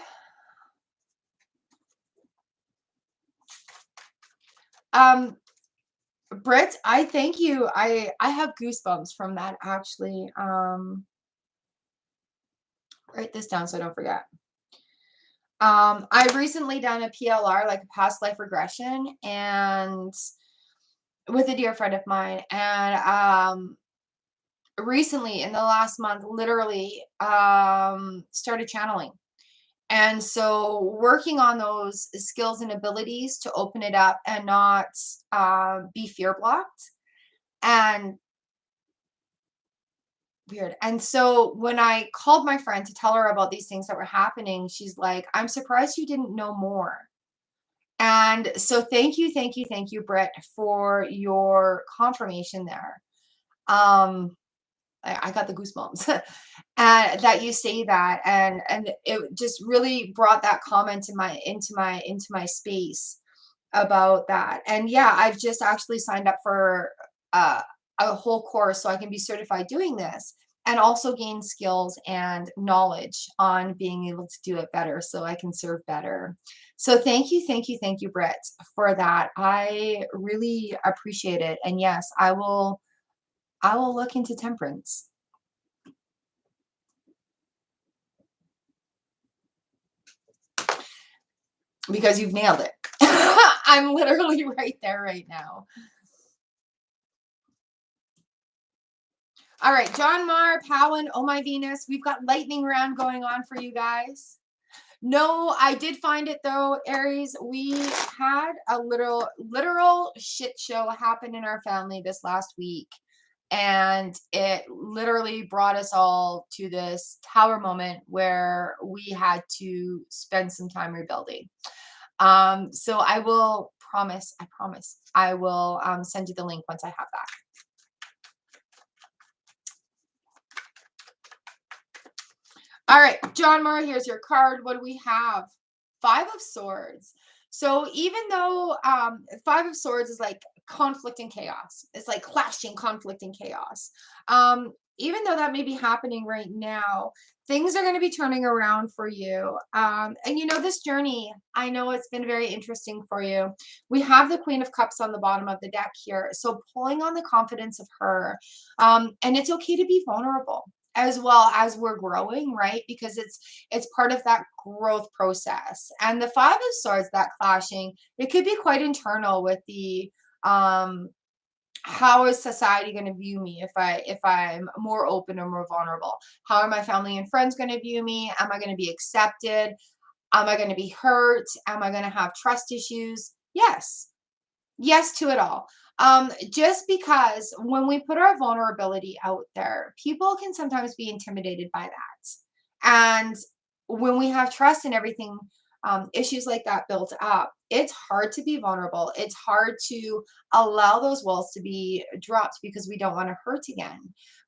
Britt, I thank you. I have goosebumps from that actually. Write this down so I don't forget. I've recently done a PLR, like a past life regression, and with a dear friend of mine, and recently in the last month, literally started channeling. And so working on those skills and abilities to open it up and not be fear blocked and weird. And so when I called my friend to tell her about these things that were happening, she's like, I'm surprised you didn't know more. And so thank you, Britt, for your confirmation there. I got the goosebumps and that you say that, and it just really brought that comment into my space about that. And yeah, I've just actually signed up for a whole course so I can be certified doing this and also gain skills and knowledge on being able to do it better so I can serve better. So thank you, Britt, for that. I really appreciate it. And yes, I will look into temperance. Because you've nailed it. I'm literally right there right now. All right, John Marr, Powan, Oh My Venus. We've got lightning round going on for you guys. No, I did find it though, Aries. We had a literal shit show happen in our family this last week. And it literally brought us all to this tower moment where we had to spend some time rebuilding. So I will promise, I will send you the link once I have that. All right, John Mara, here's your card. What do we have? Five of Swords. So even though Five of Swords is like conflict and chaos, it's like clashing conflict and chaos. Even though that may be happening right now, things are going to be turning around for you. And you know, this journey, I know it's been very interesting for you. We have the Queen of Cups on the bottom of the deck here. So pulling on the confidence of her. And it's okay to be vulnerable as well as we're growing, right? Because it's part of that growth process. And the Five of Swords, that clashing, it could be quite internal with the how is society going to view me if I'm more open or more vulnerable? How are my family and friends going to view me? Am I going to be accepted? Am I going to be hurt? Am I going to have trust issues? Yes. Yes to it all. Just because when we put our vulnerability out there, people can sometimes be intimidated by that. And when we have trust and everything, issues like that built up, it's hard to be vulnerable. It's hard to allow those walls to be dropped because we don't want to hurt again.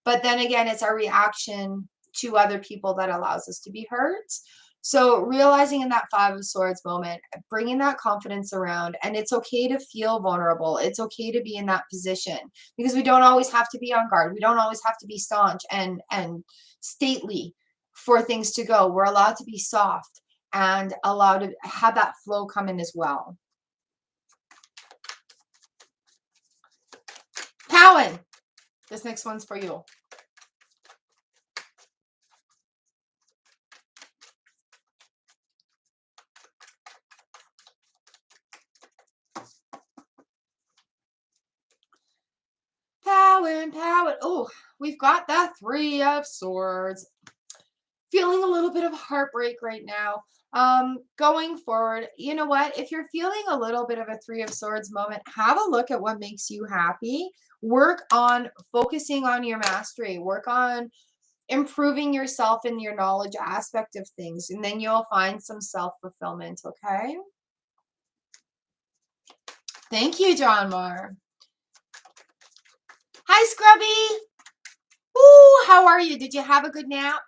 But then again, it's our reaction to other people that allows us to be hurt. So realizing in that Five of Swords moment, bringing that confidence around, and it's okay to feel vulnerable. It's okay to be in that position because we don't always have to be on guard. We don't always have to be staunch and stately for things to go. We're allowed to be soft and allowed to have that flow come in as well. Cowan, this next one's for you. Cowan. Oh, we've got that Three of Swords. Feeling a little bit of heartbreak right now. Going forward, you know what? If you're feeling a little bit of a Three of Swords moment, have a look at what makes you happy. Work on focusing on your mastery. Work on improving yourself in your knowledge aspect of things, and then you'll find some self-fulfillment, okay? Thank you, John Marr. Hi, Scrubby. Ooh, how are you? Did you have a good nap?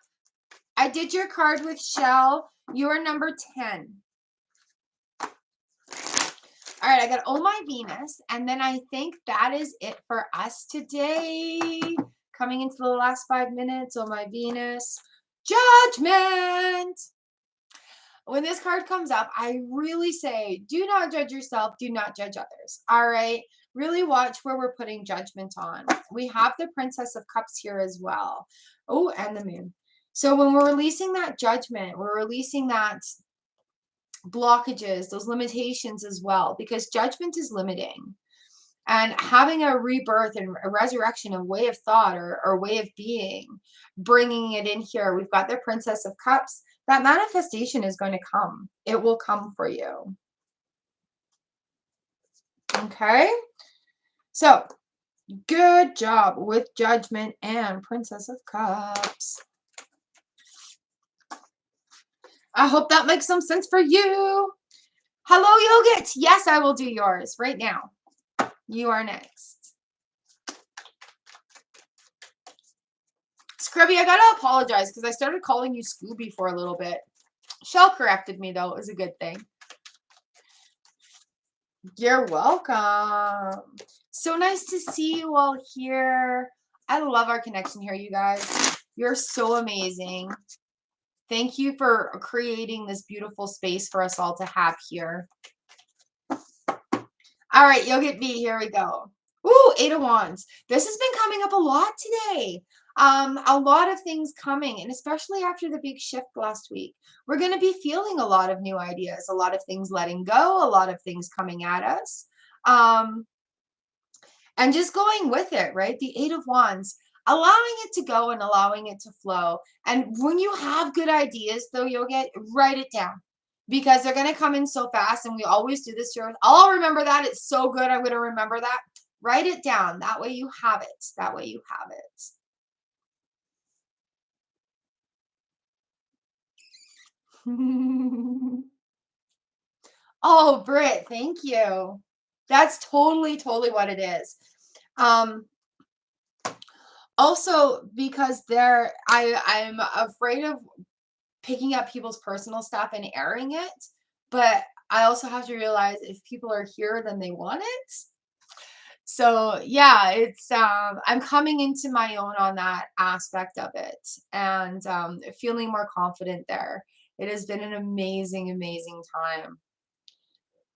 I did your card with Shell. You're number 10. All right, I got Oh My Venus, and then I think that is it for us today. Coming into the last 5 minutes, Oh My Venus. Judgment. When this card comes up, I really say, do not judge yourself, do not judge others. All right, really watch where we're putting judgment on. We have the Princess of Cups here as well. Oh, and the Moon. So when we're releasing that judgment, we're releasing that blockages, those limitations as well, because judgment is limiting. And having a rebirth and a resurrection of way of thought or way of being, bringing it in here, we've got the Princess of Cups. That manifestation is going to come. It will come for you. Okay? So, good job with Judgment and Princess of Cups. I hope that makes some sense for you. Hello, Yogurt. Yes, I will do yours right now. You are next. Scrubby, I gotta apologize because I started calling you Scooby for a little bit. Shell corrected me, though. It was a good thing. You're welcome. So nice to see you all here. I love our connection here, you guys. You're so amazing. Thank you for creating this beautiful space for us all to have here. All right, you'll get me. Here we go. Ooh, Eight of Wands. This has been coming up a lot today. A lot of things coming, and especially after the big shift last week, we're going to be feeling a lot of new ideas, a lot of things letting go, a lot of things coming at us. And just going with it, right? The Eight of Wands, allowing it to go and allowing it to flow. And when you have good ideas, though, you'll write it down because they're going to come in so fast. And we always do this here. I'll remember that. It's so good. I'm going to remember that. Write it down. That way you have it. That way you have it. Oh, Britt, thank you. That's totally what it is. Also because I'm afraid of picking up people's personal stuff and airing it. But I also have to realize if people are here, then they want it. So yeah, it's I'm coming into my own on that aspect of it, and feeling more confident there. It has been an amazing, amazing time.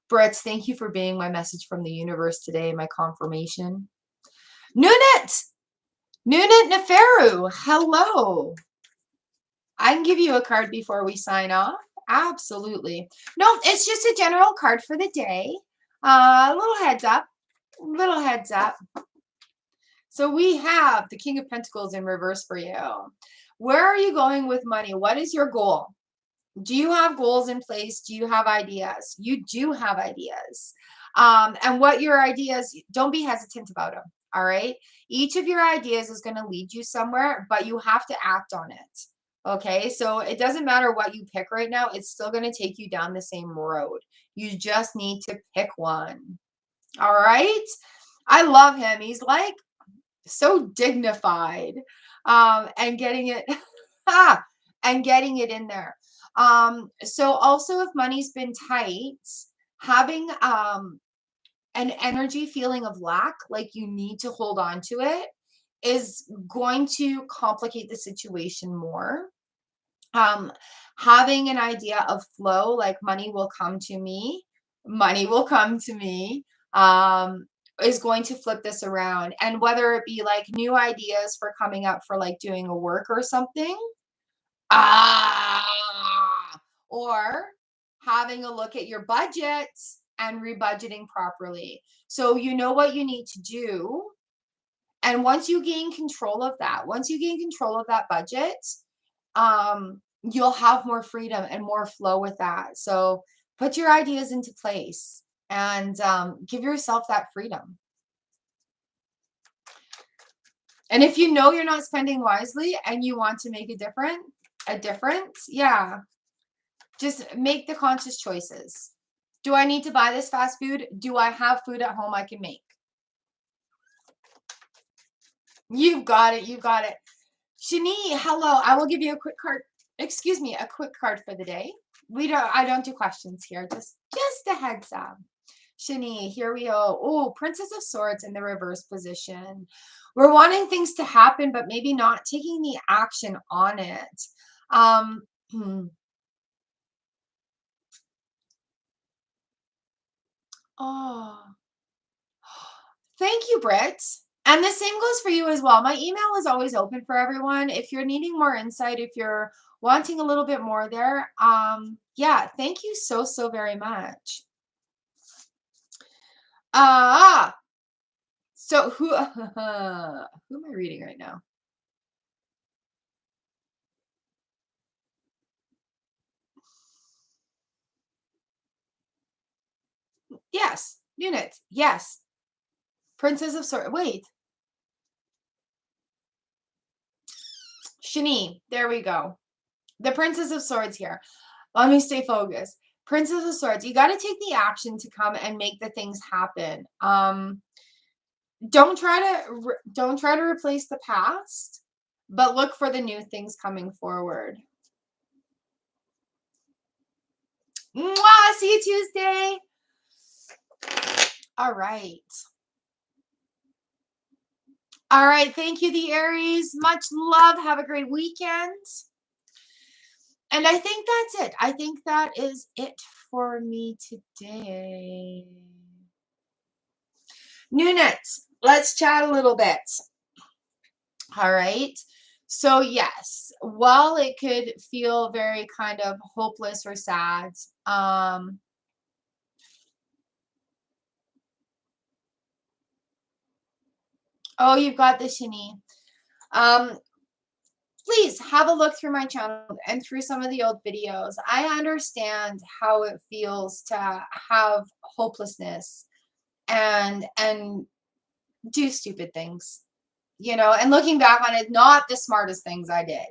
Brett, thank you for being my message from the universe today, my confirmation. Nunit! Nunit Neferu, hello. I can give you a card before we sign off. Absolutely. No, it's just a general card for the day. A little heads up. Little heads up. So we have the King of Pentacles in reverse for you. Where are you going with money? What is your goal? Do you have goals in place? Do you have ideas? You do have ideas. And what your ideas, don't be hesitant about them. All right. Each of your ideas is going to lead you somewhere, but you have to act on it. Okay. So it doesn't matter what you pick right now. It's still going to take you down the same road. You just need to pick one. All right. I love him. He's like so dignified, and getting it and getting it in there. So also if money's been tight, having an energy feeling of lack, like you need to hold on to it, is going to complicate the situation more. Having an idea of flow, like money will come to me, money will come to me, is going to flip this around. And whether it be like new ideas for coming up for like doing a work or something, ah, or having a look at your budget and rebudgeting properly. So you know what you need to do. And once you gain control of that, once you gain control of that budget, you'll have more freedom and more flow with that. So put your ideas into place and give yourself that freedom. And if you know you're not spending wisely and you want to make a difference, yeah, just make the conscious choices. Do I need to buy this fast food? Do I have food at home I can make? You've got it. You've got it. Shani, hello. I will give you a quick card. Excuse me, a quick card for the day. I don't do questions here. Just a heads up. Shani, here we go. Oh, Princess of Swords in the reverse position. We're wanting things to happen, but maybe not taking the action on it. Oh, thank you, Britt. And the same goes for you as well. My email is always open for everyone. If you're needing more insight, if you're wanting a little bit more there, yeah, thank you so, so very much. So who am I reading right now? Yes, units. Yes. Princess of Swords. Wait. Shani. There we go. The Princess of Swords here. Let me stay focused. Princess of Swords. You got to take the action to come and make the things happen. Don't try to replace the past, but look for the new things coming forward. Mwah! See you Tuesday. All right. All right. Thank you, the Aries. Much love. Have a great weekend. And I think that's it. I think that is it for me today. Nunez, let's chat a little bit. All right. So yes, while it could feel very kind of hopeless or sad, oh, you've got the Shani. Please have a look through my channel and through some of the old videos. I understand how it feels to have hopelessness and do stupid things, you know, and looking back on it, not the smartest things I did,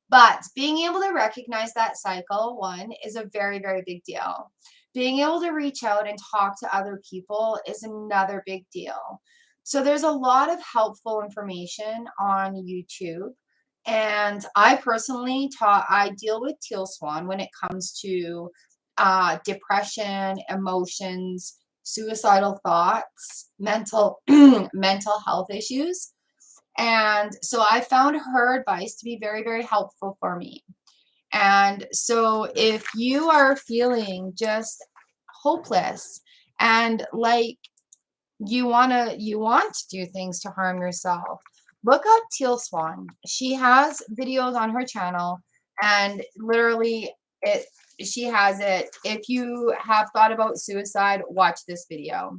but being able to recognize that cycle, one, is a very, very big deal. Being able to reach out and talk to other people is another big deal. So there's a lot of helpful information on YouTube. And I personally I deal with teal swan when it comes to depression, emotions, suicidal thoughts, mental health issues. And so I found her advice to be very, very helpful for me. And so if you are feeling just hopeless and like you want to do things to harm yourself, look up Teal Swan. She has videos on her channel, and literally it she has it. If you have thought about suicide, watch this video.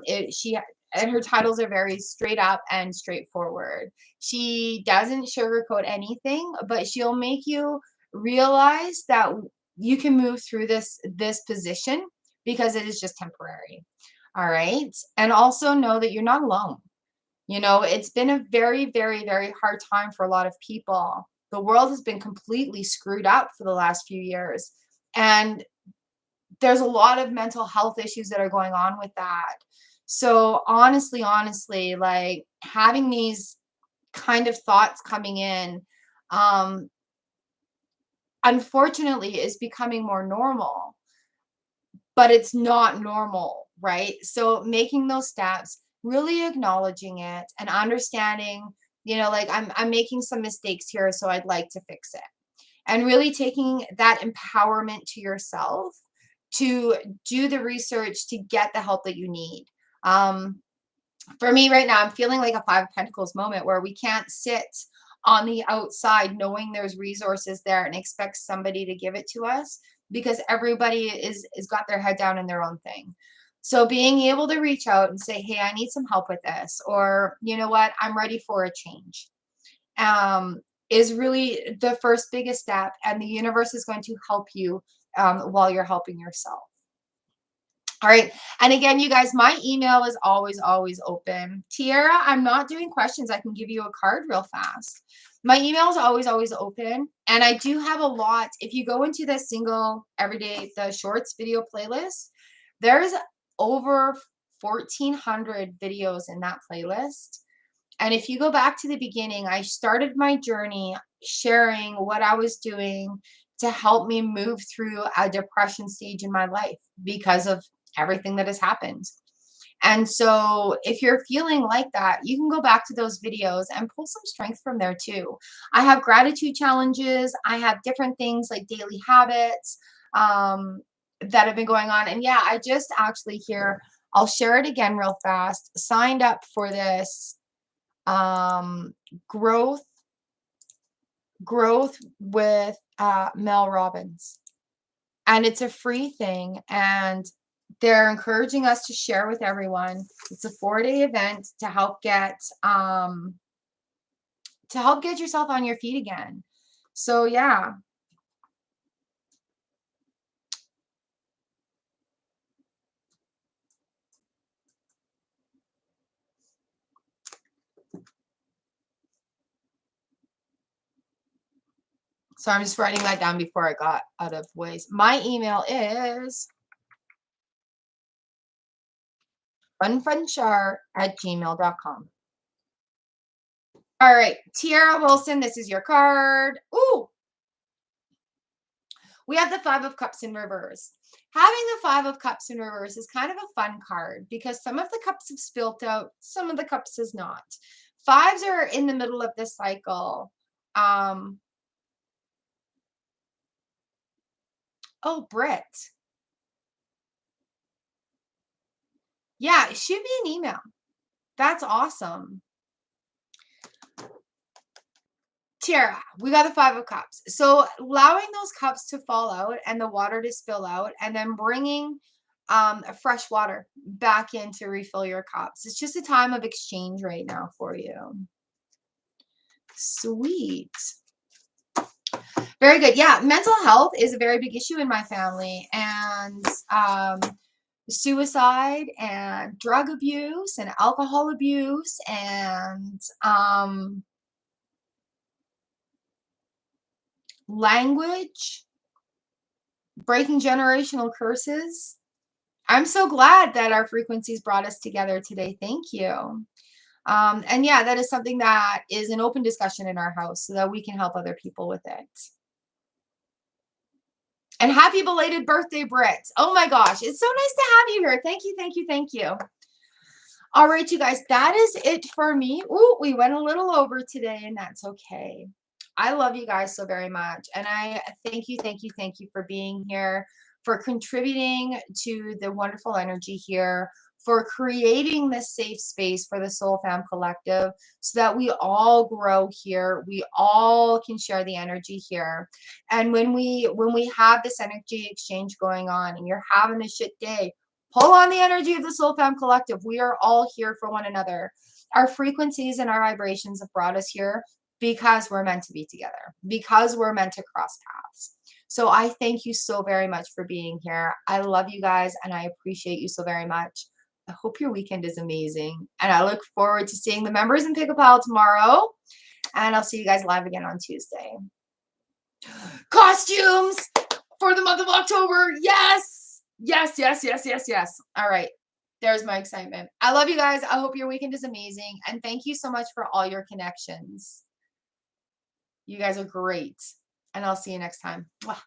It she and her titles are very straight up and straightforward. She doesn't sugarcoat anything, but she'll make you realize that you can move through this position because it is just temporary. All right. And also know that you're not alone. You know, it's been a very, very, very hard time for a lot of people. The world has been completely screwed up for the last few years. And there's a lot of mental health issues that are going on with that. So honestly, like having these kind of thoughts coming in, um, unfortunately is becoming more normal, but it's not normal, right? So making those steps, really acknowledging it and understanding, like I'm making some mistakes here, so I'd like to fix it. And really taking that empowerment to yourself to do the research to get the help that you need. Um, for me right now, I'm feeling like a Five of Pentacles moment where we can't sit on the outside knowing there's resources there and expect somebody to give it to us because everybody is got their head down in their own thing. So being able to reach out and say, hey, I need some help with this, or you know what, I'm ready for a change, um, is really the first biggest step, and the universe is going to help you while you're helping yourself. All right. And again, you guys, my email is always, always open. Tiara, I'm not doing questions. I can give you a card real fast. My email is always, always open. And I do have a lot. If you go into the single everyday, the shorts video playlist, there's over 1,400 videos in that playlist. And if you go back to the beginning, I started my journey sharing what I was doing to help me move through a depression stage in my life because of everything that has happened. And so if you're feeling like that, you can go back to those videos and pull some strength from there too. I have gratitude challenges. I have different things like daily habits that have been going on. And yeah, I just actually here, I'll share it again real fast, signed up for this um, growth growth with Mel Robbins, and it's a free thing, and they're encouraging us to share with everyone. It's a 4-day event to help get yourself on your feet again. So yeah. So I'm just writing that down before I got out of ways. My email is unfriendchar@gmail.com. All right, Tiara Wilson, this is your card. Ooh, we have the Five of Cups in reverse. Having the Five of Cups in reverse is kind of a fun card because some of the cups have spilt out, some of the cups has not. Fives are in the middle of this cycle. Oh, Britt. Yeah, shoot me an email. That's awesome. Tiara, we got the Five of Cups. So allowing those cups to fall out and the water to spill out, and then bringing fresh water back in to refill your cups. It's just a time of exchange right now for you. Sweet. Very good. Yeah, mental health is a very big issue in my family, and suicide and drug abuse and alcohol abuse and language, breaking generational curses. I'm so glad that our frequencies brought us together today. Thank you. And yeah, that is something that is an open discussion in our house so that we can help other people with it. And happy belated birthday, Britt. Oh my gosh, it's so nice to have you here. Thank you, thank you, thank you. All right, you guys, that is it for me. Ooh, we went a little over today, and that's okay. I love you guys so very much. And I thank you, thank you, thank you for being here, for contributing to the wonderful energy here, for creating this safe space for the Soul Fam Collective so that we all grow here. We all can share the energy here. And when we have this energy exchange going on and you're having a shit day, pull on the energy of the Soul Fam Collective. We are all here for one another. Our frequencies and our vibrations have brought us here because we're meant to be together, because we're meant to cross paths. So I thank you so very much for being here. I love you guys and I appreciate you so very much. I hope your weekend is amazing. And I look forward to seeing the members in Pick a Pal tomorrow. And I'll see you guys live again on Tuesday. Costumes for the month of October. Yes. Yes, yes, yes, yes, yes. All right. There's my excitement. I love you guys. I hope your weekend is amazing. And thank you so much for all your connections. You guys are great. And I'll see you next time. Mwah.